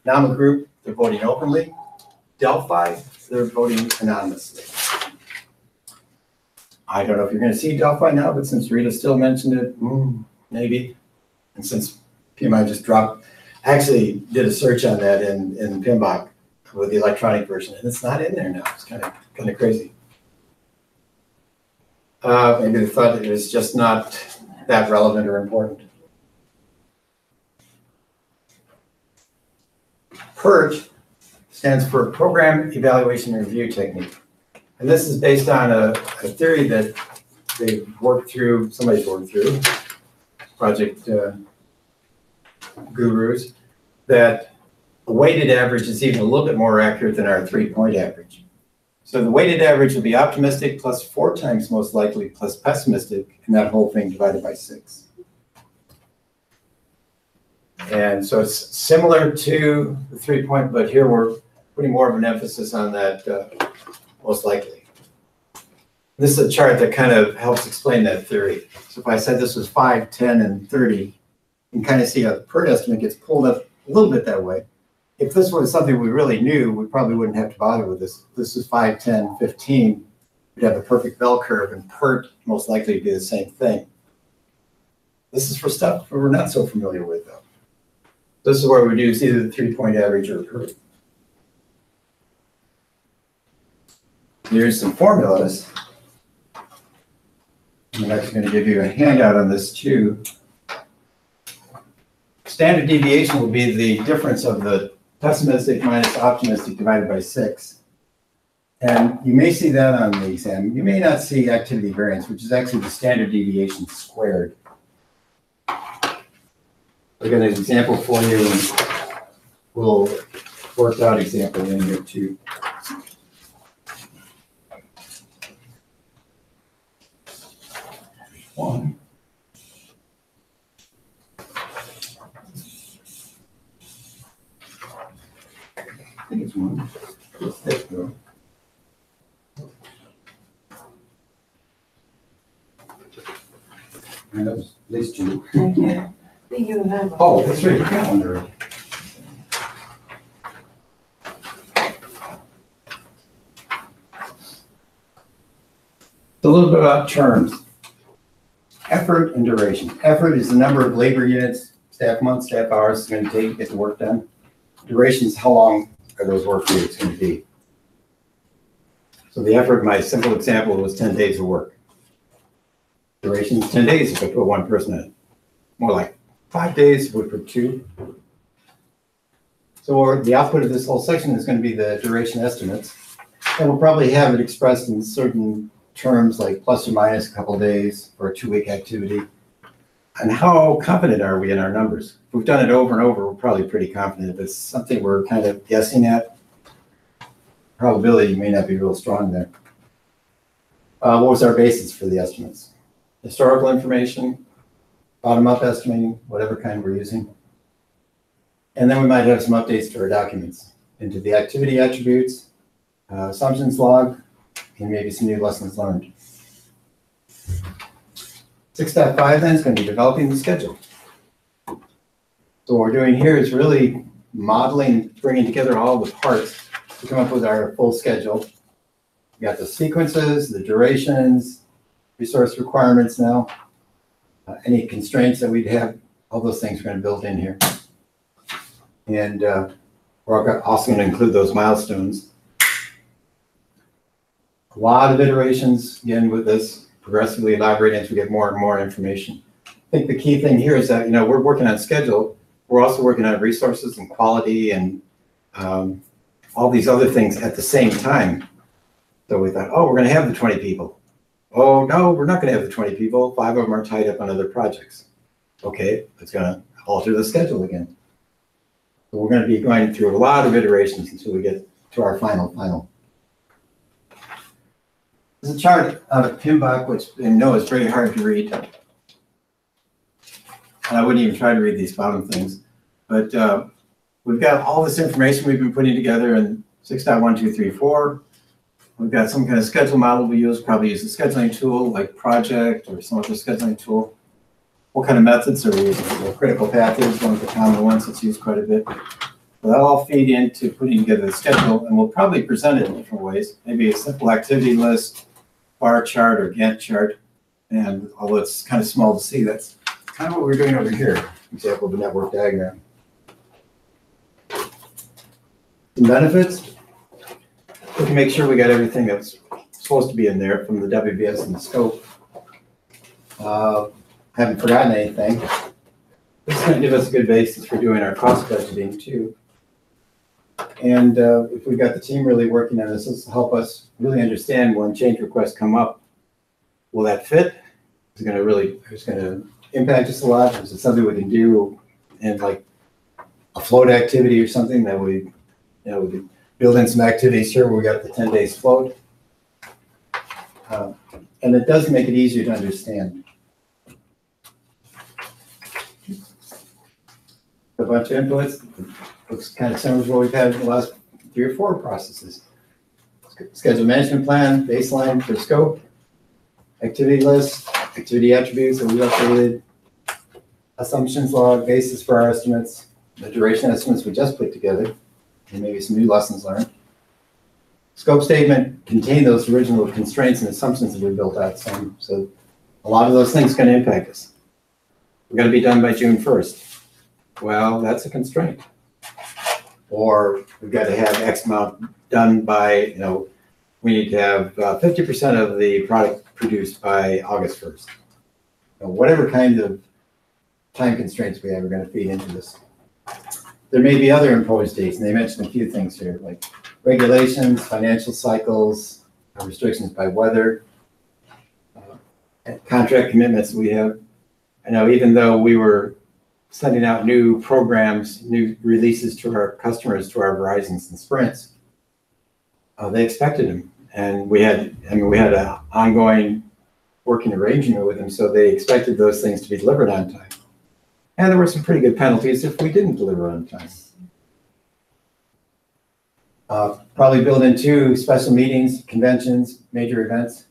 Nominal group, they're voting openly. Delphi, they're voting anonymously. I don't know if you're going to see Delphi now, but since Rita still mentioned it, maybe. And since PMI just dropped, I actually did a search on that in PMBOK with the electronic version, and it's not in there now. It's kind of crazy. Maybe they thought it was just not that relevant or important. PERT stands for Program Evaluation and Review Technique. And this is based on a theory that they've worked through, somebody's worked through, project gurus, that a weighted average is even a little bit more accurate than our 3-point average. So the weighted average will be optimistic plus 4 times most likely plus pessimistic, and that whole thing divided by 6. And so it's similar to the 3-point, but here we're putting more of an emphasis on that most likely. This is a chart that kind of helps explain that theory. So if I said this was 5, 10, and 30, you can kind of see how the PERT estimate gets pulled up a little bit that way. If this was something we really knew, we probably wouldn't have to bother with this. This is 5, 10, 15. We'd have the perfect bell curve, and PERT most likely do the same thing. This is for stuff we're not so familiar with, though. This is where we do either the 3-point average or PERT. Here's some formulas. I'm actually going to give you a handout on this too. Standard deviation will be the difference of the pessimistic minus optimistic divided by 6. And you may see that on the exam. You may not see activity variance, which is actually the standard deviation squared. I've got an example for you, and we'll work out example in here too. One. I think it's 1. It's thick though. And that was at least 2. Thank you. Thank you very much. Oh, that's right, calendar. A little bit about terms. Effort and duration. Effort is the number of labor units, staff months, staff hours it's going to take to get the work done. Duration is how long are those work units going to be. So the effort, my simple example, was 10 days of work. Duration is 10 days if I put 1 person in it. More like 5 days if we put 2. So the output of this whole section is going to be the duration estimates. And we'll probably have it expressed in certain terms like plus or minus a couple of days for a 2-week activity. And how confident are we in our numbers? If we've done it over and over, we're probably pretty confident. If it's something we're kind of guessing at, probability may not be real strong there. What was our basis for the estimates? Historical information, bottom-up estimating, whatever kind we're using. And then we might have some updates to our documents into the activity attributes, assumptions log, and maybe some new lessons learned. 6.5 then is going to be developing the schedule. So what we're doing here is really modeling, bringing together all the parts to come up with our full schedule. We got the sequences, the durations, resource requirements now, any constraints that we'd have, all those things we're going to build in here. And we're also going to include those milestones. A lot of iterations, again, with this, progressively elaborating as we get more and more information. I think the key thing here is that, we're working on schedule. We're also working on resources and quality and all these other things at the same time. So we thought, oh, we're going to have the 20 people. Oh, no, we're not going to have the 20 people. 5 of them are tied up on other projects. Okay, it's going to alter the schedule again. So we're going to be going through a lot of iterations until we get to our final. There's a chart out of PMP, which I know is very hard to read. And I wouldn't even try to read these bottom things. But we've got all this information we've been putting together in 6.1234. We've got some kind of schedule model we use, probably use a scheduling tool like Project or some other scheduling tool. What kind of methods are we using? So critical path is one of the common ones that's used quite a bit. So that'll all feed into putting together the schedule, and we'll probably present it in different ways. Maybe a simple activity list, bar chart, or Gantt chart. And although it's kind of small to see, that's kind of what we're doing over here. Example of the network diagram. Some benefits. We can make sure we got everything that's supposed to be in there from the WBS and the scope. Haven't forgotten anything. This is going to give us a good basis for doing our cost budgeting too. And if we've got the team really working on this, this will help us really understand when change requests come up. Will that fit? It's going to impact us a lot. Is it something we can do in like a float activity or something that we could build in some activities here where we got the 10 days float. And it does make it easier to understand. A bunch of inputs. Looks kind of similar to what we've had in the last 3 or 4 processes. Schedule management plan, baseline for scope, activity list, activity attributes that we updated, assumptions log, basis for our estimates, the duration estimates we just put together, and maybe some new lessons learned. Scope statement contained those original constraints and assumptions that we built out some. So a lot of those things are going to impact us. We're going to be done by June 1st. Well, that's a constraint. Or we've got to have X amount done by, we need to have 50% of the product produced by August 1st. Whatever kind of time constraints we have are going to feed into this. There may be other imposed dates, and they mentioned a few things here, like regulations, financial cycles, restrictions by weather, contract commitments we have. I know even though we were sending out new programs, new releases to our customers, to our Verizons and Sprints, they expected them. And we had an ongoing working arrangement with them, so they expected those things to be delivered on time. And there were some pretty good penalties if we didn't deliver on time. Probably build into special meetings, conventions, major events.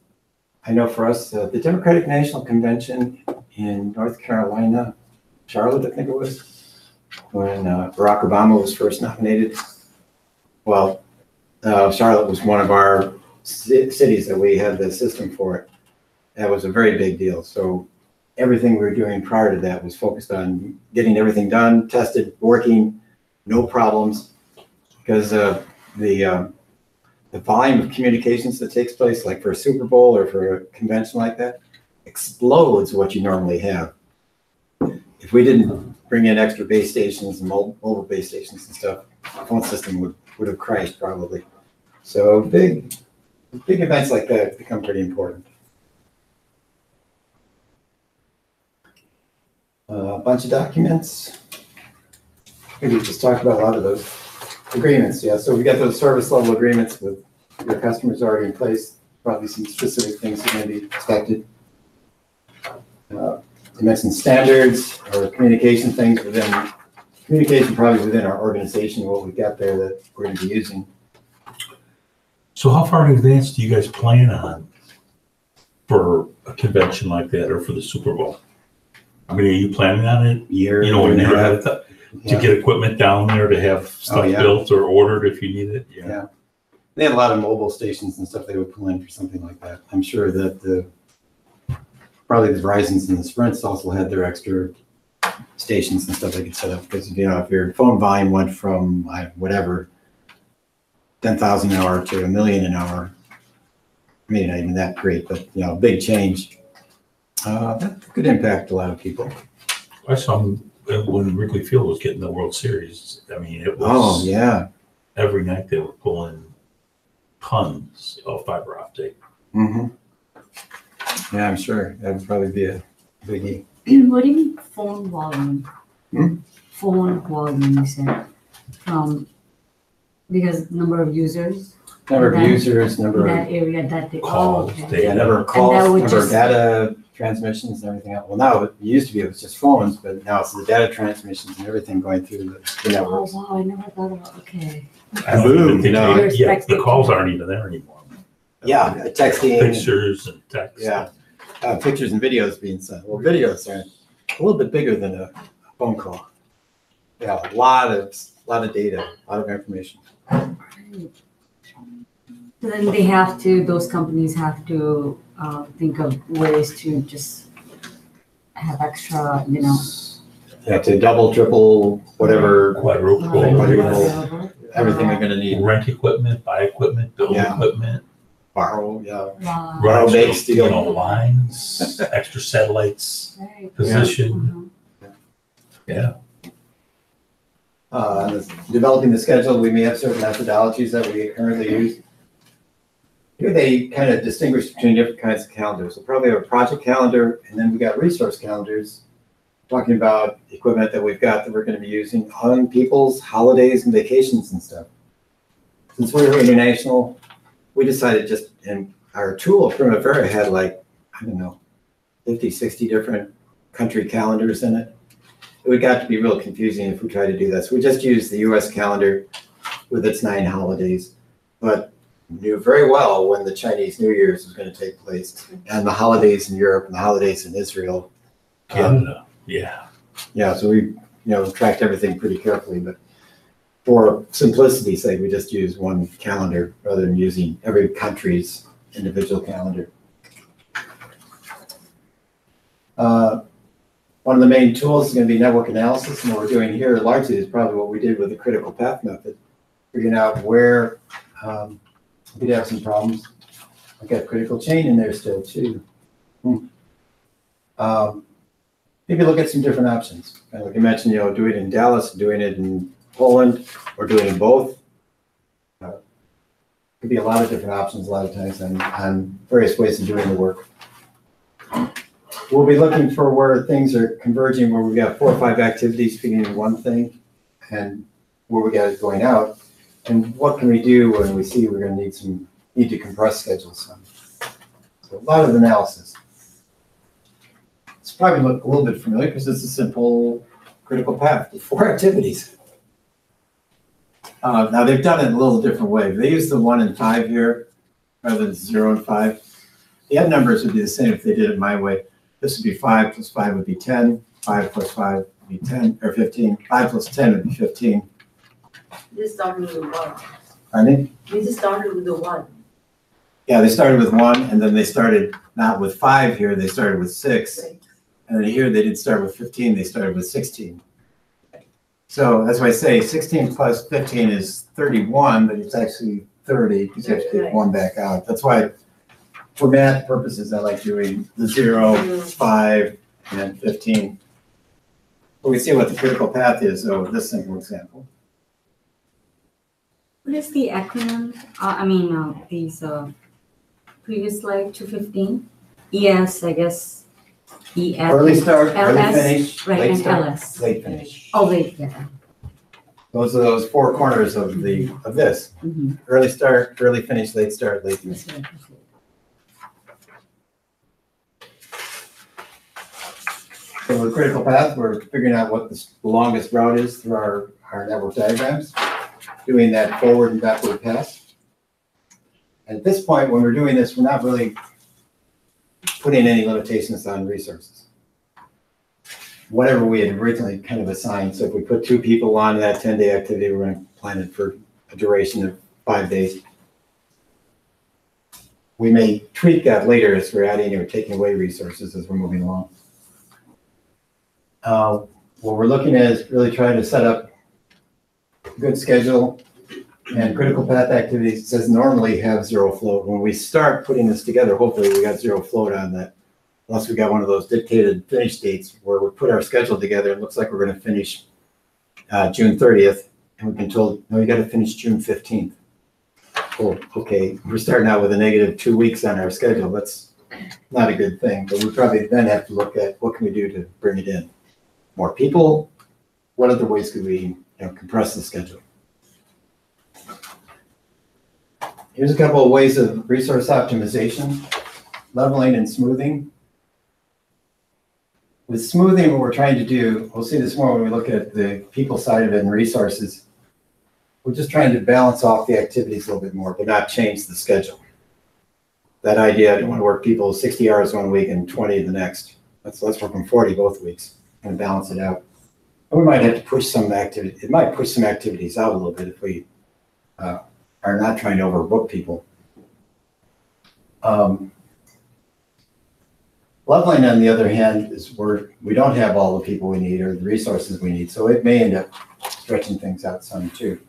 I know for us, the Democratic National Convention in North Carolina, Charlotte, I think it was, when Barack Obama was first nominated. Well, Charlotte was one of our cities that we had the system for it. That was a very big deal. So everything we were doing prior to that was focused on getting everything done, tested, working, no problems, because the volume of communications that takes place, like for a Super Bowl or for a convention like that, explodes what you normally have. If we didn't bring in extra base stations and mobile base stations and stuff, the phone system would have crashed probably. So big Big events like that become pretty important. A bunch of documents. Maybe just talk about a lot of those agreements. Yeah, so we got those service level agreements with your customers already in place. Probably some specific things that may be expected. You mentioned standards or communication things within, communication probably within our organization, what we got there that we're going to be using. So how far in advance do you guys plan on for a convention like that or for the Super Bowl? I mean, are you planning on it? Year, You know, when year you're and a at half. it, to get equipment down there to have stuff yeah. built or ordered if you need it? Yeah. They had a lot of mobile stations and stuff they would pull in for something like that. I'm sure that probably the Verizons and the Sprints also had their extra stations and stuff they could set up, because you know, if your phone volume went from whatever 10,000 an hour to 1 million an hour, I mean, not even that great, but you know, big change. That could impact a lot of people. I saw them when Wrigley Field was getting the World Series. I mean, it was. Oh, yeah. Every night they were pulling tons of fiber optic. Mm-hmm. Yeah, I'm sure that would probably be a biggie. What do you mean phone volume? Phone volume, you said. Because number of users? Number of that- users, number That of area that they. Calls, okay. data. number of And that calls, would number of just- data transmissions and everything else. Well, now it used to be it was just phones, but now it's the data transmissions and everything going through the Oh, networks. wow, I never thought about, okay. I don't even think, No. yeah, the calls aren't even there anymore. Yeah, texting. Pictures and text. Yeah, pictures and videos being sent. Well, videos are a little bit bigger than a phone call. Yeah, a lot of data, a lot of information. So then they have to, those companies have to think of ways to just have extra, you know. Yeah, to double, triple, whatever, Quadruple. Quadruple. everything they're gonna need. Rent equipment, buy equipment, build Yeah. equipment, Borrow, yeah. Wow. Borrow, run bake, extra, steal. you know, lines, extra satellites, Right. position. Yeah. Developing the schedule, we may have certain methodologies that we currently use. Here they kind of distinguish between different kinds of calendars. So probably have a project calendar, and then we got resource calendars, talking about equipment that we've got that we're going to be using on people's holidays and vacations and stuff. Since we were international, we decided just, and our tool Primavera had like, I don't know, 50, 60 different country calendars in it. It would got to be real confusing if we tried to do that. So we just used the US calendar with its 9 holidays, but knew very well when the Chinese New Year's was going to take place, and the holidays in Europe and the holidays in Israel. Canada. Yeah. Yeah, so we, tracked everything pretty carefully, but for simplicity's sake, we just use one calendar rather than using every country's individual calendar. One of the main tools is going to be network analysis, and what we're doing here largely is probably what we did with the critical path method, figuring out where we'd have some problems. I've got critical chain in there still too. Maybe look at some different options. Like I mentioned, doing it in Dallas, doing it in Poland, or doing it both. Could be a lot of different options a lot of times on various ways of doing the work. We'll be looking for where things are converging, where we've got 4 or 5 activities feeding into one thing, and where we got it going out. And what can we do when we see we're going to need to compress schedules some. So a lot of analysis. It's probably look a little bit familiar because it's a simple critical path with 4 activities. Now they've done it in a little different way. They use the 1 and 5 here rather than 0 and 5. The end numbers would be the same if they did it my way. This would be 5 plus 5 would be 10. 5 plus 5 would be 10 or 15. 5 plus 10 would be 15. They started with the 1. Pardon? We just started with the 1. Yeah, they started with 1, and then they started not with 5 here, they started with 6. Right. And then here they didn't start with 15, they started with 16. So that's why I say 16 plus 15 is 31, but it's actually 30 because you have to take Right. 1 back out. That's why for math purposes, I like doing the 0, 5, and 15. But we see what the critical path is over this simple example. What is the acronym? These previous slide, 215. ES, I guess, EF. Early start, early LS, finish, right, late and start, LS. late finish. Oh, late, yeah. Those are those four corners of this. Mhm. Early start, early finish, late start, late finish. That's what I appreciate. So with critical path, we're figuring out what the longest route is through our network diagrams, doing that forward and backward pass. At this point, when we're doing this, we're not really putting any limitations on resources. Whatever we had originally kind of assigned, so if we put 2 people on that 10-day activity, we're going to plan it for a duration of 5 days. We may tweak that later as we're adding or taking away resources as we're moving along. What we're looking at is really trying to set up a good schedule, and critical path activities says normally have 0 float. When we start putting this together, hopefully we got 0 float on that, unless we got one of those dictated finish dates where we put our schedule together. It looks like we're going to finish June 30th, and we've been told, no, you got to finish June 15th. Oh, okay, we're starting out with a negative 2 weeks on our schedule. That's not a good thing, but we probably then have to look at what can we do to bring it in. More people, what other ways could we compress the schedule? Here's a couple of ways of resource optimization, leveling and smoothing. With smoothing, what we're trying to do, we'll see this more when we look at the people side of it and resources. We're just trying to balance off the activities a little bit more, but not change the schedule. That idea, I don't want to work people 60 hours one week and 20 the next. Let's work them 40 both weeks and balance it out. And we might have to push some activity. It might push some activities out a little bit if we are not trying to overbook people. Leveling, on the other hand, is where we don't have all the people we need or the resources we need, so it may end up stretching things out some too.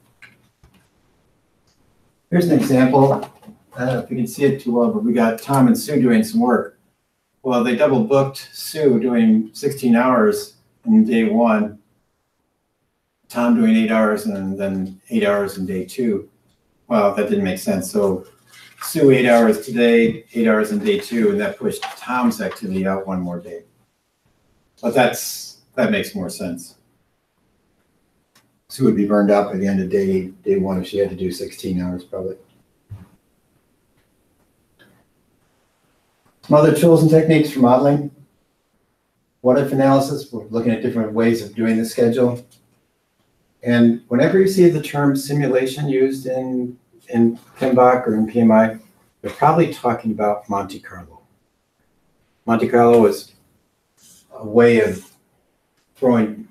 Here's an example. I don't know if you can see it too well, but we got Tom and Sue doing some work. Well, they double booked Sue doing 16 hours in day 1, Tom doing 8 hours, and then 8 hours in day 2. Well, that didn't make sense. So Sue 8 hours today, 8 hours in day 2, and that pushed Tom's activity out 1 more day. But that makes more sense. Sue would be burned out by the end of day 1 if she had to do 16 hours probably. Some other tools and techniques for modeling. What if analysis, we're looking at different ways of doing the schedule. And whenever you see the term simulation used in PMBOK or in PMI, they're probably talking about Monte Carlo. Monte Carlo is a way of throwing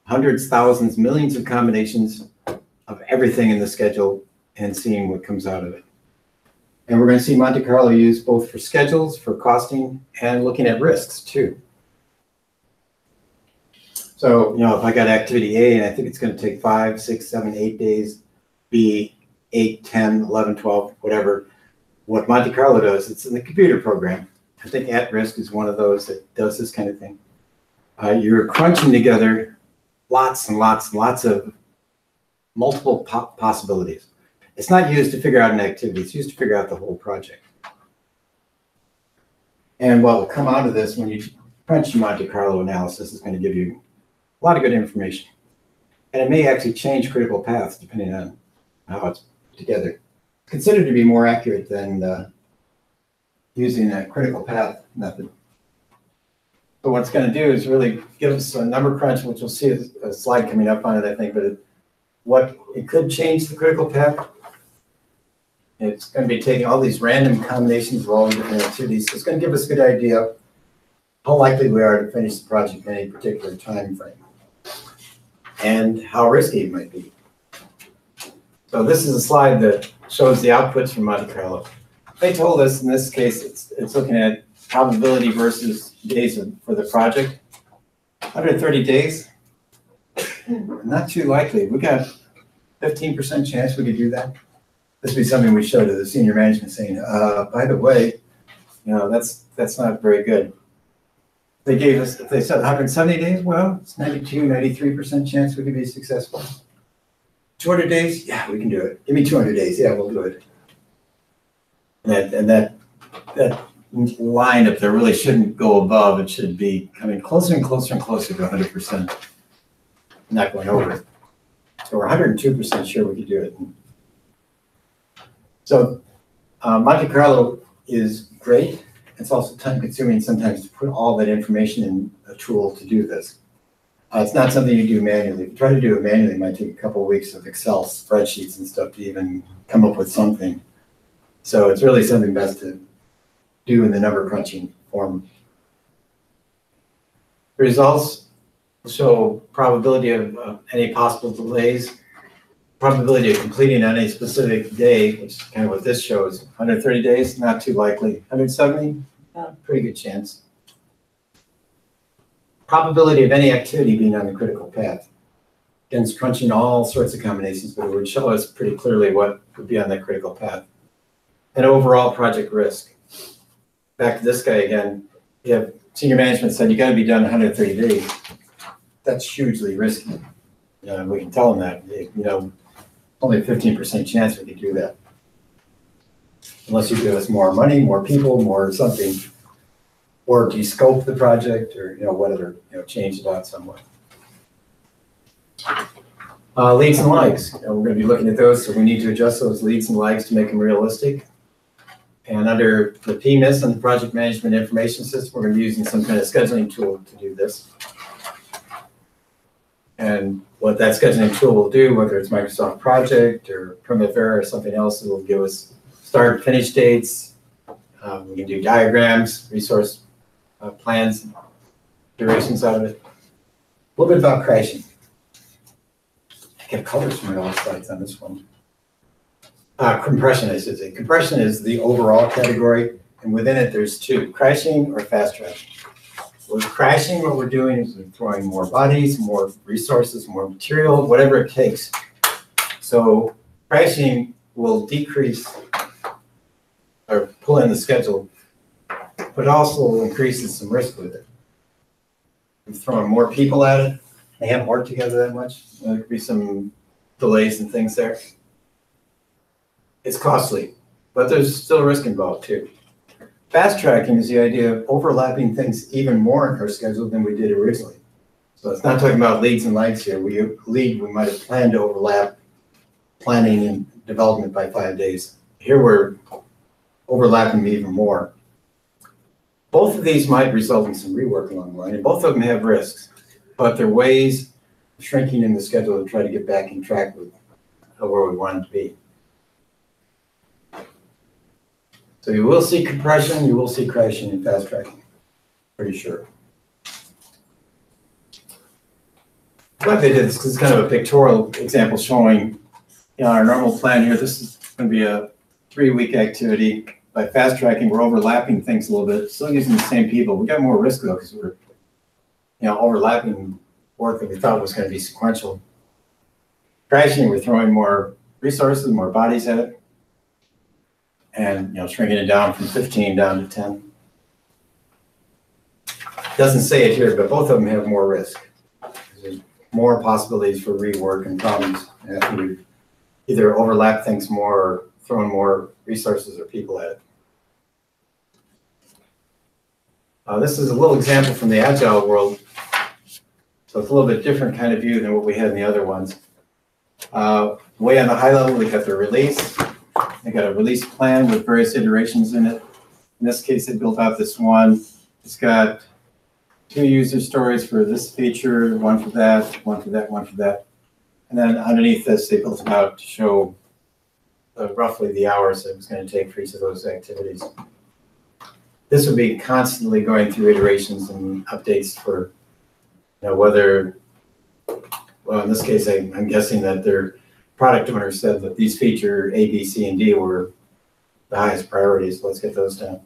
hundreds, thousands, millions of combinations of everything in the schedule and seeing what comes out of it. And we're going to see Monte Carlo used both for schedules, for costing, and looking at risks too. So, if I got activity A and I think it's going to take 5, 6, 7, 8 days, B, 8, 10, 11, 12, whatever, what Monte Carlo does, it's in the computer program. I think at risk is one of those that does this kind of thing. You're crunching together lots and lots and lots of multiple possibilities. It's not used to figure out an activity, it's used to figure out the whole project. And what will come out of this when you crunch Monte Carlo analysis is going to give you a lot of good information. And it may actually change critical paths depending on how it's put together. It's considered to be more accurate than using a critical path method. But what it's going to do is really give us a number crunch, which we'll see a slide coming up on it, I think, but what it could change the critical path. It's going to be taking all these random combinations of all the different activities. So it's going to give us a good idea how likely we are to finish the project in any particular time frame and how risky it might be. So this is a slide that shows the outputs from Monte Carlo. They told us in this case it's looking at probability versus days for the project. 130 days, not too likely. We got 15% chance we could do that. This would be something we show to the senior management saying, by the way, that's not very good. They gave us, if they said 170 days, well, it's 92, 93% chance we could be successful. 200 days, yeah, we can do it. Give me 200 days, yeah, we'll do it. And that that line up there really shouldn't go above. It should be coming closer and closer and closer to 100%, not going over it. So we're 102% sure we could do it. So Monte Carlo is great. It's also time consuming sometimes to put all that information in a tool to do this. It's not something you do manually. If you try to do it manually, it might take a couple of weeks of Excel spreadsheets and stuff to even come up with something. So it's really something best to do in the number crunching form. The results show probability of any possible delays, probability of completing on a specific day, which is kind of what this shows. 130 days, not too likely. 170, pretty good chance. Probability of any activity being on the critical path. Again, it's crunching all sorts of combinations, but it would show us pretty clearly what would be on that critical path. And overall project risk. Back to this guy again. You have senior management said you got to be done in 130 days. That's hugely risky. We can tell them that. Only a 15% chance we could do that. Unless you give us more money, more people, more something, or de-scope the project, or whatever, change it out somewhat. Leads and lags. We're going to be looking at those, so we need to adjust those leads and lags to make them realistic. And under the PMIS and the Project Management Information System, we're going to be using some kind of scheduling tool to do this. And what that scheduling tool will do, whether it's Microsoft Project or Primavera or something else, it will give us start and finish dates. We can do diagrams, resource plans, durations out of it. A little bit about crashing. I get colors from all slides on this one. Compression, I should say. Compression is the overall category, and within it there's two, crashing or fast tracking. With crashing, what we're doing is we're throwing more bodies, more resources, more material, whatever it takes. So crashing will decrease or pull in the schedule, but also increases some risk with it. We're throwing more people at it. They haven't worked together that much. There could be some delays and things there. It's costly, but there's still risk involved too. Fast tracking is the idea of overlapping things even more in our schedule than we did originally. So it's not talking about leads and lags here. We might have planned to overlap planning and development by 5 days. Here we're overlapping even more. Both of these might result in some rework along the line, and both of them have risks, but they're ways of shrinking in the schedule to try to get back in track with where we want it to be. So you will see compression, you will see crashing and fast tracking, pretty sure. I'm glad they did this because it's kind of a pictorial example showing our normal plan here. This is going to be a 3-week activity. By fast tracking, we're overlapping things a little bit, still using the same people. We got more risk though because we're overlapping work that we thought was going to be sequential. Crashing, we're throwing more resources, more bodies at it. And shrinking it down from 15 down to 10. Doesn't say it here, but both of them have more risk. There's more possibilities for rework and problems after we either overlap things more or throw in more resources or people at it. This is a little example from the Agile world. So it's a little bit different kind of view than what we had in the other ones. Way on the high level, we got the release. They got a release plan with various iterations in it. In this case, they built out this one. It's got 2 user stories for this feature, one for that, one for that, one for that. And then underneath this, they built it out to show roughly the hours it was going to take for each of those activities. This would be constantly going through iterations and updates for whether, well, in this case, I'm guessing that their product owner said that these feature A, B, C, and D were the highest priorities. Let's get those down.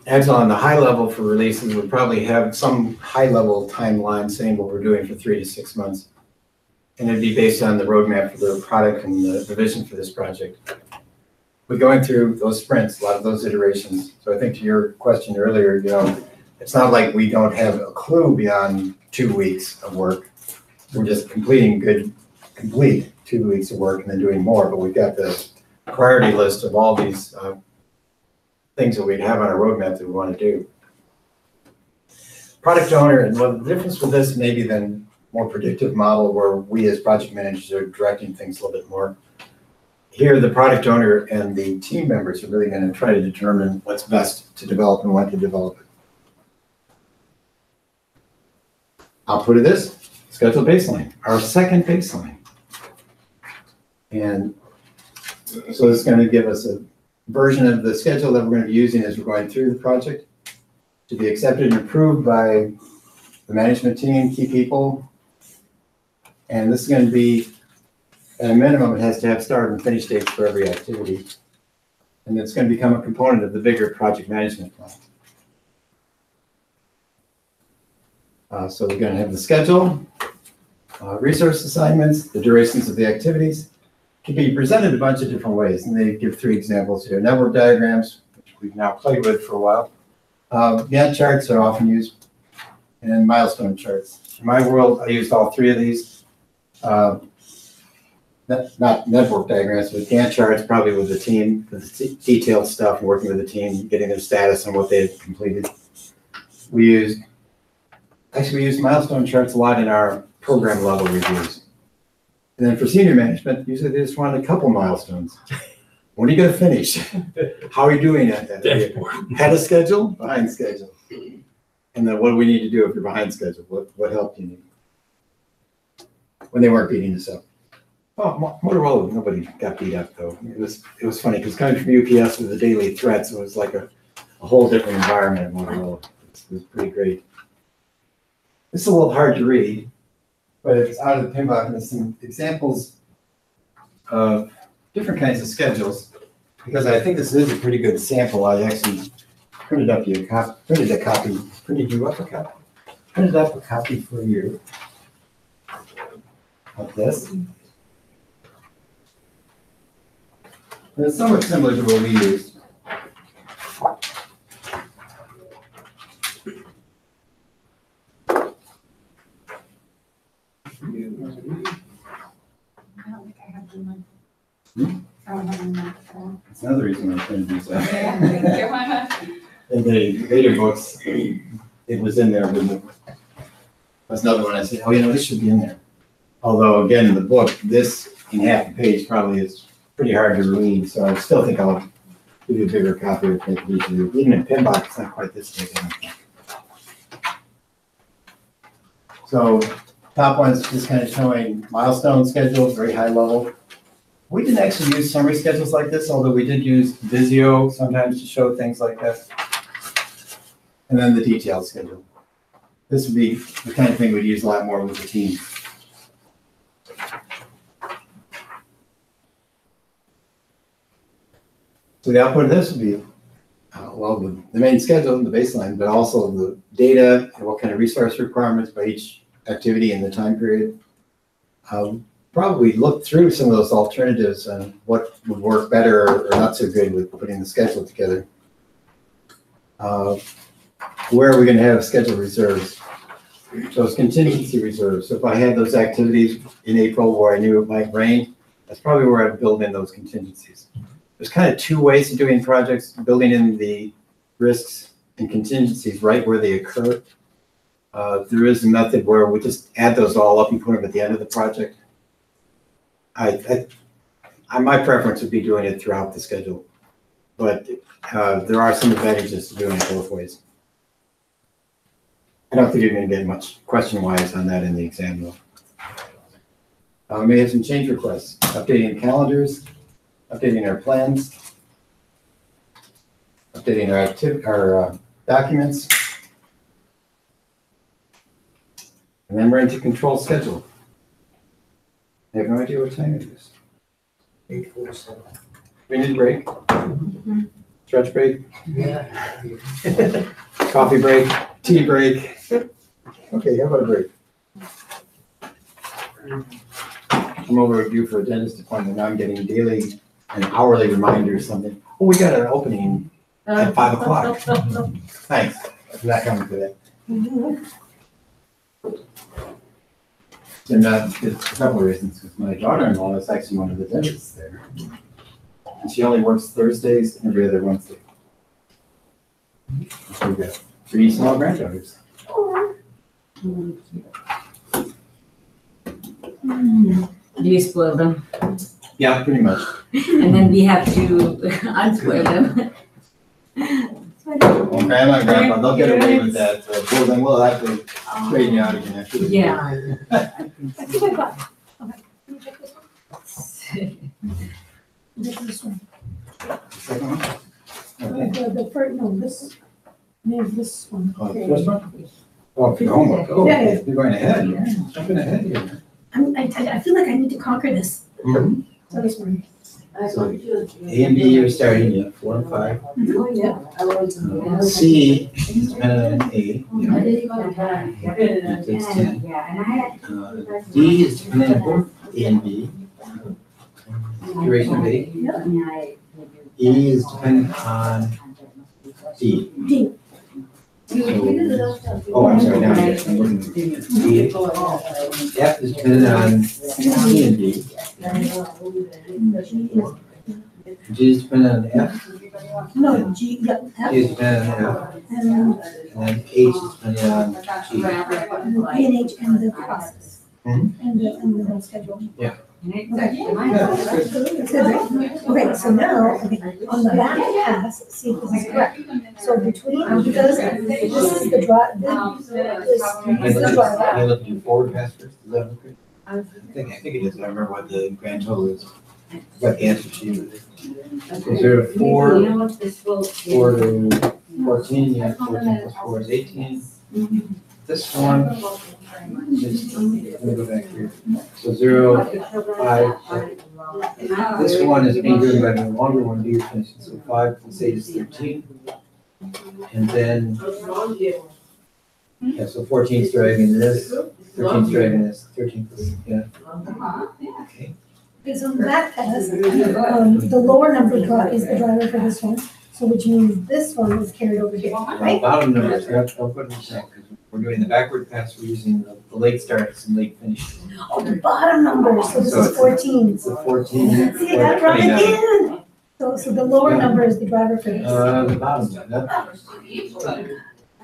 Agile on the high level for releases would probably have some high level timeline saying what we're doing for 3 to 6 months. And it'd be based on the roadmap for the product and the vision for this project. We're going through those sprints, a lot of those iterations. So I think to your question earlier, it's not like we don't have a clue beyond 2 weeks of work. We're just complete 2 2 weeks of work and then doing more, but we've got the priority list of all these things that we'd have on our roadmap that we want to do. Product owner, and well, the difference with this maybe than more predictive model where we as project managers are directing things a little bit more. Here, the product owner and the team members are really going to try to determine what's best to develop and when to develop it. Output of this, schedule baseline, our second baseline. And so this is going to give us a version of the schedule that we're going to be using as we're going through the project to be accepted and approved by the management team, key people. And this is going to be, at a minimum, it has to have start and finish dates for every activity. And it's going to become a component of the bigger project management plan. So we're going to have the schedule, resource assignments, the durations of the activities. Can be presented a bunch of different ways, and they give 3 examples here. Network diagrams, which we've now played with for a while. Gantt charts are often used, and milestone charts. In my world, I used all 3 of these. Not network diagrams, but Gantt charts, probably with the team, the detailed stuff, working with the team, getting their status on what they've completed. We used milestone charts a lot in our program level reviews. And then for senior management, usually they just want a couple milestones. When are you going to finish? How are you doing at that? Ahead of schedule? Behind schedule. And then what do we need to do if you're behind schedule? What help do you need? When they weren't beating us up. Oh, Motorola, nobody got beat up though. It was funny because coming from UPS with the daily threats, it was like a whole different environment at Motorola. It was pretty great. It's a little hard to read, but it's out of the pinbox, and there's some examples of different kinds of schedules. Because I think this is a pretty good sample, I actually printed up a copy for you of this. And it's somewhat similar to what we used. I don't think I have the mic. Hmm? I don't have the microphone. That's another reason I couldn't use that. Yeah, thank you. In the later books, it was in there, but that's another one I said, oh, this should be in there. Although, again, in the book, this in half a page probably is pretty hard to read, so I still think I'll give you a bigger copy or take it easy. Even in pinbox, it's not quite this big. I don't think. So, top one's just kind of showing milestone schedules, very high level. We didn't actually use summary schedules like this, although we did use Visio sometimes to show things like that. And then the detailed schedule. This would be the kind of thing we'd use a lot more with the team. So the output of this would be, the main schedule, the baseline, but also the data and what kind of resource requirements by each activity in the time period. Probably look through some of those alternatives and what would work better or not so good with putting the schedule together. Where are we going to have schedule reserves? So it's contingency reserves. So if I had those activities in April where I knew it might rain, that's probably where I'd build in those contingencies. There's kind of 2 ways of doing projects, building in the risks and contingencies right where they occur. There is a method where we just add those all up and put them at the end of the project. My preference would be doing it throughout the schedule, but there are some advantages to doing it both ways. I don't think you're going to get much question-wise on that in the exam, though. We may have some change requests, updating calendars, updating our plans, updating our documents, and then we're into control schedule. I have no idea what time it is. 8:47. We need a break. Stretch break. Yeah. Coffee break. Tea break. Okay, how about a break? I'm overdue for a dentist appointment. Now I'm getting daily and hourly reminders, something. Oh, we got an opening at 5 o'clock. Thanks. I'm not coming for that. They're not, it's a couple of reasons, because my daughter-in-law is actually one of the dentists there. And she only works Thursdays and every other Wednesday. So we've got 3 small granddaughters. Do you spoil them? Yeah, pretty much. And then we have to unspoil them. Well, grandma and grandpa, they'll get away with that, well, then we'll have to straighten you out again after this. Yeah. I think I got it. Okay. Can you check this one? This one. Second one? Okay. The first, no, this, there's this one. Oh, the first one? Oh, for the homework, oh, Yeah, yeah. you're going ahead, you're jumping ahead here. I feel like I need to conquer this. Mhm. So this one. So A and B are starting at 4 and 5. Yeah. C is dependent on A, that takes 10. D is dependent on A and B, duration of A. E is dependent on D. D. Oh, I'm sorry, now I'm looking at D. F is dependent on C and D. G is dependent on F. No, G, yeah. G is dependent on F. And And H is dependent on G. the P and H and the process. Mhm. And the whole schedule. Yeah. That's good, right? Okay, so now, okay, on the back pass, see if this is correct. So between, because this is the drive, this is the drive. You look at your forward pass first, is that okay? I think it is, I remember what the grand total is, what the answer sheet is. So 0 to 4, 4 to 14, yeah, 14 plus 4 is 18. This one, let me go back here. So 0, 5. This one is being driven by the longer one, D is finishing, so 5 plus 8 is 13. And then, yeah, so 14 is driving this, 13 is driving this, 13 plus, yeah. Okay. Because on the back pass, the lower number is the driver for this one, so which means this one is carried over here, Now, right? bottom numbers, I'll put it in check, because we're doing the backward pass, we're using the late starts and late finishes. Oh, the bottom number, so this So is it's- 14. It's a 14. See, I got it wrong 29. again. So the lower number is the driver for this. The bottom,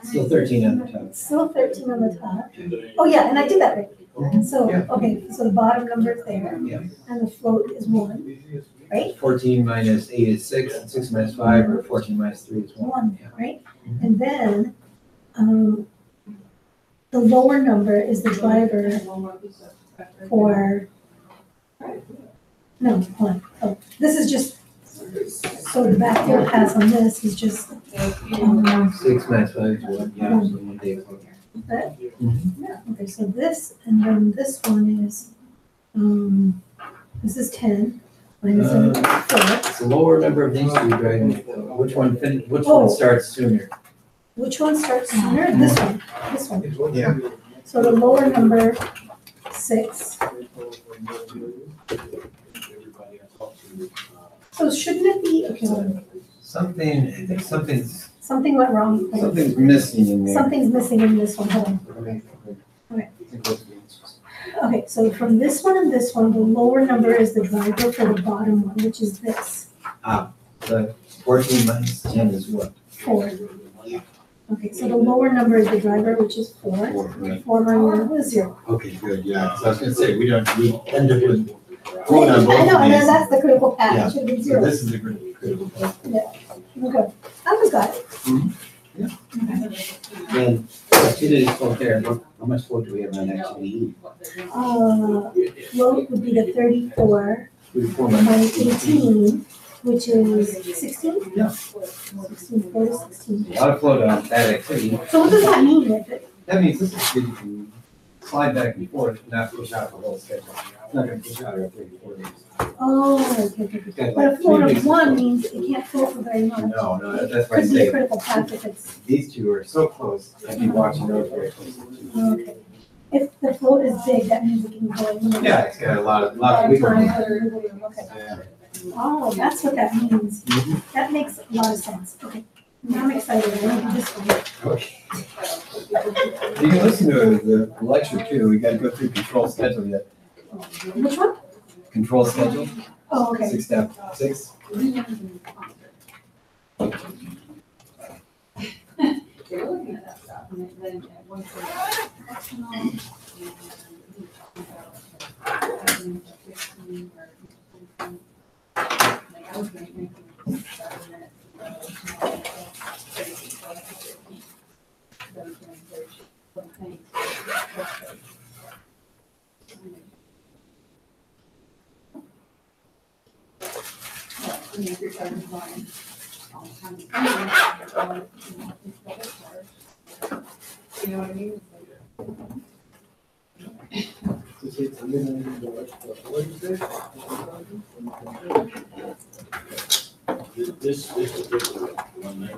still 13 on the top. Still 13 on the top. Oh, yeah, and I did that right. So, Yeah. okay, so the bottom number is there, Yeah. and the float is 1, right? 14 minus 8 is 6, and 6 minus 5, or 14 minus 3 is 1. 1, right? And then, the lower number is the driver for, no, hold on. Oh, this is just, so the backfield pass on this is just, 6 minus 5 is 1, yeah, so 1 day. that? Mhm. Okay, so this, and then this one is, this is 10, minus 4. It's the lower number of these two driving, which one Oh. one starts sooner? Which one starts sooner? This one, this one. Yeah. So the lower number, 6. So shouldn't it be, okay, hold on. Something, I think something's Something went wrong. missing in there. Something's missing in this one, hold on. Okay. Okay, so from this one and this one, the lower number is the driver for the bottom one, which is this, The 14 minus 10 is what? 4. Okay, so the lower number is the driver, which is 4. 4, right? 4 minus 1 is 0. Okay, good, yeah. So I was gonna say, we end up with. I know, and then that's the critical path, Yeah. it should be So 0. this is the critical part. Okay, I just got it. And activity float there, how much float do we have on activity? Float would be the 34 34 minus 18, which is 16? Yeah. 16, 4 to 16. A lot of float on that activity. So what does that mean? That means this is good to slide back and forth, not push out the whole schedule. It's not gonna push out our 34 days. Oh, okay. But a float of 1 means it can't float for very much. No, that's why I Could be a say, critical path if it's, these two are so close, I'd be watching those very closely. okay. If the float is big, that means it can go in. Yeah, it's got a lot of wiggle room. Okay. Yeah. Oh, that's what that means. Mhm. That makes a lot of sense. Okay. I'm excited, I want to do this one. Okay. You can listen to the lecture too. We gotta go through control schedule yet. Which one? Control schedule, Oh, okay. 6.6. They're looking at that stuff, and then at one point, I was making 7 minutes. If you're trying to find all kinds of you know what I mean? This particular one.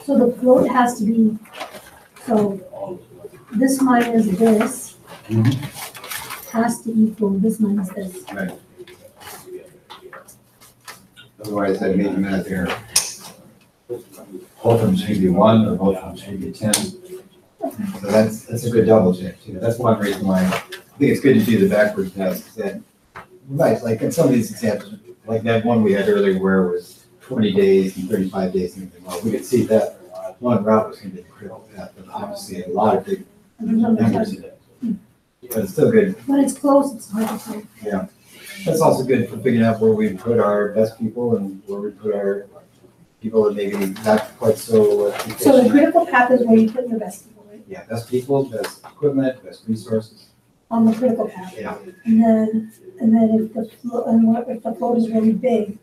So the float has to be, so this minus this has to equal this minus this. Right. Otherwise, I made math error. Both of them should be 1 or both of them should be 10. So that's a good double check too. That's one reason why I think it's good to do the backwards test. That, right, like in some of these examples, like that one we had earlier where it was 20 days and 35 days and everything. Well, we could see that one route was going to be the critical path, but obviously a lot of big numbers in it. But it's still good. When it's close, it's hard to tell. Yeah. That's also good for figuring out where we put our best people and where we put our people that maybe not quite so So the efficient. critical path is where you put your best people, right? Yeah, best people, best equipment, best resources. On the critical path. Yeah. And then if the float, if the float is really big,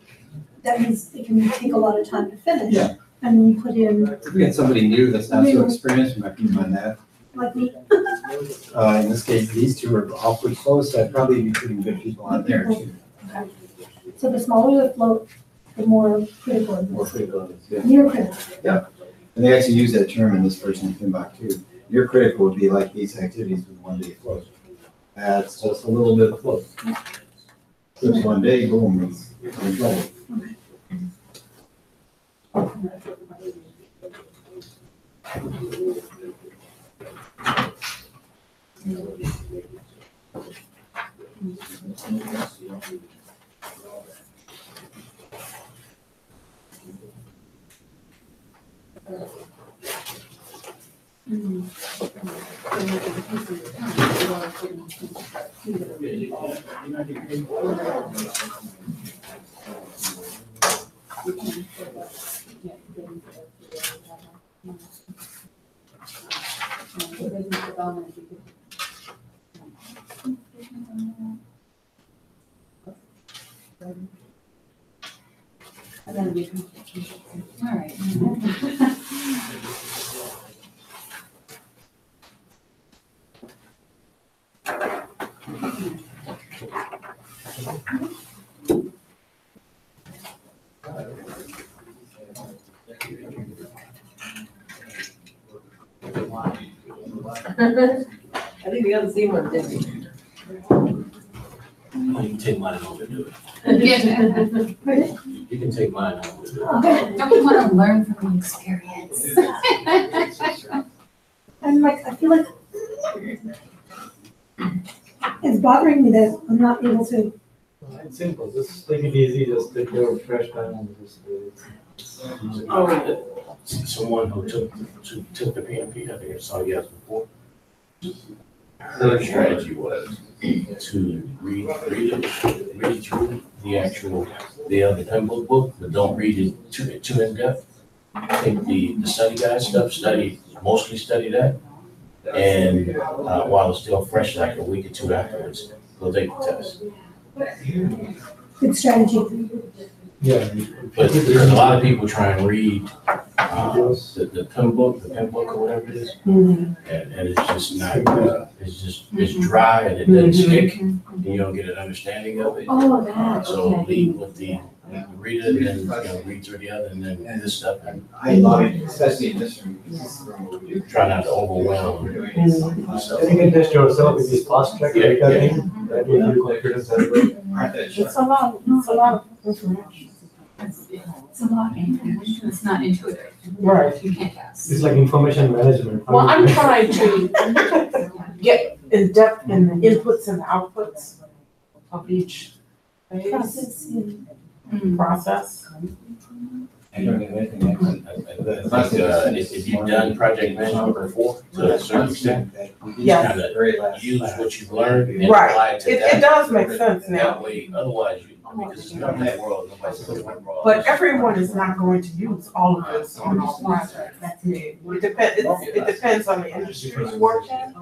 that means it can take a lot of time to finish. Yeah. And then you put in, If we get somebody new that's not so experienced, we might be doing that. like me, In this case, these two are awfully close. I'd probably be putting good people on there too. so the smaller the float, the more critical it More is. critical. Yeah. Near critical. And they actually use that term in this version of Kimbach too. Your critical would be like these activities with 1 day float. That's just a little bit of float. Just 1 day, boom, it's in trouble. All right. I think we got the same one, didn't we? You can take mine over and do it. Pardon? You can take mine over and do it. Okay. Don't we want to learn from the experience? I'm like, I feel like it's bothering me that I'm not able to, It's simple, just take it easy, just take your fresh time and just do it. Someone who took the PMP, I think I saw you guys before. Their strategy was to read through the other Pembroke book, but don't read it too in depth. Take the study guide stuff, mostly study that. And while it's still fresh, like a week or two afterwards, go take the test. good strategy. Yeah. But there's a lot of people try and read the Pembroke or whatever it is. And it's just not, it's dry and it doesn't stick, and you don't get an understanding of it. Oh, that, So okay. lead with the read it and, read through the other and then this stuff and I love it, especially in this room. This is the room where we do. try not to overwhelm. I think you test yourself with this fast track data thing, that will give you confidence as well. Aren't they? It's a lot of information. It's a lot of information. It's not intuitive. Right. You can't guess. It's like information management. Well, I'm trying to get in depth in the inputs and the outputs of each phase Process, process. I don't have anything else. If you've done project management before, to a certain extent, Yeah. kind of Very last. use what you've learned and Right. apply it to It that. does make sense That now, way, otherwise, because it's not that world, nobody's in one world. but everyone is not going to use all of this on all projects. It depends on the industry you work in.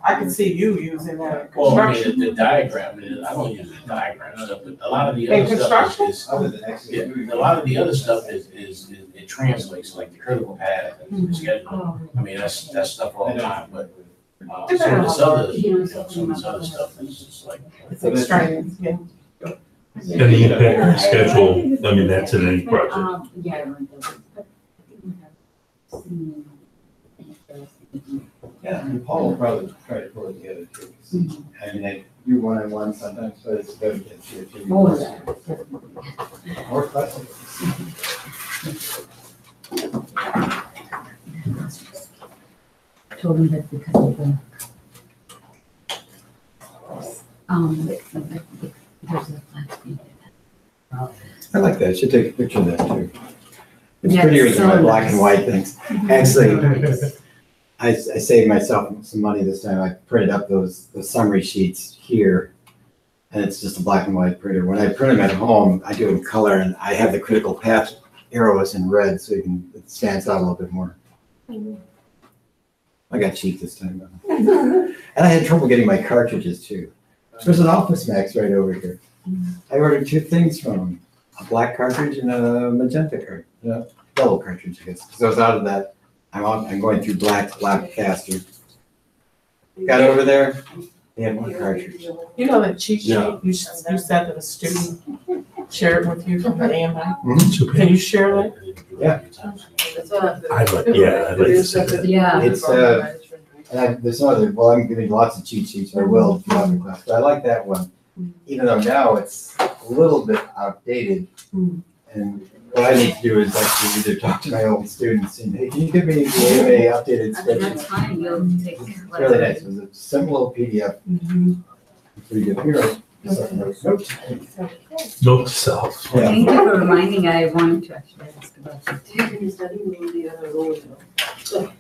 I can see you using that in Well, I construction. mean, the diagram, I don't use the diagram stuff, but a lot of the In other stuff construction? is, Other than actually yeah, doing. a lot of the other stuff is it translates, like the critical path and the schedule. I mean, that's stuff all the time, but, some of this other, some of this other stuff is just like. It's extraneous, yeah. And the impact on the schedule, I mean, that's in any project. Yeah, I went there, but I think we have seen. Yeah, and Paul will probably try to pull it together too. I mean, I do one-on-one sometimes, but it's better to get two or three. Oh, yeah. More questions. Told him that because of the, there's a flat screen. I like that. I should take a picture of that too. It's Yeah, prettier it's than my so black nice. and white things. Actually, I saved myself some money this time. I printed up those summary sheets here. And it's just a black and white printer. When I print them at home, I do it in color and I have the critical path arrows in red so it stands out a little bit more. I got cheap this time though. And I had trouble getting my cartridges too. There's an Office Max right over here. I ordered two things from them, a black cartridge and a magenta cartridge, double cartridge, I guess. So I was out of that. I'm going through black caster. Got over there, they had one cartridge. You know that cheat sheet Yeah. you said that a student shared with you from the AMI? Super. Can you share that? Yeah. That's what I'm. I'd like to see that. Yeah. It's, And there's no other, well, I'm giving lots of cheat sheets, I will throughout the class, but I like that one. Even though now it's a little bit outdated. And what I need to do is actually either talk to my old students and, hey, can you give me the AMA updated That's spreadsheet? fine, we'll take. It's really nice, it was a simple little PDF, pretty good. Here, nope. Note to self. Yeah. Thank you for reminding, I wanted to actually ask about that too. When you study, you will be on a roll, you know. So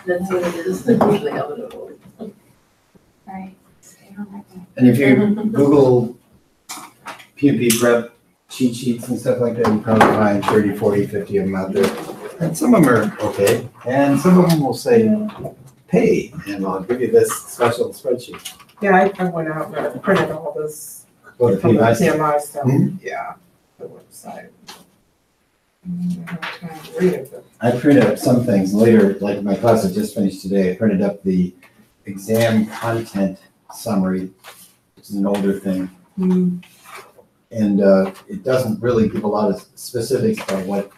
that's what it is, usually I'm on a roll. Right. Stay on that one. And if you Google PMP prep cheat sheets and stuff like that, you probably find 30, 40, 50 of them out there. And some of them are okay, and some of them will say, pay, and I'll give you this special spreadsheet. Yeah, I went out and I printed all this Go to from the PMI. PMI stuff, yeah, the website. I have time to read it, but I printed up some things later, like my class I just finished today, I printed up the exam content summary, which is an older thing. And it doesn't really give a lot of specifics about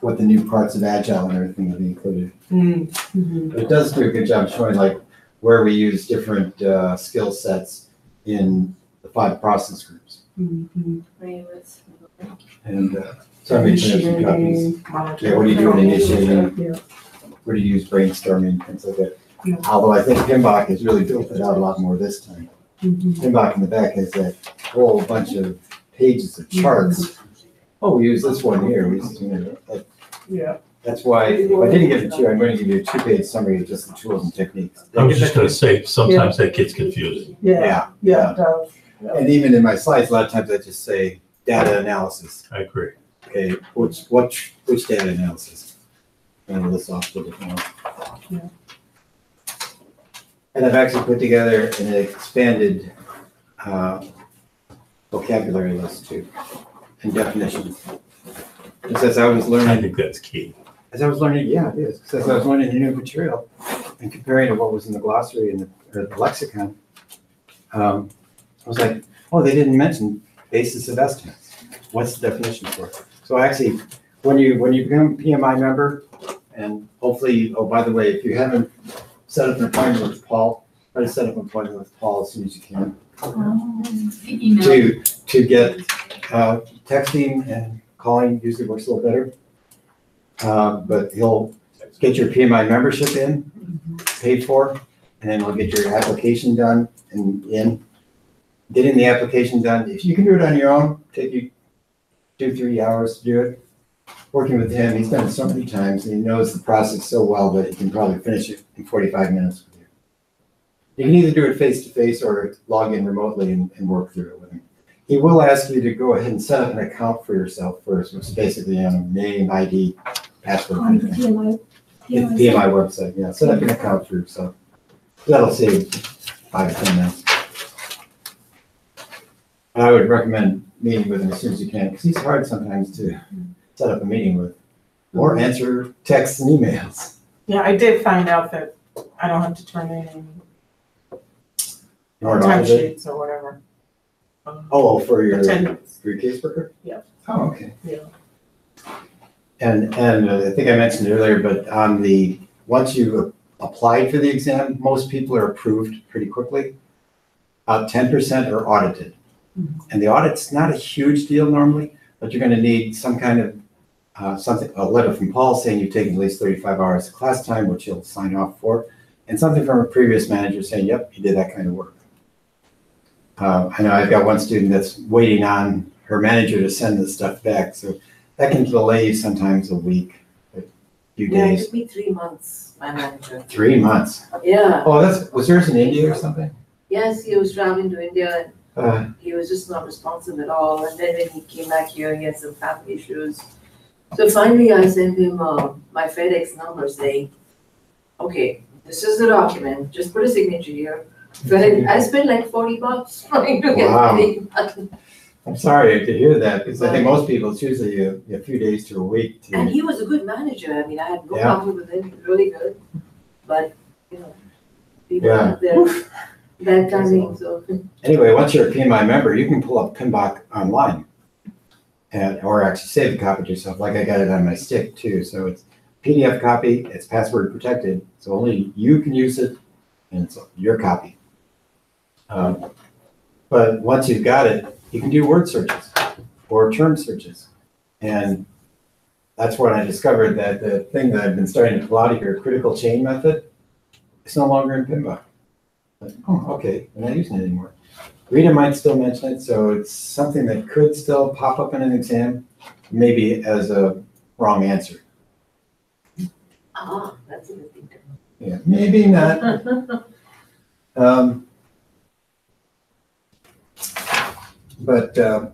what the new parts of Agile and everything will be included. But it does do a good job showing like where we use different skill sets in the 5 process groups. And so I made some copies. Yeah, what do you do in initiating? Yeah. Where do you use brainstorming, things like that. Yeah. Although I think Pinbach has really built it out a lot more this time. Pinbach in the back has that whole bunch of pages of charts. Oh, we use this one here. We use, Yeah. that's why, if I didn't give it to you, I'm going to give you a 2-page summary of just the tools and techniques. I was just gonna say, sometimes that gets confusing. Yeah, it does. And even in my slides, a lot of times I just say data analysis. I agree. Okay, which data analysis? And I'll list off the different ones. Yeah. And I've actually put together an expanded vocabulary list too, and definitions. Just as I was I learning, think that's key. yeah, it is. Because as I was learning the new material and comparing to what was in the glossary and the lexicon, I was like, Oh, they didn't mention basis of estimates. What's the definition for it? So actually, when you become a PMI member, and hopefully, oh, by the way, if you haven't set up an appointment with Paul, try to set up an appointment with Paul as soon as you can. Email. To get texting and calling usually works a little better. But he'll get your PMI membership in, paid for, and then he'll get your application done and in. Getting the application done, if you can do it on your own, take you 2-3 hours to do it. Working with him, he's done it so many times and he knows the process so well that he can probably finish it in 45 minutes with you. You can either do it face to face or log in remotely and work through it with him. He will ask you to go ahead and set up an account for yourself first, which is basically name, ID, password. On the PMI. PMI website, yeah. Set up an account for yourself. That'll save 5 to 10 minutes. I would recommend meeting with him as soon as you can, because he's hard sometimes to set up a meeting with, or answer texts and emails. Yeah, I did find out that I don't have to turn in any Or time not, is it? sheets or whatever. Oh, for your Attendance. caseworker? Yeah. Oh, okay. Yeah. And I think I mentioned it earlier, but on once you applied for the exam, most people are approved pretty quickly. About 10% are audited. And the audit's not a huge deal normally, but you're going to need some kind of a letter from Paul saying you've taken at least 35 hours of class time, which you'll sign off for, and something from a previous manager saying, yep, you did that kind of work. I know I've got one student that's waiting on her manager to send the stuff back, so that can delay sometimes a week, a few Yeah, it days. took me 3 months, my manager. 3 months. Yeah, Oh, was yours in India or something? yes, he was traveling to India Uh, and he was just not responsive at all. And then when he came back here, he had some family issues. So finally I sent him my FedEx number saying, okay, this is the document, just put a signature here. But I spent like $40 trying to get Wow. everything done. I'm sorry to hear that, because I think most people, it's usually a few days to a week And to, he was a good manager. I mean, I had no Yeah. problem with him. He was really good. But, people Yeah. have their bad timing, so. anyway, once you're a PMI member, you can pull up PMBOK online. Or actually save a copy to yourself, like I got it on my stick too, so it's PDF copy, it's password protected, so only you can use it, and it's your copy. But once you've got it, you can do word searches or term searches. And that's when I discovered that the thing that I've been starting to pull out of here, critical chain method, it's no longer in PMBOK. Like, oh, okay, I'm not using it anymore. Rita might still mention it, so it's something that could still pop up in an exam, maybe as a wrong answer. Ah, that's a good thing to know. Yeah, maybe not.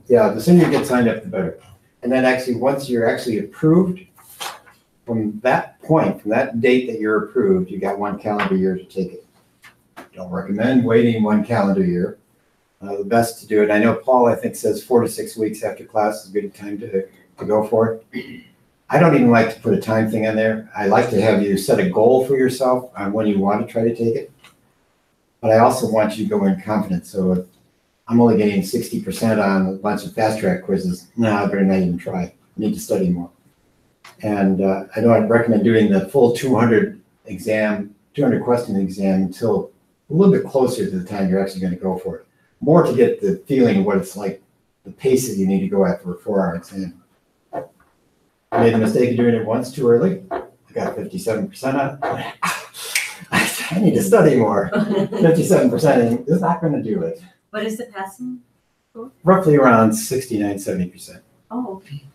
Yeah, the sooner you get signed up, the better. And then actually, once you're actually approved, from that point, from that date that you're approved, you got 1 calendar year to take it. Don't recommend waiting 1 calendar year. The best to do it, I know Paul, I think, says 4 to 6 weeks after class is a good time to go for it. I don't even like to put a time thing in there. I like to have you set a goal for yourself on when you want to try to take it. But I also want you to go in confident. So if I'm only getting 60% on a bunch of fast track quizzes, no, I better not even try. I need to study more. And I don't recommend doing the full 200 question exam until a little bit closer to the time you're actually going to go for it. More to get the feeling of what it's like, the pace that you need to go at for a 4-hour exam. I made the mistake of doing it once too early. I got 57% on it. I need to study more. 57% is not going to do it. What is the passing? Roughly around 69, 70%. Oh, okay.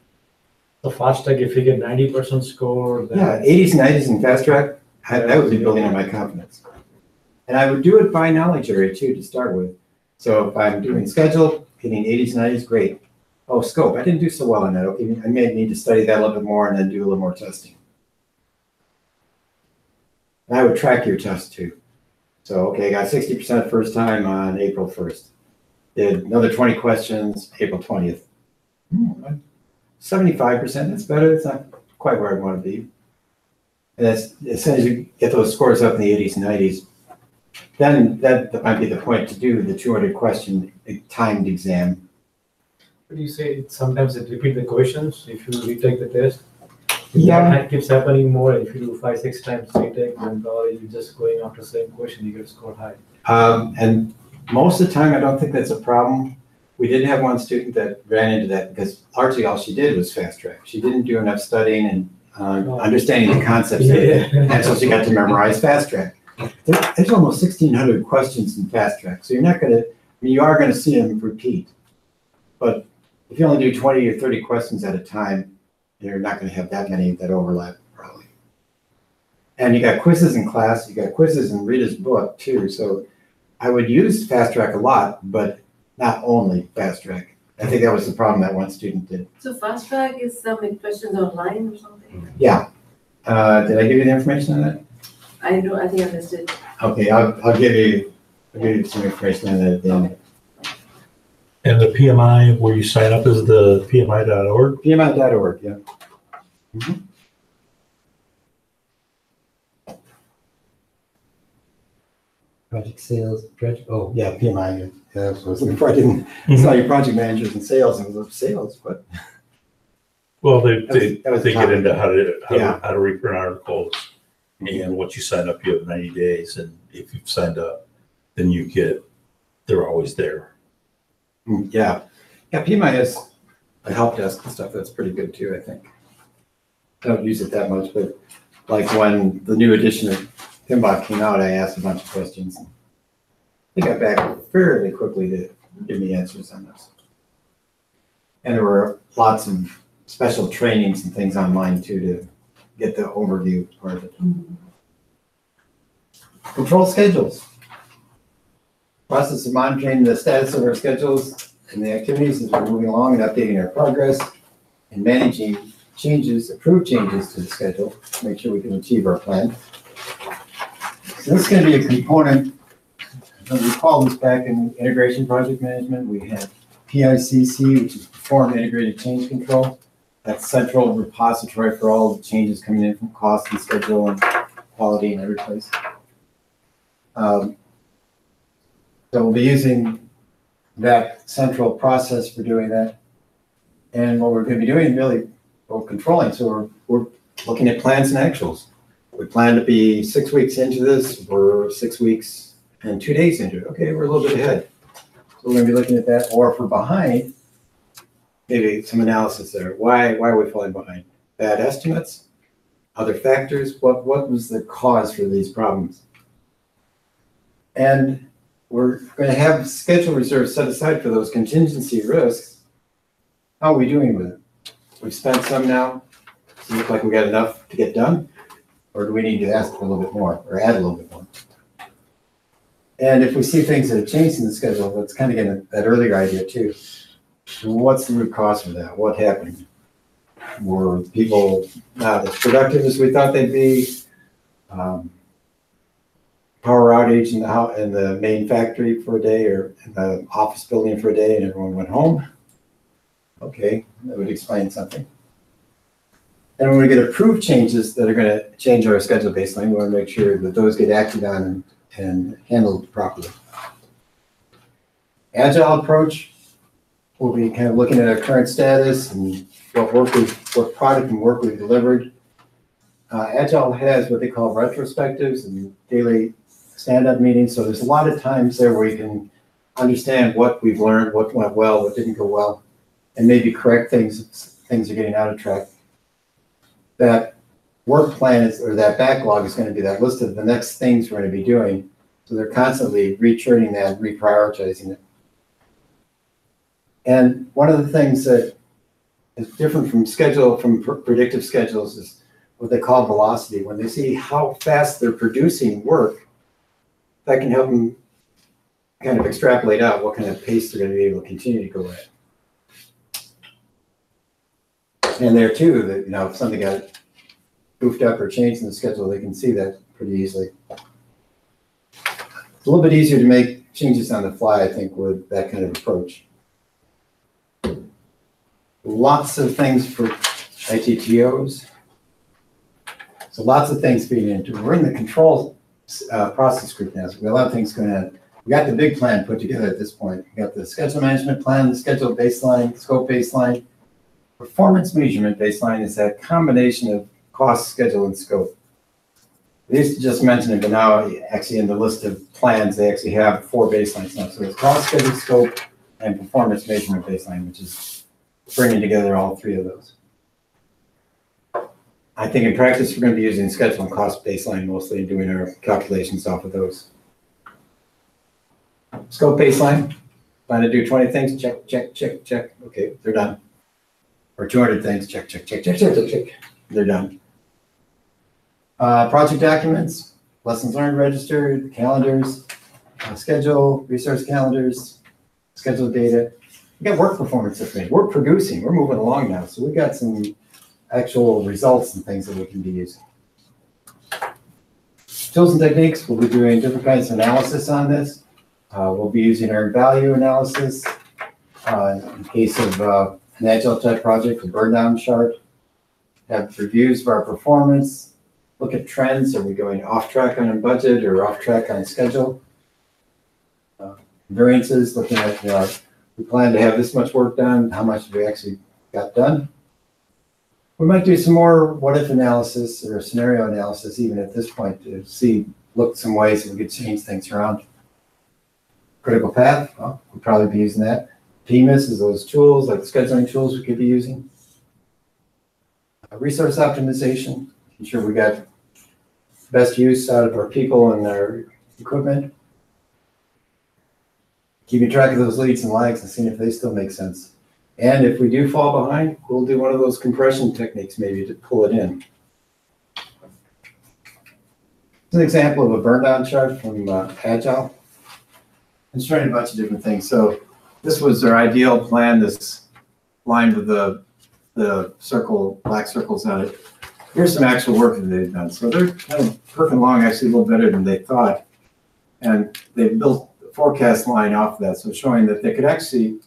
The fast track, if you get 90% score, then. Yeah, 80s, 90s in fast track, that would be building on my confidence. And I would do it by knowledge area too, to start with. So if I'm doing schedule, getting 80s, 90s, great. Oh, scope, I didn't do so well on that. Okay, I may need to study that a little bit more and then do a little more testing. And I would track your test too. So, okay, I got 60% first time on April 1st. Did another 20 questions, April 20th. 75%, that's better. It's not quite where I want to be. And that's, as soon as you get those scores up in the 80s and 90s, then that might be the point to do the 200 question timed exam. But you say sometimes it repeat the questions if you retake the test. If Yeah. that keeps happening more, if you do 5-6 times retake, then probably you're just going after same question, you get scored high. And most of the time, I don't think that's a problem. We did have one student that ran into that because largely all she did was fast track. She didn't do enough studying and understanding the concepts, and so she got to memorize fast track. There's almost 1,600 questions in fast track, so you're not gonna, you are gonna see them repeat. But if you only do 20 or 30 questions at a time, you're not gonna have that many that overlap, probably. And you got quizzes in class, you got quizzes in Rita's book too, so I would use fast track a lot, but not only fast track. I think that was the problem that one student did. So fast track is some questions online or something? Yeah. Did I give you the information on that? I think I missed it. Okay, I'll give you some information on that at the end. And the PMI, where you sign up is the PMI.org? PMI.org, yeah. Mhm. Project sales, oh, yeah, PMI. Yeah, I was looking for, I didn't, it's not your project managers and sales, and it was sales, but. Well, they That was the get into topic. how to reprint articles. And once you sign up, you have 90 days. And if you've signed up, then they're always there. Yeah. Yeah, PMI has a help desk and stuff that's pretty good too, I think. I don't use it that much, but like when the new edition of PMBOK came out, I asked a bunch of questions. They got back fairly quickly to give me answers on those. And there were lots of special trainings and things online too to get the overview part of it. Control schedules. Process of monitoring the status of our schedules and the activities as we're moving along and updating our progress and managing changes, approved changes to the schedule to make sure we can achieve our plan. So this is going to be a component. Recall this back in integration project management. We had PICC, which is Perform Integrated Change Control. That's central repository for all the changes coming in from cost and schedule and quality and every place. So we'll be using that central process for doing that. And what we're going to be doing really, we're controlling. So we're looking at plans and actuals. We plan to be 6 weeks into this. We're 6 weeks and 2 days into it. Okay, we're a little bit ahead. So we're going to be looking at that. Or if we're behind, maybe some analysis there. Why are we falling behind? Bad estimates? Other factors? What was the cause for these problems? And we're going to have schedule reserves set aside for those contingency risks. How are we doing with it? We've spent some now. Does it look like we got enough to get done? Or do we need to ask for a little bit more or add a little bit more? And if we see things that have changed in the schedule, let's kind of get that earlier idea too. What's the root cause for that? What happened? Were people not as productive as we thought they'd be? Power outage in the main factory for a day or in the office building for a day and everyone went home? Okay, that would explain something. And when we get approved changes that are going to change our schedule baseline, we want to make sure that those get acted on and handled properly. Agile approach, we'll be kind of looking at our current status and what product and work we've delivered. Agile has what they call retrospectives and daily stand-up meetings. So there's a lot of times there where you can understand what we've learned, what went well, what didn't go well, and maybe correct things are getting out of track. That work plan or that backlog is going to be that list of the next things we're going to be doing. So they're constantly rechurning that, reprioritizing it. And one of the things that is different from predictive schedules is what they call velocity. When they see how fast they're producing work, that can help them kind of extrapolate out what kind of pace they're going to be able to continue to go at. And there too, that if something got goofed up or changed in the schedule, they can see that pretty easily. It's a little bit easier to make changes on the fly, I think, with that kind of approach. Lots of things for ITTOs. So lots of things feeding into it. We're in the control process group now. So we have a lot of things going on. We got the big plan put together at this point. We got the schedule management plan, the schedule baseline, scope baseline. Performance measurement baseline is that combination of cost, schedule, and scope. They used to just mention it, but now actually in the list of plans, they actually have 4 baselines now. So it's cost, schedule, scope, and performance measurement baseline, which is bringing together all 3 of those. I think in practice, we're going to be using schedule and cost baseline mostly and doing our calculations off of those. Scope baseline, plan to do 20 things, check, check, check, check. Okay, they're done. Or 200 things, check, check, check, check, check, check, check. They're done. Project documents, lessons learned register, calendars, schedule, resource calendars, schedule data. We got work performance information. We're producing, we're moving along now. So we've got some actual results and things that we can be using. Tools and techniques, we'll be doing different kinds of analysis on this. We'll be using earned value analysis. In case of an agile type project, a burn down chart. Have reviews of our performance. Look at trends. Are we going off track on a budget or off track on schedule? Variances, looking at, we plan to have this much work done. How much have we actually got done? We might do some more what if analysis or scenario analysis even at this point to see, look some ways that we could change things around. Critical path, well, we'll probably be using that. PMIS is those tools, like the scheduling tools we could be using. Resource optimization, ensure we got best use out of our people and our equipment. Keeping track of those leads and lags and seeing if they still make sense. And if we do fall behind, we'll do one of those compression techniques maybe to pull it in. It's an example of a burn down chart from Agile. It's trying a bunch of different things. So this was their ideal plan, this line with the circle, black circles on it. Here's some actual work that they've done. So they're kind of perking along actually a little better than they thought. And they built the forecast line off of that. So showing that they could actually,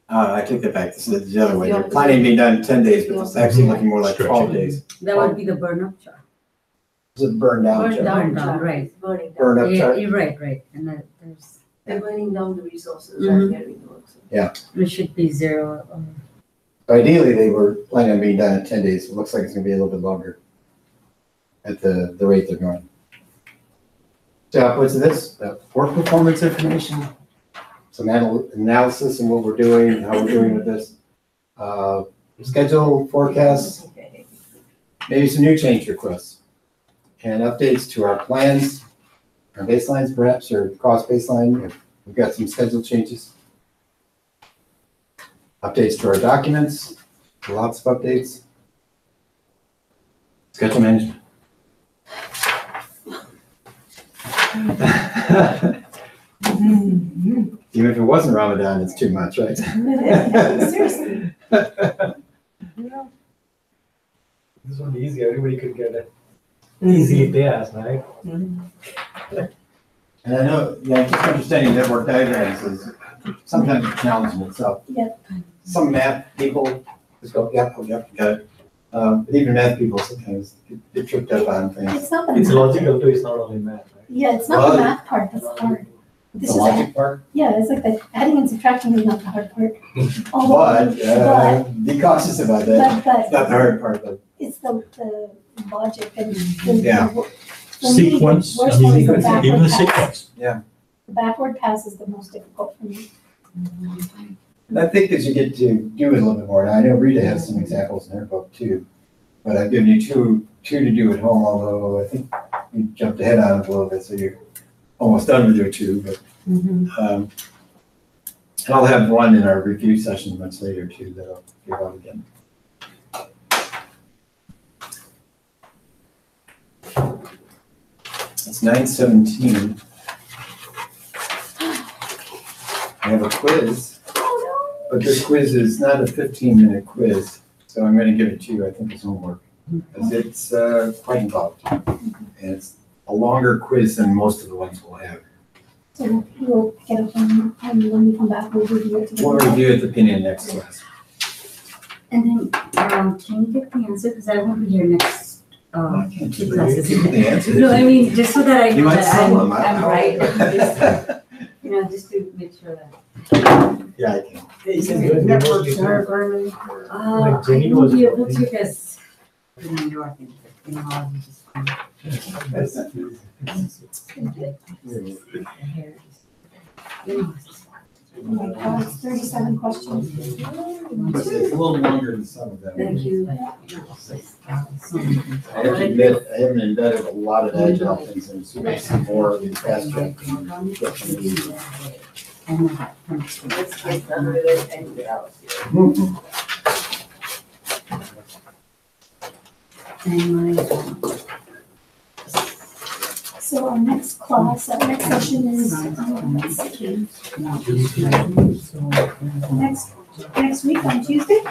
I take that back, this is the other way. They're planning to be done in 10 days, but it's actually looking more like 12 days. That would be the burn-up chart. It's a burn down chart. Burn down, right. Burning down. Burn up chart. Yeah, right. And there's, They're burning down the resources Mhm. and they're doing the work. So it should be 0. Ideally, they were planning on being done in 10 days. It looks like it's going to be a little bit longer at the rate they're going. So outputs of this, work performance information, some analysis on what we're doing, how we're doing with this, schedule forecasts, maybe some new change requests, and updates to our plans, our baselines perhaps, or cost baseline if we've got some schedule changes. Updates to our documents, lots of updates. Schedule management. Even if it wasn't Ramadan, it's too much, right? Seriously. This would be easy. Everybody could get it. Easy task, right? And I know, just understanding network diagrams is sometimes a challenge in itself. Yep. Some math people just go, yep, got it. But even math people sometimes get tripped up on things. It's not the It's math. logical too, it's not only math, right? Yeah, it's not the math part that's hard. The This is, logic part, yeah, it's like the adding and subtracting is not the hard part. but Although, be cautious about that. but It's not the hard part, but it's the logic and the. Yeah. For me, the Sequence, worst I one mean, is the even backward the pass. sequence. The backward pass is the most difficult for me. and I think as you get to do it a little bit more, and I know Rita has some examples in her book too, but I've given you two to do at home, although I think you jumped ahead on it a little bit, so you're almost done with your 2, but and I'll have one in our review session much later too that I'll give out again. It's 9:17. I have a quiz, but this quiz is not a 15-minute quiz, so I'm going to give it to you. I think it's homework because it's quite involved, and it's a longer quiz than most of the ones we'll have. So we'll pick it up and when we come back, we'll review it together. We'll review at the opinion next class. And then, can you get the answer, because I won't be here next uh, I can't two give classes. you the answer. No, I mean, just so that I You know might that sell them. I I'm don't right, know. you know, just to make sure that. Yeah, I can. You can do it remotely too. I Jenny won't was be able to working. because, you know, you're working, you know, how you just. That's- Oh my God, it's 37 questions. It's a little longer than some of them. Thank you. I have to admit, I haven't embedded a lot of agile things in super some more in fast track. Let's get done with it and get out of here. So our next class, our next session is, next week on Tuesday.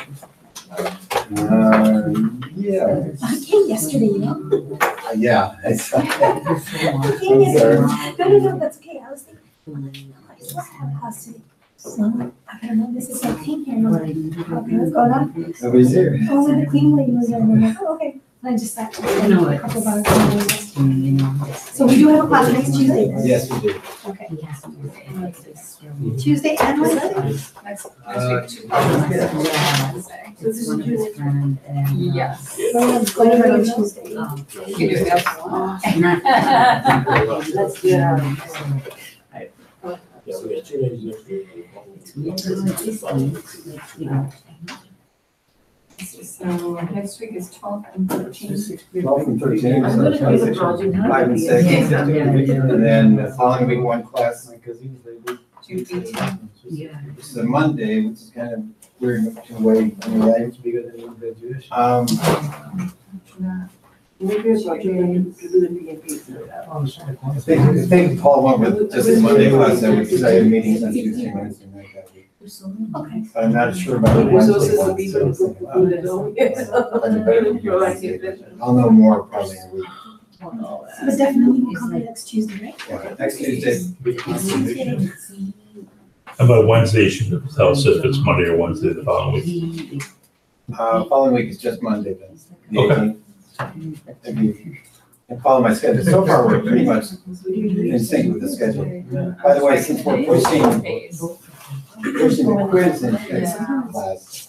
Yeah, I came yesterday, you know? yeah. It's- I came yesterday. No, that's okay. I was thinking, what have class today? So, I don't know, this is like came here, and I'm like, okay, what's going on? Nobody's here. Oh, and the clean lady was there, and I'm like, oh, okay. And I just sat there a couple of hours. So we do have a class next Tuesday then? Yes, we do. Okay. Tuesday and Wednesday? Next week, two classes. So this is Tuesday. Yes. Let's go ahead on Tuesday. You can do it if you want. Let's get out. Yeah, we got 2 days next week. So next week is 12 and 13. 12 and 13. I'm gonna do the project. 5 and 6. And then the following week, one class. My cousins, they do. 2B2. This is a Monday, which is kind of weird to wait. I mean, It's bigger than your graduation. Maybe a project to do the PMP. I think Paul went with just the Monday class, that because I had meetings on Tuesday, Wednesday night that week. Okay. But I'm not sure about the Resources Wednesday to one. people so who it's like, do the dome. I'd better be Wednesday. I'll know more probably in a week. But definitely we'll come next Tuesday, right? Yeah, next Tuesday. Next Tuesday. How about Wednesday, you should tell us if it's Monday or Wednesday the following week. Following week is just Monday then. The Okay. 18th. Maybe- And follow my schedule. So far, we're pretty much in sync with the schedule. By the way, since we're pushing the quiz in next class,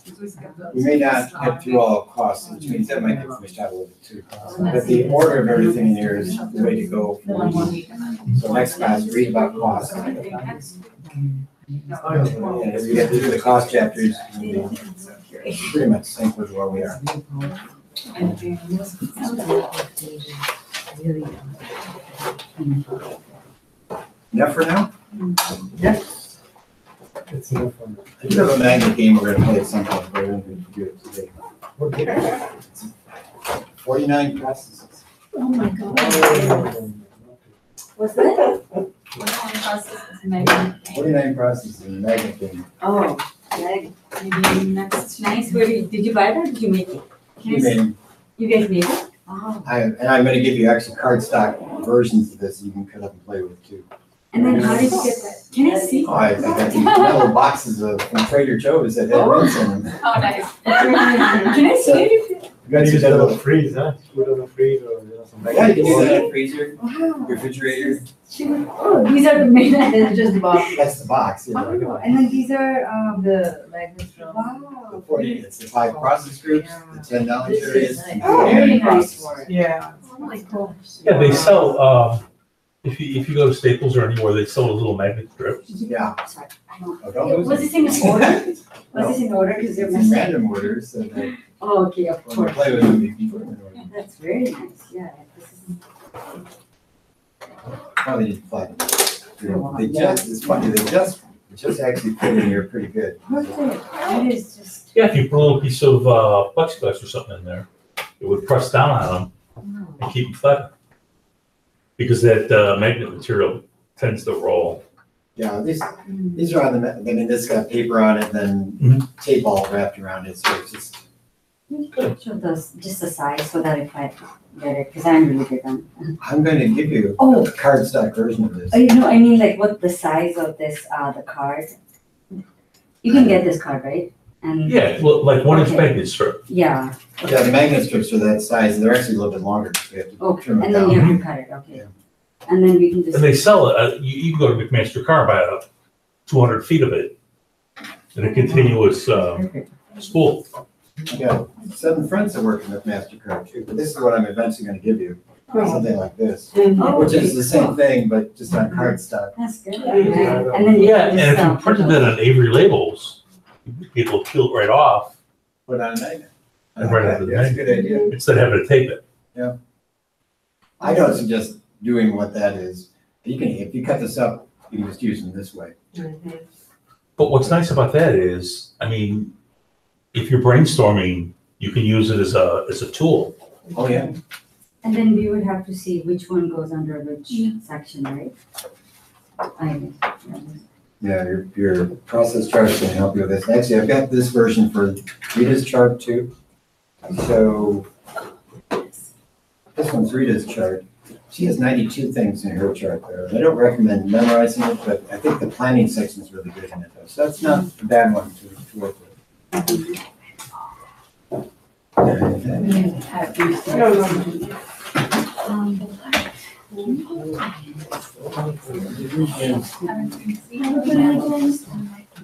we may not get through all costs, which means that might get pushed out a little bit too. But the order of everything in here is the way to go. So next class, read about costs. And as we get through the cost chapters, we'll be pretty much sync with where we are. Enough for now? It's enough for me. I do have a magnet game we're gonna play at some point, but I don't think we do it today. What game? 49 processes. Oh my God. What's that? 49 processes in a magnet game. Oh, like, maybe next, nice, where did you buy that, did you make it? Can I You see- may- You guys made it? Oh, and I'm gonna give you actually cardstock versions of this you can cut up and play with too. and then how did you get that? Can I see? Oh, I got these metal boxes from Trader Joe's that had rings in them. Oh, nice. Can I see it? You got Use these it on little, a freeze, huh? Put it on a freeze or something. yeah, you can do that in a freezer, Wow. refrigerator. Oh, these are the main, It's just the box. That's the box, yeah. oh, and then these are, The magnets from. wow. The 40, it's the 5 process groups, the $10 This is areas. nice. and Oh, the very nice. processes. Yeah. Oh my gosh. Yeah, they sell, if you go to Staples or anywhere, they sell those little magnet strips. Yeah. Sorry, I don't. Oh, don't lose Was it. this in order? Was this in order? Because they're It's missing. random orders, so that Oh, okay, of when you course. play with them, you can put them in order. That's very nice, yeah. This is. Probably need to fly them. They just, it's funny, they just actually fit in here pretty good. Perfect. That is just. Yeah, if you put a little piece of plexiglass or something in there, it would press down on them Wow. and keep them flat. Because that magnet material tends to roll. Yeah, these are on the, I mean, this got paper on it and then tape all wrapped around it, so it's just, Show those, just the size so that if I get it, because I'm really big on. I'm gonna give you Oh. a cardstock version of this. Oh, you know, I mean, like what the size of this, the card. You can get this card, right? And, Yeah, look, like 1 inch Okay. magnet strip. yeah, Yeah, the magnet strips are that size, and they're actually a little bit longer, because we have to okay, trim them and then you down. have to cut it, okay. And then we can just. And they sell it, you can go to McMaster Car and buy 200 feet of it in a continuous, spool. I got 7 friends that work with MasterCard too, but this is what I'm eventually gonna give you, something like this, Oh, which is okay, the same cool. thing, but just on cardstock. That's good. Yeah. And then you Yeah, can and just. if you printed it on Avery labels, it'll peel it right off Put on a magnet. And right onto the That's a good idea. instead of having to tape it. I don't suggest doing what that is. You can, if you cut this up, you can just use them this way. But what's nice about that is, I mean, if you're brainstorming, you can use it as a tool. Oh, yeah. And then we would have to see which one goes under which section, right? Yeah, your process chart's gonna help you with this. Actually, I've got this version for Rita's chart too. So this one's Rita's chart. She has 92 things in her chart there. I don't recommend memorizing it, but I think the planning section is really good in it though. So that's not a bad one to work with.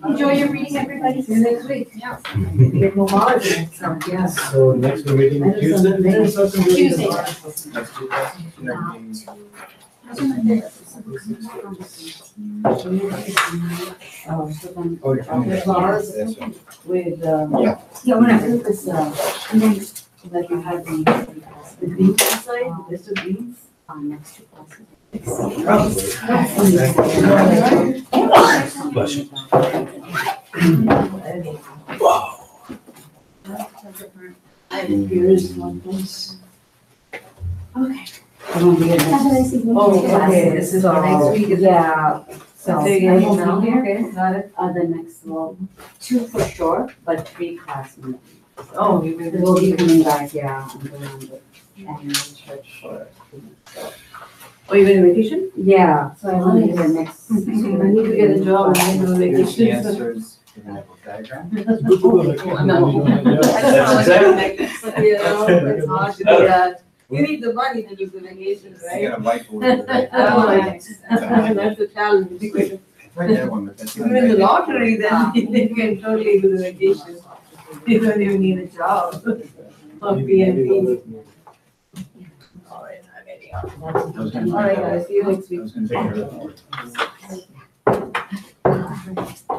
Enjoy your reading, everybody. See you next week. Yeah. Get more holidays, so, yeah. So next meeting Tuesday? Tuesday. Oh, so then. Oh, Okay. Flowers. That's one. With, Yeah. Yeah, whenever this, and then like you have the greens inside, the rest of greens. next to us. Bless you. Wow. I'm curious one thing. Oh, okay, this is for next week, is it? Yeah, so. Okay, I yeah, won't now, be here. okay, got it. The next, well, 2 for sure, but 3 class meetings. Oh, you will We'll be coming back, yeah, and going to the annual church for. Oh, you're on vacation? Yeah, so I want to do the next. I need to get a job and I go on Here's the vacation. answers. You're gonna have a diagram. That's exactly- You know, it's hard to do that. You need the money to do the vacation, You right? got a whiteboard. Right? Oh, yes. That's the challenge. I tried that one, but that's If not you win the right. lottery, then you can totally do the vacation. You don't even need a job or PMP. All right, I'm ready. I was gonna All right, take guys, see you next I week. was gonna take care of that.